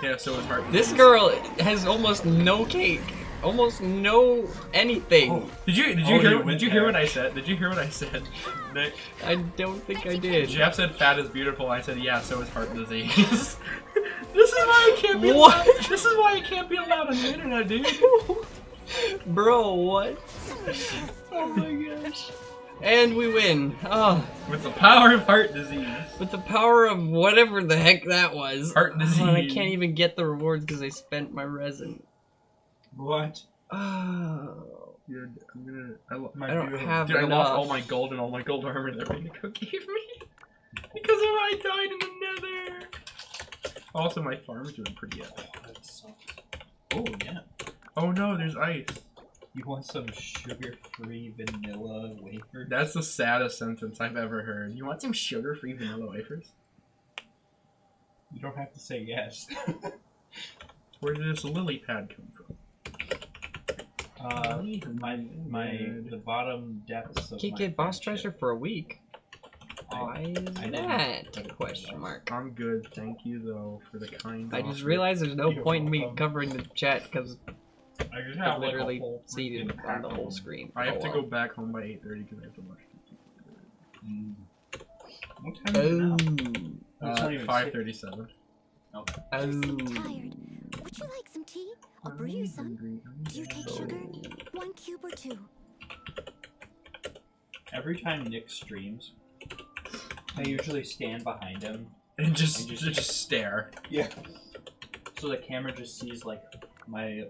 Yeah, so it's hard. This girl has almost no cake. almost no anything. Oh. Did you Oh, hear? you Did went you hear there. what I said? Did you hear what I said, Nick? I don't think I did. Jeff said fat is beautiful. I said yeah, so is heart disease. This is why I can't be What? allowed. This is why I can't be allowed on the internet, dude. Bro, what? Oh my gosh. And we win. Oh, With the power of heart disease. with the power of whatever the heck that was. Heart Oh, and I disease. can't even get the rewards because I spent my resin. What? Oh. Dude, I'm gonna. I don't have Dude, I enough. lost all my gold and all my gold armor that NIKO gave me because of I died in the Nether. Also, my farm's doing pretty good. That sucks. Oh, yeah. Oh no, there's ice. You want some sugar-free vanilla wafer? That's the saddest sentence I've ever heard. You want some sugar-free vanilla wafers? You don't have to say yes. Where did this lily pad come from? The bottom depths of Can't my get boss friendship. treasure for a week. Why is I didn't that? put it Question mark. I'm good, thank you though for the kind. I just offer. realized there's no You're point in me welcome. covering the chat because I just I have like literally a whole see it freaking on the pack whole of screen. I have Oh, to well. go back home by 8:30 because I have to watch. them. What time is it now? It's not even 5:37. I'm so tired. Would you like some tea? I'll brew you some. Do you take sugar? 1 cube or 2? Every time Nick streams, I usually stand behind him. And just And just- stare. Yeah. So the camera just sees like my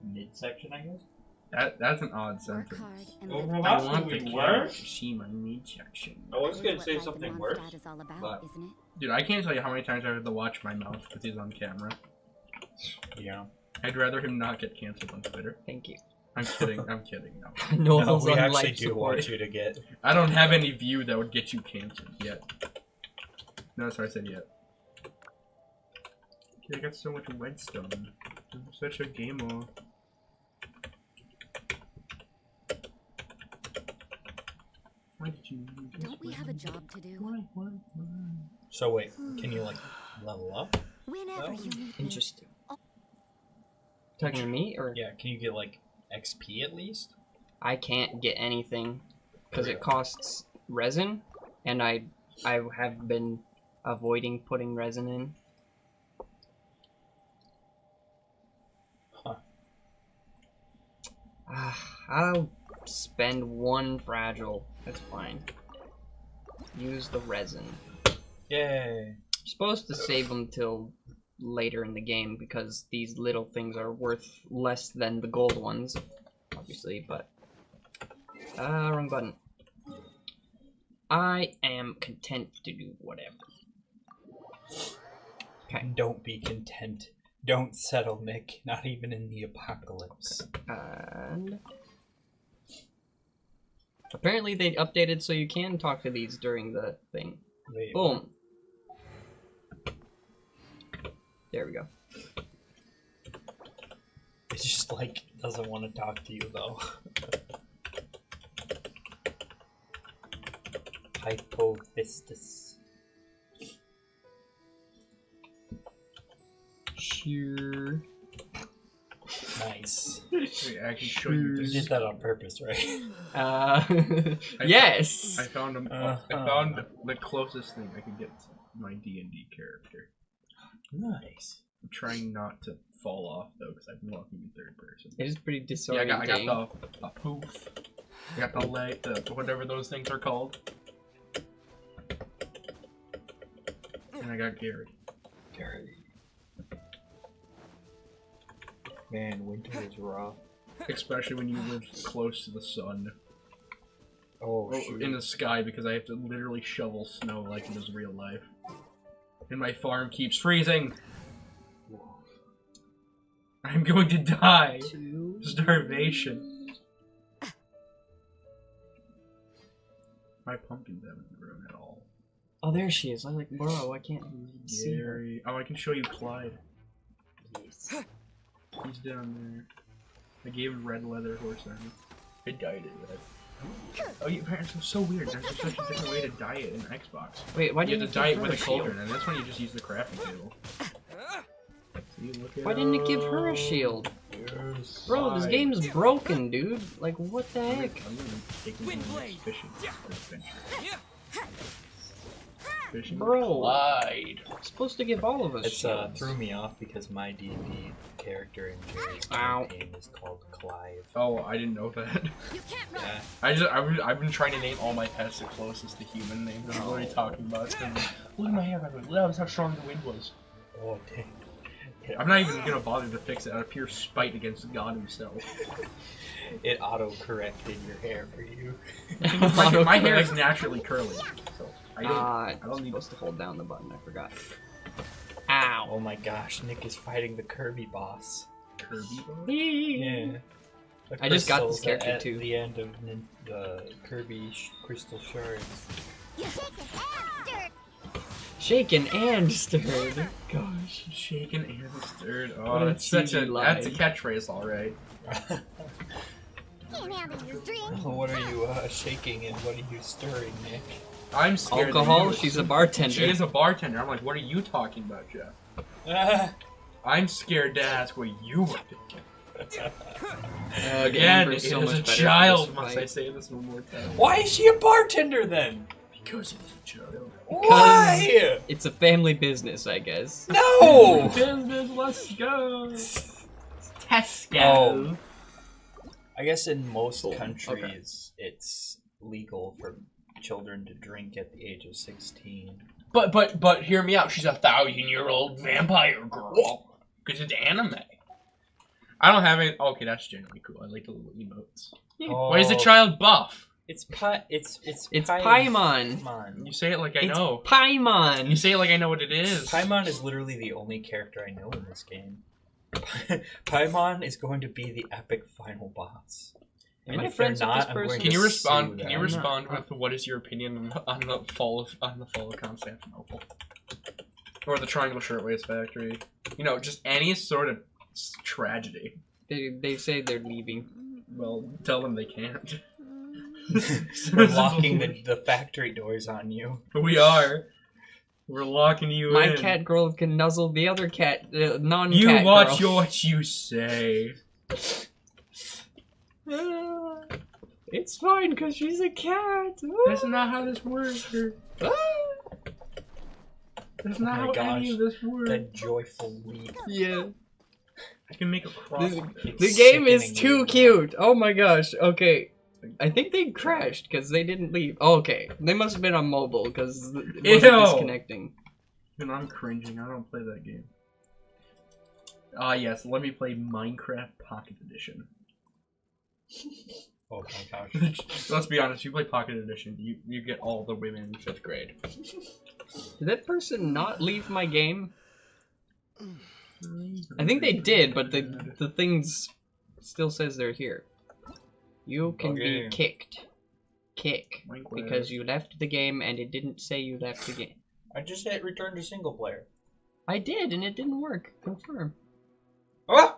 midsection, I guess. That's an odd Work sentence. hard and Oh, live well, by that's the what way. we camera were. to see my midsection. I was That gonna is say what life something in worse. Mondstadt is all about, but- isn't it? Dude, I can't tell you how many times I had to watch my mouth because he's on camera. Yeah. I'd rather him not get canceled on Twitter. Thank you. I'm kidding. I'm kidding. No, No, No, one's we on actually life do support. want you to get. I don't have any view that would get you canceled yet. No, sorry, I said yet. I got so much redstone. I'm such a gamer. Why did you? Don't we have a job to do? Why? So wait, can you like level up? Whenever you need me. Interesting. Talking to me or Yeah, can you get like XP at least? I can't get anything because it costs resin, and I have been avoiding putting resin in. Huh. I'll spend 1 fragile. That's fine. Use the resin. Yay. I'm supposed to save them till later in the game because these little things are worth less than the gold ones, obviously, but wrong button. I am content to do whatever. Okay. Don't be content. Don't settle, Nick. Not even in the apocalypse. And apparently they updated so you can talk to these during the thing. Wait, Boom. There we go. It just like doesn't want to talk to you though. Hypophistus. Sure. Nice. Wait, I can show you You this. did that on purpose, right? Yes. I found him. I Uh-huh. found the closest thing I could get to my D&D character. Nice. I'm trying not to fall off though, because I've been walking in third person. It is pretty Yeah, disorienting. I got the poof. I got the leg, the whatever those things are called. And I got Gary. Man, winter is rough. Especially when you live close to the sun. Oh, Or shoot. in the sky, because I have to literally shovel snow like it is real life. And my farm keeps freezing! I'm going to die! Starvation. My pumpkins haven't grown at all. Oh, there she is. I'm like, bro, I can't see her. Gary. Oh, I can show you Clyde. Yes. He's down there. I gave him red leather horse armor. I dyed it red. Oh, your parents are so weird. There's just such a different way to dye it in Xbox. Wait, why You didn't have to dye it with a shield? cauldron, and this one you just use the crafting table. You look at Why didn't it give her a shield? Bro, this game's broken, dude. Like, what the heck? I'm gonna take you on this fishing adventure. Fishing? Bro, Lied. it's supposed to give all of us It's shields. threw me off because my D&D character in Jerry's Ow. campaign is called Clive. Oh, I didn't know that. You can't run. Yeah. I've been trying to name all my pets the closest to human names. I'm already talking about them. Look at my hair, by the way. Look how strong the wind was. Oh dang. I'm not even gonna bother to fix it out of pure spite against God himself. It auto-corrected your hair for you. my hair is naturally curly, so I I don't need supposed to hold down the button. I forgot. Ow. Oh my gosh, Nick is fighting the Kirby boss. Kirby. Yeah. The I just got this crystals character at too. the end of the Kirby crystal shards. You shake your hand, Shaken and stirred. Gosh. Shaken and stirred. What Oh, a that's such a cheesy that's a line. catchphrase, all right. Can't handle your drink. What are you shaking and what are you stirring, Nick? I'm scared. that Alcohol? you- She's a bartender. She is a bartender. I'm like, what are you talking about, Jeff? I'm scared to ask what you were thinking. Again, Amber's it so is much a better at child. this Must fight. I say this one more time? Why is she a bartender then? Because it is a child. Why? It's a family business, I guess. No! Business, let's go. Tesco. Oh. I guess in most Cool. countries it's legal for children to drink at the age of 16. But hear me out. She's a 1,000-year-old vampire girl. Because it's anime. I don't have any. Okay, that's generally cool. I like the little emotes. Oh, Why is the child buff? It's It's Paimon. Paimon. You say it like I It's know. You Paimon. say it like I know what it is. Paimon is literally the only character I know in this game. Paimon is going to be the epic final boss. Am And I if they're friends with not, this I'm person? going Can to you sue respond? Can them. you respond not- with what is your opinion on the fall of Constantinople, or the Triangle Shirtwaist Factory? You know, just any sort of tragedy. They say they're leaving. Well, tell them they can't. We're locking the factory doors on you. We are. We're locking you My in. cat girl can nuzzle the other cat, non-cat You watch girl. what you say. It's fine because she's a cat. That's not how this works. That's not Oh my how gosh, any of this works. That joyful weep. Yeah. I can make a cross. The game is Sickeningly too loud. cute. Oh my gosh. Okay. I think they crashed because they didn't leave. Oh, okay. They must have been on mobile because it wasn't Ew. disconnecting. And I'm cringing. I don't play that game. Ah, yes. Let me play Minecraft Pocket Edition. Oh my gosh. Let's be honest. You play Pocket Edition, you get all the women in 5th grade. Did that person not leave my game? I think they did, but the things still says they're here. You can be Okay. kicked. Kick. Minecraft. Because you left the game and it didn't say you left the game. I just hit return to single player. I did and it didn't work. Confirm. Ah!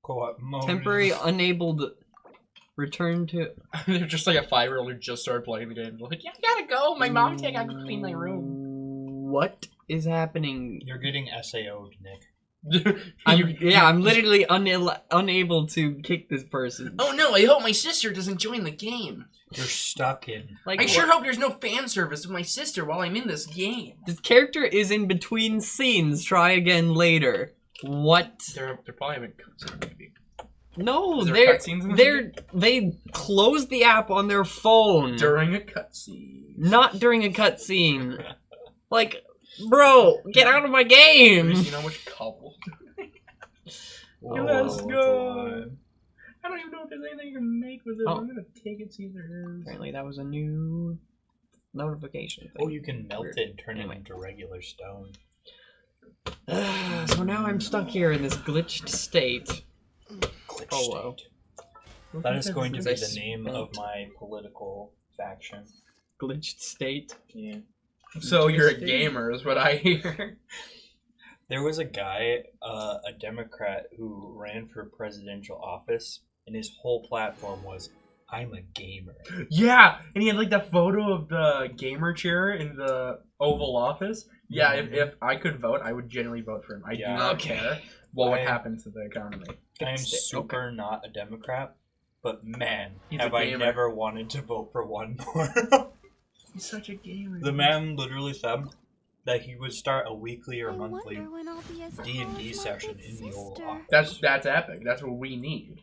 Co-op mode. Temporary unabled return to... They're just like a 5-year-old who just started playing the game. They're like, yeah, I gotta go. My mom said I gotta clean my room. What is happening? You're getting SAO'd, Nick. I'm literally unable to kick this person. Oh no, I hope my sister doesn't join the game. You're stuck in. Like, I sure hope there's no fan service with my sister while I'm in this game. this character is in between scenes. Try again later. What? They're probably having cutscenes, maybe. No, Is there they're cutscenes in this they closed the app on their phone. During a cutscene. Not during a cutscene. Like, bro, get out of my game. You know how much cobble? Whoa, Let's that's a go. lot. I don't even know if there's anything you can make with it. Oh. I'm gonna take it, see if there is. Apparently that was a new notification thing. Oh, you can melt Weird. it and turn Anyway. it into regular stone. So now I'm stuck here in this glitched state. Glitch Oh, wow. state. That is going to be I the name of spent- my political faction. Glitched state. Yeah. So you're a gamer, is what I hear. There was a guy, a Democrat, who ran for presidential office, and his whole platform was, I'm a gamer. Yeah, and he had like that photo of the gamer chair in the Oval Office. Yeah, if I could vote, I would genuinely vote for him. I do not care what would happen to the economy. I'm super not a Democrat, but man, He's have a I gamer. never wanted to vote for one more. He's such a gamer. The man literally said that he would start a weekly or I monthly wonder when I'll be as D&D cool as my session big in the Oval sister. Office. That's epic. That's what we need.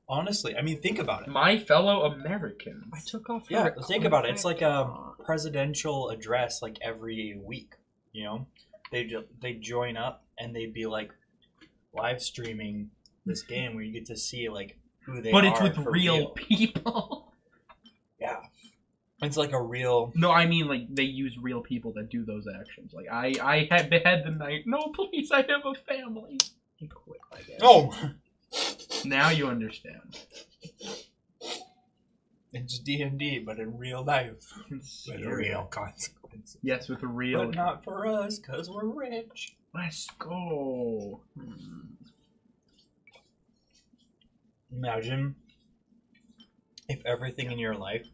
Honestly, I mean, think about it. My fellow Americans. I took off. Yeah, her think about it. It's like a contact. presidential address, like every week. You know, they join up and they'd be like live streaming this game where you get to see like who they are. But it's with for real people. Yeah, it's like a real. No, I mean like they use real people that do those actions. Like I had behead the knight. No, please, I have a family. You quit, I guess. Oh, Now you understand. it's D&D, but in real life It's with scary. real consequences. Yes, with the real. But not for us, cause we're rich. Let's go. Imagine if everything in your life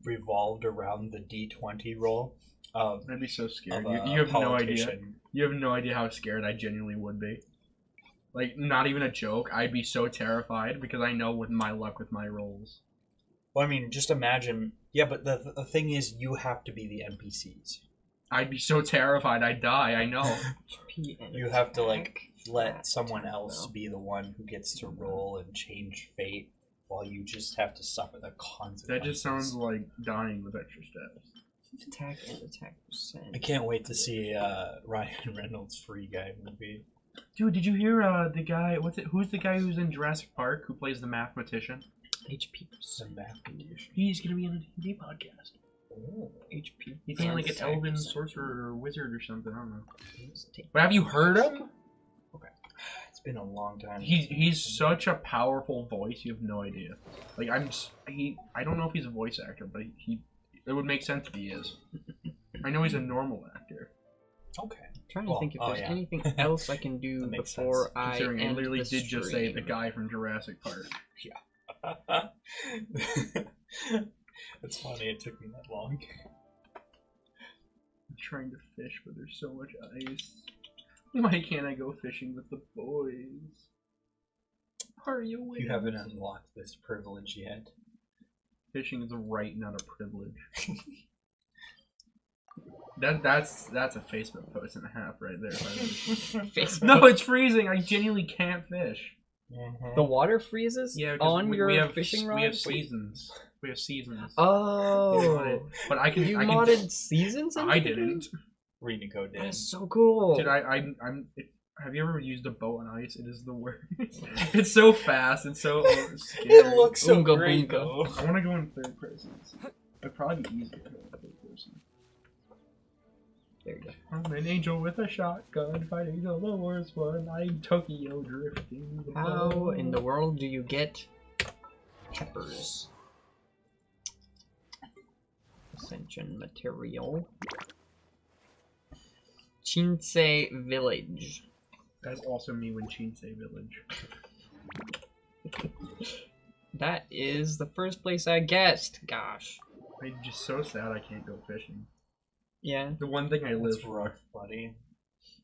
revolved around the D20 roll of, I'd be so scared. of a You have no idea. politician. You have no idea how scared I genuinely would be. Like, not even a joke. I'd be so terrified because I know with my luck with my rolls. Well, I mean, just imagine. Yeah, but the thing is, you have to be the NPCs. I'd be so terrified I'd die. I know. You have to like let someone else be the one who gets to roll and change fate, while you just have to suffer the consequences. That just sounds like dying with extra steps. Attack and attack percent. I can't wait to see Ryan Reynolds' Free Guy movie. Dude, did you hear the guy? Who's the guy who's in Jurassic Park who plays the mathematician? HP Some percent. mathematician. He's gonna be on a TV podcast. Oh. HP. He's playing like an attack elven percent. sorcerer or wizard or something. I don't know. Take- But have you heard him? It's been a long time. He's such a powerful voice. You have no idea. Like I don't know if he's a voice actor, but it would make sense if he is. I know he's a normal actor. Okay. Trying to think if there's yeah. anything else I can do That makes before sense. I Considering I end literally the did just say the stream. guy from Jurassic Park. It's funny it took me that long. I'm trying to fish, but there's so much ice. Why can't I go fishing with the boys? Hurry away. You haven't unlocked this privilege yet. Fishing is a right, not a privilege. That's a Facebook post and a half right there. Facebook. No, it's freezing. I genuinely can't fish. The water freezes Yeah, 'cause on we your have fishing rods? We have seasons. We have seasons. Oh. But I can. You I can, modded seasons into I the game? didn't. Renico did. That's so cool. Dude, have you ever used a boat on ice? It is the worst. It's so fast and so scary. It looks so Oonga great boonga. though. I want to go in third person. It'd probably be easier to go in third person. There you go. I'm an angel with a shotgun, fighting the worst one. I'm Tokyo drifting. How in the world do you get peppers? Ascension material. Chinsei Village. That's also me when Chinsei Village. That is the first place I guessed. Gosh. I'm just so sad I can't go fishing. Yeah. The one thing I live That's for. rough, buddy.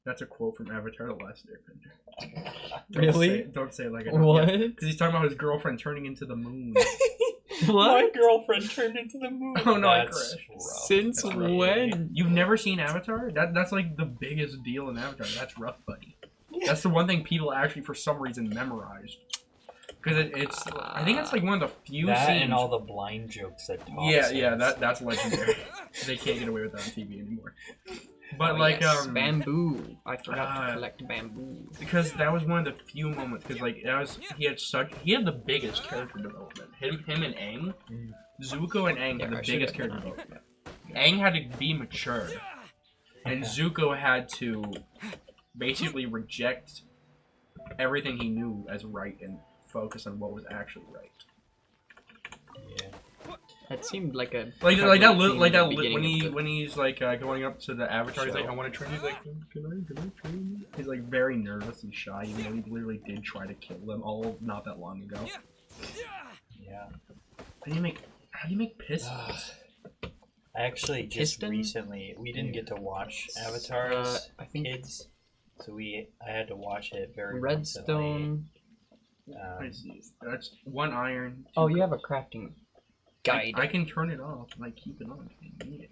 That's a quote from Avatar: The Last Airbender. Really? Don't say it like I What? Because he's talking about his girlfriend turning into the moon. My girlfriend turned into the moon. Oh, no, I That's crashed. rough. Since That's rough. when? You've never seen Avatar? That's like the biggest deal in Avatar. That's rough, buddy. That's the one thing people actually, for some reason, memorized. Because it's, I think it's like one of the few That scenes. and all the blind jokes that Tom yeah, says. that's legendary. They can't get away with that on TV anymore. But Oh, like, yes, bamboo. I forgot uh, to collect bamboo. because that was one of the few moments. Because like, he had the biggest character development. Him and Aang, Zuko and Aang Yeah, had I the should've biggest been character on. development. Aang had to be mature, and Zuko had to basically reject everything he knew as right and focus on what was actually right. Yeah. That seemed like a Like prevalent that theme like in that the beginning of the when he's like going up to the Avatar, he's like, show. I want to train. He's like, can I train you? He's like very nervous and shy, even though he literally did try to kill them all not that long ago. Yeah. Yeah. How do you make pistons? I actually just Piston? recently, we didn't get to watch Avatar as I think kids, so I had to watch it very redstone. I see. That's 1 iron. 2 Oh, you have a gold. crafting guide. I can turn it off and like keep it on if you need it.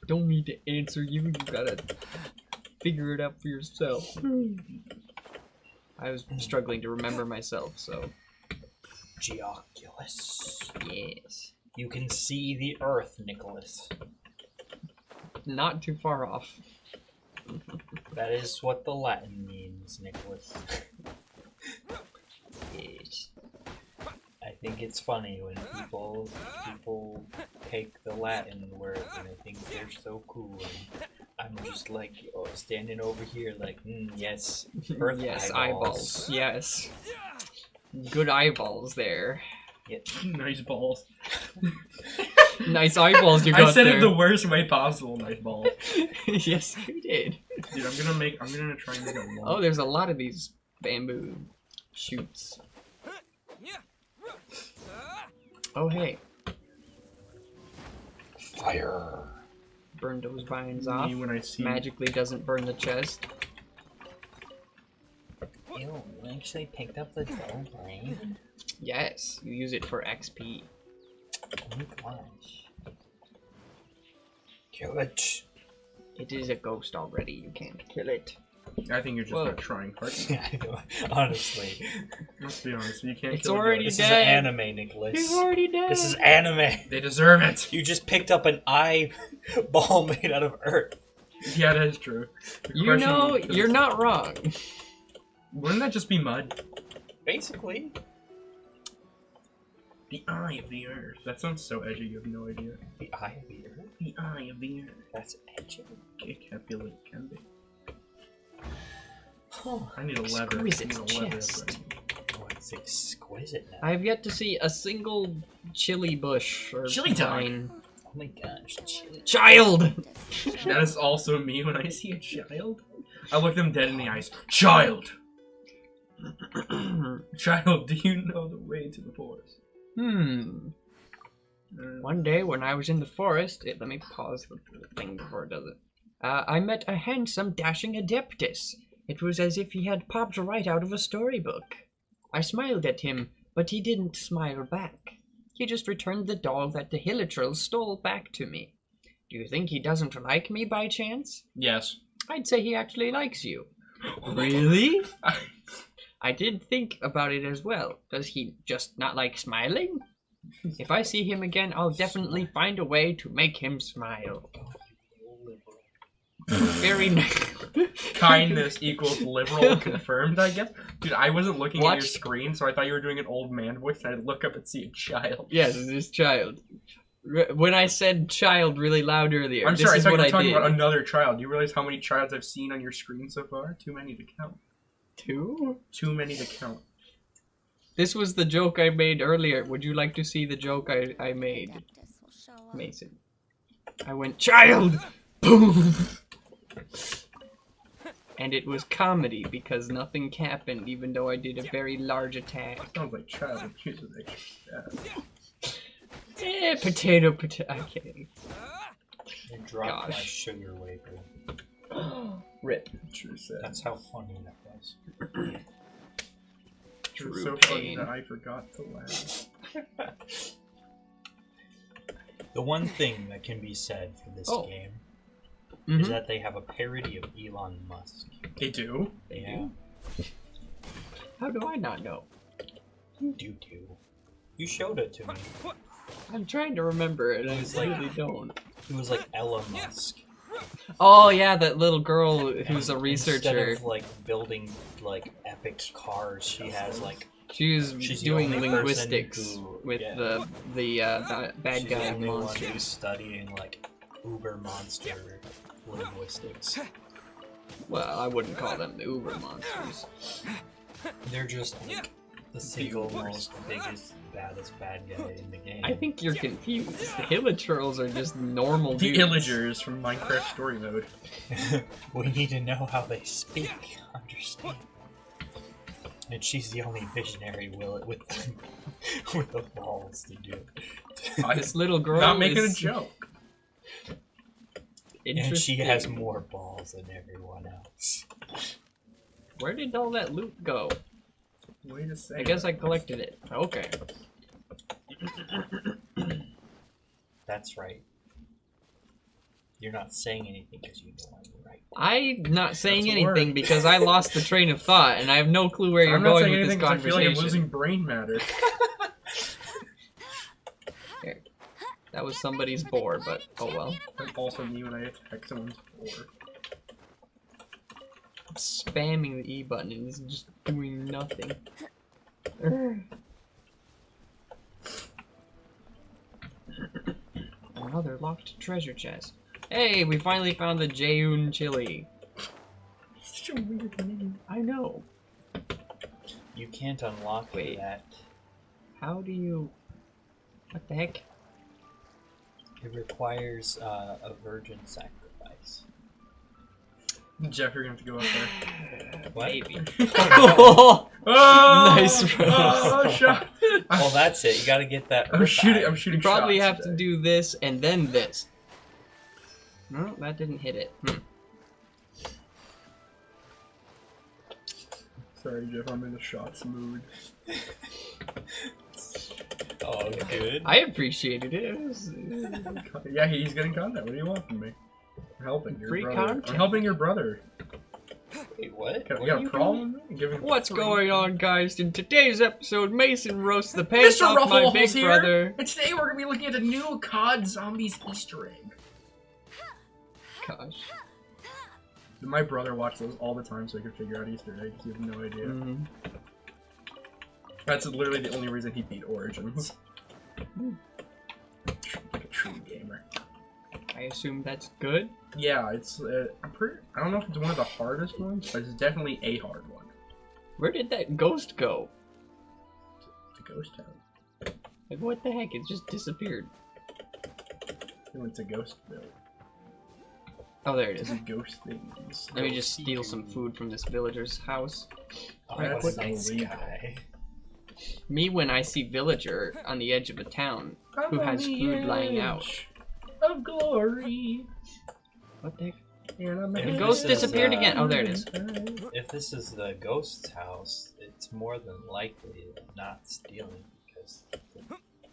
Don't need to answer you. You gotta figure it out for yourself. I was struggling to remember myself, so Geoculus. yes. You can see the Earth, Nicholas. Not too far off. That is what the Latin means, Nicholas. Yes. I think it's funny when people take the Latin word and I think they're so cool. And I'm just like standing over here like, yes, Earth Yes, eyeballs. eyeballs. Yes. Good eyeballs there. Yeah. Nice balls. Nice eyeballs you got I said there. it the worst way possible. Nice balls. Yes, you did. Dude, I'm gonna try and make a wall. Oh, there's a lot of these bamboo shoots. Oh, hey. Fire. Burn those vines off. Me when I see Magically doesn't burn the chest. Ew, you actually picked up the gold ring? Yes, you use it for XP. Oh my gosh. Kill it. It is a ghost already, you can't kill it. I think you're just Whoa. not trying hard. I know, honestly. Let's be honest, you can't It's kill a already ghost. This is dead. anime, Nicholas. He's already dead. This is anime. They deserve it! You just picked up an eyeball made out of earth. Yeah, that is true. The You question know, is- you're not wrong. Wouldn't that just be mud? Basically. The eye of the earth. That sounds so edgy, you have no idea. The eye of the earth? The eye of the earth. That's edgy. It can't be like can be. Oh, I need a lever. Exquisite I need a lever. chest. oh, it's exquisite now. I have yet to see a single chili bush or Chili dog. vine. Oh my gosh, chili. Child! That is also me when I see a child. I look them dead in the eyes. Child! Child, do you know the way to the forest? One day when I was in the forest, let me pause the thing before it does it. I met a handsome, dashing adeptus. It was as if he had popped right out of a storybook. I smiled at him, but he didn't smile back. He just returned the doll that the Hilitril stole back to me. Do you think he doesn't like me by chance? Yes. I'd say he actually likes you. Really? I did think about it as well. Does he just not like smiling? If I see him again, I'll definitely find a way to make him smile. Very nice. Kindness equals liberal confirmed, I guess. Dude, I wasn't looking at your Watch- screen, so I thought you were doing an old man voice, and I'd look up and see a child. Yes, it is child. When I said child really loud earlier, I'm this sorry, I is thought you what were I talking did. about another child. Do you realize how many childs I've seen on your screen so far? Too many to count. 2? Too many to count. This was the joke I made earlier. Would you like to see the joke I made, Adeptus will show up. Mason? I went, child! Boom! And it was comedy because nothing happened, even though I did a very large attack. Sounds like child abuse with extra stab. Potato. I'm kidding. You dropped my Gosh. sugar wafer. Rip. True sad. That's how funny that was. It's True so funny pain. that I forgot to laugh. The one thing that can be said for this Oh. game Mhm. is that they have a parody of Elon Musk. They do? Yeah, How do I not know? you do too. You showed it to me. I'm trying to remember it, and It's I like- really don't. It was like Elon Musk. Oh yeah, that little girl who's a Instead researcher. of like building like epic cars, she has like She's She's the doing only person linguistics who- with yeah. the bad she's guy the only one who's monsters. studying like uber monster linguistics. Well, I wouldn't call them the Uber monsters. They're just like the single most biggest, baddest bad guy in the game. I think you're confused. The Hilitrils are just normal The dudes. Illagers from Minecraft Story Mode. we need to know how they speak. Understand? And she's the only visionary with the balls to do it. This little girl Not making is a joke. And she has interesting. more balls than everyone else. Where did all that loot go? Way to say I guess that. I collected it. Okay. That's right. You're not saying anything because you know I'm right. I'm not saying That's anything work. because I lost the train of thought and I have no clue where you're I'm not going saying with this anything 'cause I feel like I'm conversation. losing brain matter. That was somebody's boar, but oh well. That's also me when I attack someone's floor. I'm spamming the E button and it's just doing nothing. Another locked treasure chest. Hey, we finally found the Jaeun chili. Such a weird name. I know. You can't unlock it yet. How do you... What the heck? It requires a virgin sacrifice. Jeff, you're gonna have to go up there. What? Maybe. Oh! Nice Oh, shot! Well, that's it. You gotta get that. I'm earth shooting. eye. I'm shooting. You probably shots have to today. do this and then this. No, that didn't hit it. Sorry, Jeff. I'm in the shots mood. Oh, good. I appreciated it. It was- Yeah, he's getting content. What do you want from me? I'm helping your Free brother. content? I'm helping your brother. Wait, what? You What got are a you problem with me? Giving What's free- going on, guys? In today's episode, Mason roasts the pants Mr. off my Ruffles big here, brother. and today we're gonna be looking at the new COD Zombies Easter egg. Gosh. My brother watched those all the time so he could figure out Easter eggs. You have no idea. Mhm. That's literally the only reason he beat Origins. Like a true gamer. I assume that's good. Yeah, it's. I don't know if it's one of the hardest ones, but it's definitely a hard one. Where did that ghost go? It's a ghost town. Like, what the heck? It just disappeared. It went to Ghostville. Oh, there it It's is. a ghost things. Let me just steal some food from this villager's house. Oh, That's what a nice illegal. guy. Me, when I see villager on the edge of a town who has food lying out. Of glory. What the heck? And I'm If The this ghost is, disappeared again. Oh, there it is. If this is the ghost's house, it's more than likely not stealing because the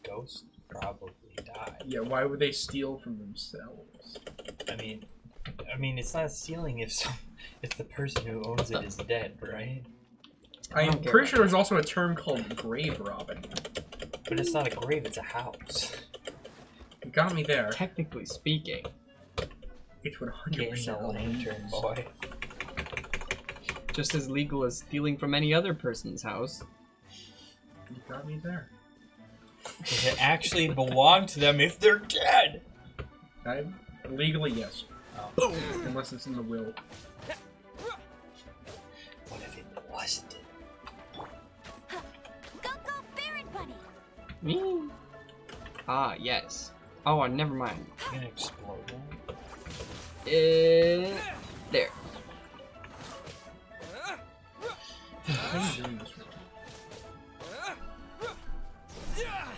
ghost probably died. Yeah, why would they steal from themselves? I mean, it's not stealing if the person who owns it is dead, right? I'm don't care pretty about sure there's also a term called grave robbing. But it's not a grave; it's a house. You got me there. Technically speaking. It would Get in the 100% lantern, boy. Just as legal as stealing from any other person's house. You got me there. It actually belonged to them if they're dead. Legally, yes. Oh. Unless it's in the will. What if it wasn't? Go, Barrett Bunny! Me? Ah, yes. Oh, never mind. You gonna explode one? There. How are you doing this?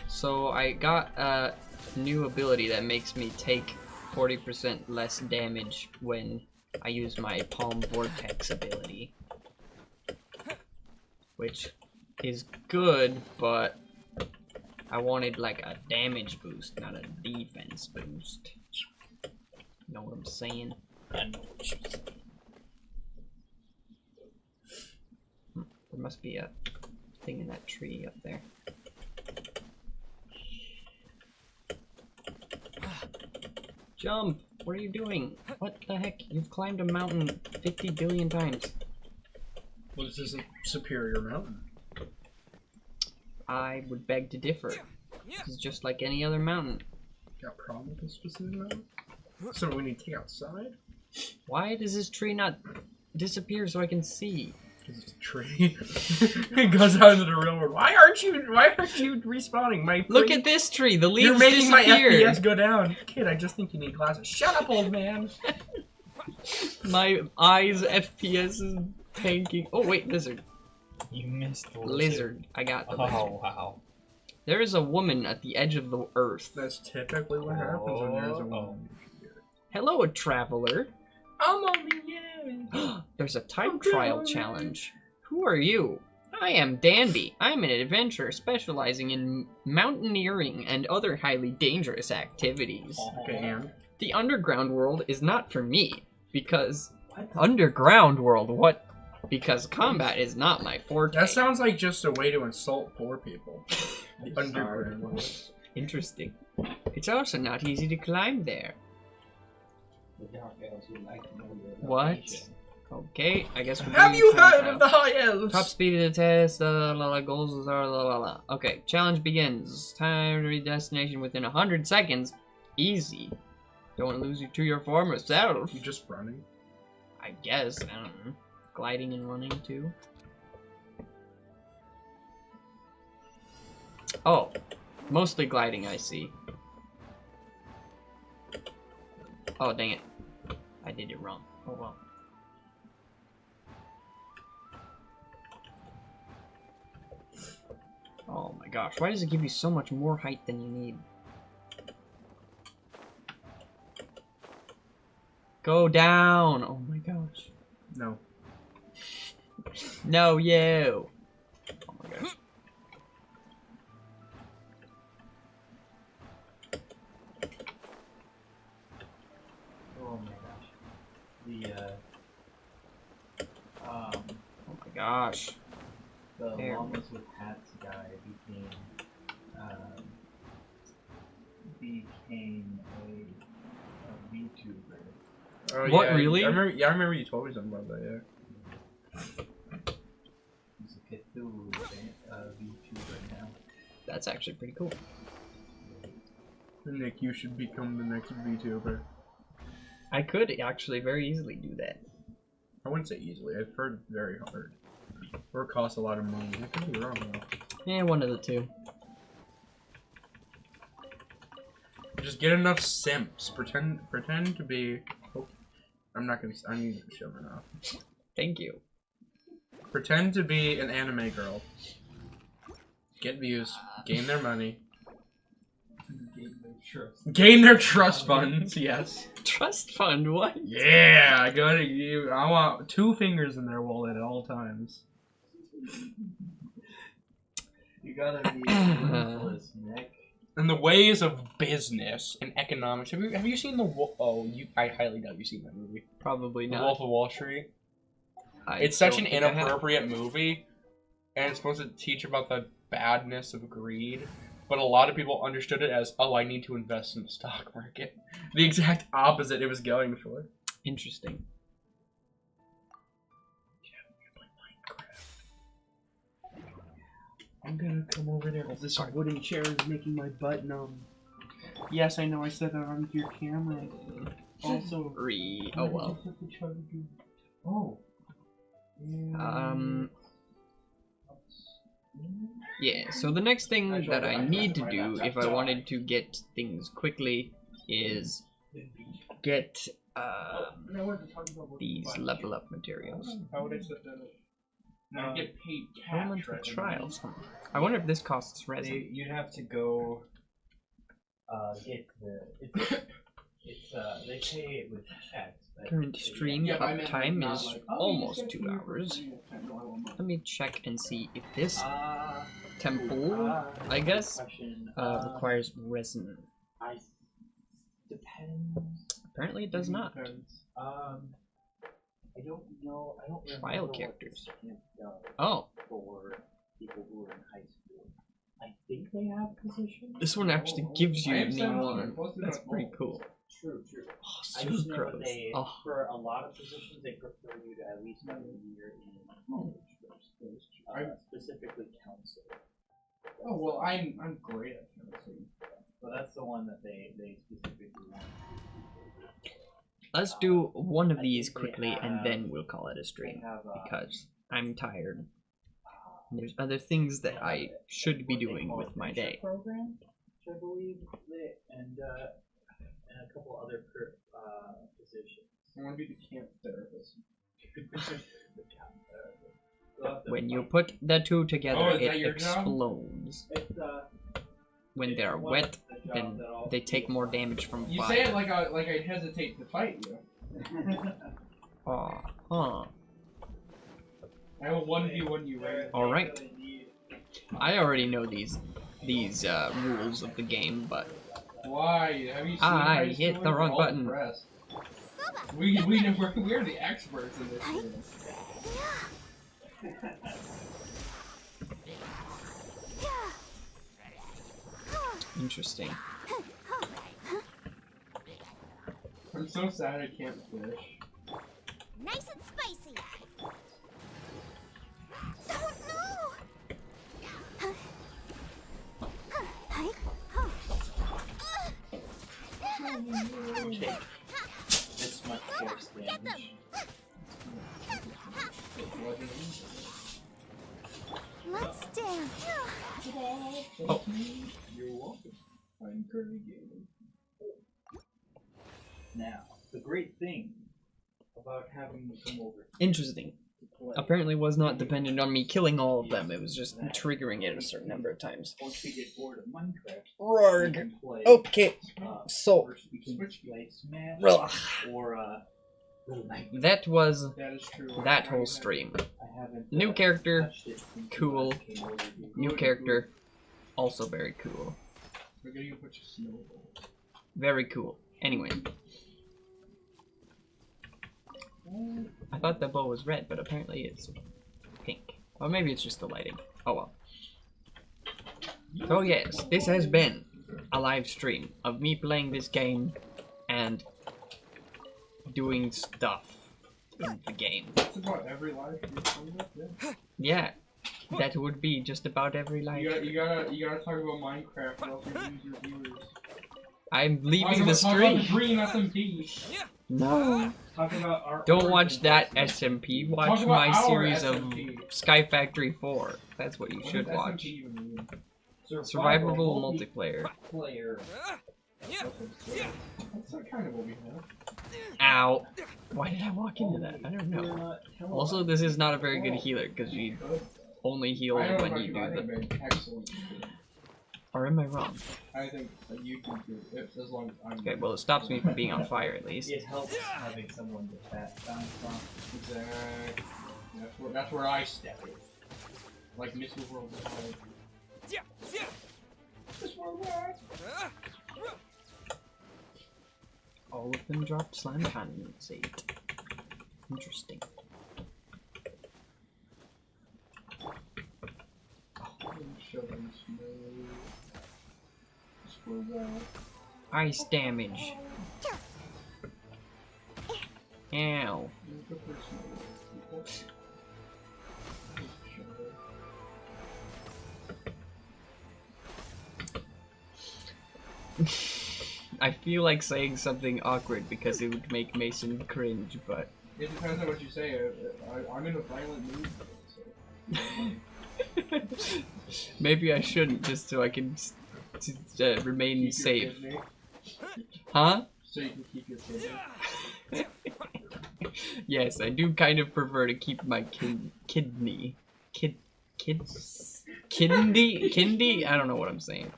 So I got a new ability that makes me take 40% less damage when I use my Palm Vortex ability. Which is good, but I wanted like a damage boost, not a defense boost. You know what I'm saying? I know what you're saying. There must be a thing in that tree up there. Jump! What are you doing? What the heck? You've climbed a mountain 50 billion times. Well, this isn't Superior Mountain. I would beg to differ. This is just like any other mountain. Got a problem with this specific mountain? So we need to take outside? Why does this tree not disappear so I can see? Because it's a tree. It goes out into the real world. Why aren't you respawning? My Look brain- at this tree! The leaves You're making my disappeared! FPS go down. Kid, I just think you need glasses. Shut up, old man! My eyes FPS is tanking. Oh wait, lizard. You missed the Lizard. I got the lizard. Oh, wow. There is a woman at the edge of the earth. That's typically what happens when there's a woman. Hello, traveler. I'm on the edge. There's a time trial challenge. Who are you? I am Dandy. I'm an adventurer specializing in mountaineering and other highly dangerous activities. Okay, and? The underground world is not for me, because... Underground world? What? Because combat is not my forte. That sounds like just a way to insult poor people. The underground. Interesting. It's also not easy to climb there. What? Okay, I guess we're Have doing you time heard trial. of the high elves? Top speed of the test, goals are la la la. Okay, challenge begins. Time to reach destination within 100 seconds. Easy. Don't want to lose you to your former self. You just running? I guess, I don't know. Gliding and running too. Oh, mostly gliding I see. Oh, dang it. I did it wrong. Oh well. Oh my gosh, why does it give you so much more height than you need? Go down! Oh my gosh. No. No, you! Oh my gosh. Oh my gosh. Oh my gosh. The There. llamas with hats guy became a VTuber. Oh, What, yeah, really? I remember you told me something about that, yeah. He's a Cthulhu VTuber now. That's actually pretty cool. Nick, you should become the next VTuber. I could actually very easily do that. I wouldn't say easily, I've heard very hard. Or it costs a lot of money. I could be wrong though. Yeah, one of the two. Just get enough simps. Pretend to be. Oh, I'm not gonna. I'm gonna show her now. Thank you. Pretend to be an anime girl. Get views. Gain their money. Gain their trust funds. Yes. Trust fund, what? Yeah, I gotta give. I want 2 fingers in their wallet at all times. You gotta be ruthless, Nick. In the ways of business and economics. Have you seen the I highly doubt you've seen that movie. Probably The not. Wolf of Wall Street. It's don't such an think I have. inappropriate movie, and it's supposed to teach about the badness of greed. But a lot of people understood it as, oh, I need to invest in the stock market. The exact opposite it was going for. Interesting. I'm gonna come over there. Oh, this wooden chair is making my butt numb. Yes, I know I said that on your camera. Also, Oh well. Oh. Yeah, so the next thing that I need to do if I wanted to get things quickly is get these level up materials. How would I set that up? No, get paid cash. Elemental right? trials. I wonder if this costs resin. You'd have to go get they pay it with checks. But Current stream Yeah, but I up meant time not is like, almost 2 hours. Let me check and see if this temple, I guess, question, requires resin. Depends. Apparently it does not. I don't know. I don't remember Trial what characters. this camp does Oh, for people who are in high school. I think they have positions. this one actually gives you I a am new seven. one. Posted That's on pretty both. cool. True. Oh, I just know that sucrose. they, Oh, for a lot of positions, they prefer you to at least have a year in college first. Specifically counsel. Oh well, I'm great at counseling. So that's the one that they specifically want. let's do one of these quickly and then we'll call it a stream They have because I'm tired. And there's other things that I should be doing with my day. Program, which I believe, and a couple other positions. I want to be the camp therapist. We'll have to When you put the two together, Oh, is that it your job? explodes. When they're wet, then they take more damage from You fire. say it like I hesitate to fight you. Aw, huh. I will 1v1 you right. Alright. I already know these rules of the game, but Why? Have you seen I high hit school? the wrong We're all button. impressed. We're the experts in this game. interesting. I'm so sad I can't fish. Nice and spicy. Oh no! Take this much force damage. Let's dance. Oh. You're welcome. I'm currently gaming. Now, the great thing about having them come over Interesting. to play. Apparently was not dependent on me killing all of them, it was just triggering it a certain number of times. Once we get bored of Minecraft, we Rorg. can play. Okay, so We can play Smash ugh, or Little Nightmares. that was That is true. that whole stream. I haven't. New character, touched it since cool. I came over here. New character, also very cool. We're getting a bunch of snowballs. Very cool. Anyway. I thought the bow was red, but apparently it's pink. Or maybe it's just the lighting. Oh well. So yes, this has been a live stream of me playing this game and doing stuff in the game. That's about every live stream. Yeah. Yeah, that would be just about every live stream. You gotta talk about Minecraft, or else you lose your viewers. I'm leaving Talk the about stream. green SMP. No. Talk about our Don't origin watch that story. SMP. Talk Watch about my our series of SMP. Sky Factory 4. That's what you What should does watch. SMP even mean? Survivable multiplayer. Player. That's not kind of what we have. Ow. Why did I walk into that? I don't know. Also, this is not a very good healer, because you only heal I don't know when about you you, I do think the... they're excellent. Or am I wrong? I think that you can do it, as long as I'm Okay, well it stops me from being on fire at least. It helps having someone to bounce from. Exactly. That's where I step in. Like Mr. World is hard. This world works. All of them dropped slime condensate. Interesting. Shoving snow. Squirrel. Ice damage. Ow. Look for snow. I feel like saying something awkward because it would make Mason cringe, but... It depends on what you say. I'm in a violent mood. So. Maybe I shouldn't, just so I can remain Keep your safe. kidney, Huh? so you can keep your kidney. Yes, I do kind of prefer to keep my kidney. Kidney? I don't know what I'm saying.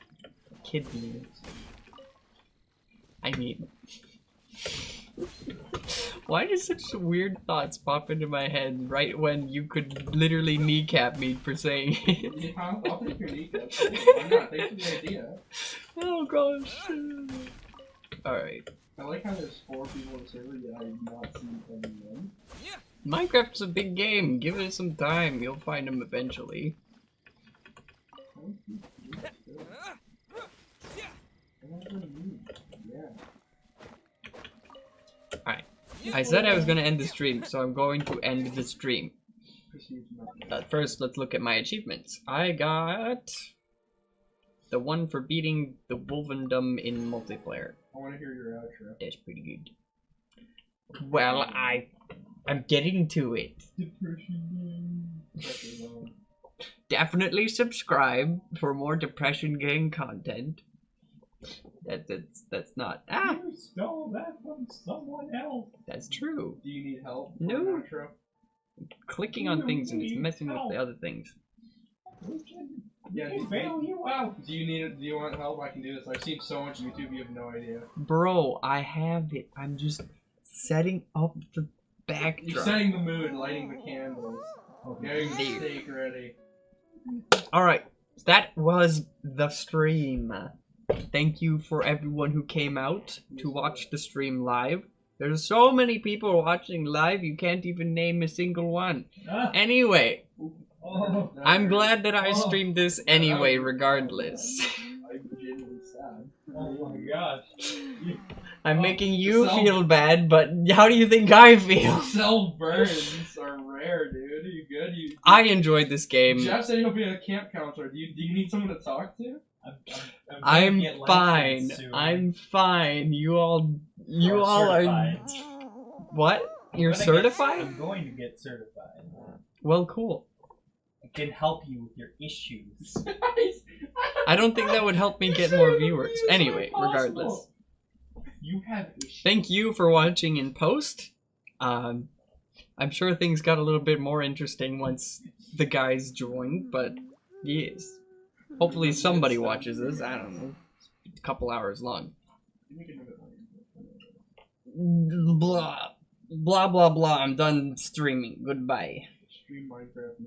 Kidney. I mean... Why do such weird thoughts pop into my head right when you could literally kneecap me for saying it? Yeah, I'll take your kneecap. Why not? Thanks for the idea. Oh gosh. Alright. I like how there's 4 people in the server, yet I have not seen anyone. Minecraft's a big game. Give it some time. You'll find them eventually. Alright. I said I was gonna end the stream, so I'm going to end the stream. But first, let's look at my achievements. I got the one for beating the Wolvendom in multiplayer. I want to hear your outro. That's pretty good. Well, I'm getting to it. Definitely subscribe for more Depression Gang content. That's not. Ah! You stole that from someone else. That's true. Do you need help? No. For an outro? clicking on things and it's messing with the other things. Yeah, do you want help? I can do this. I've seen so much YouTube, you have no idea. Bro, I have it. I'm just setting up the backdrop. You're setting the mood, lighting the candles. Getting the steak ready. Alright, that was the stream. Thank you for everyone who came out to watch the stream live. There's so many people watching live, you can't even name a single one. Anyway, I'm glad that I streamed this anyway, regardless. I'm genuinely sad. Oh my gosh. I'm making you feel bad, but how do you think I feel? Self burns are rare, dude. Are you good? I enjoyed this game. Jeff said he'll be a camp counselor. Do you need someone to talk to? I'm fine. I'm fine. You all are. What? You're certified? I'm going to get certified. Well, cool. I can help you with your issues. I don't think that would help me get more viewers. Anyway, regardless. You have issues. Thank you for watching in post. I'm sure things got a little bit more interesting once the guys joined, but yes. Hopefully somebody watches this. I don't know. It's a couple hours long. Blah. Blah, blah, blah. I'm done streaming. Goodbye. Stream Minecraft.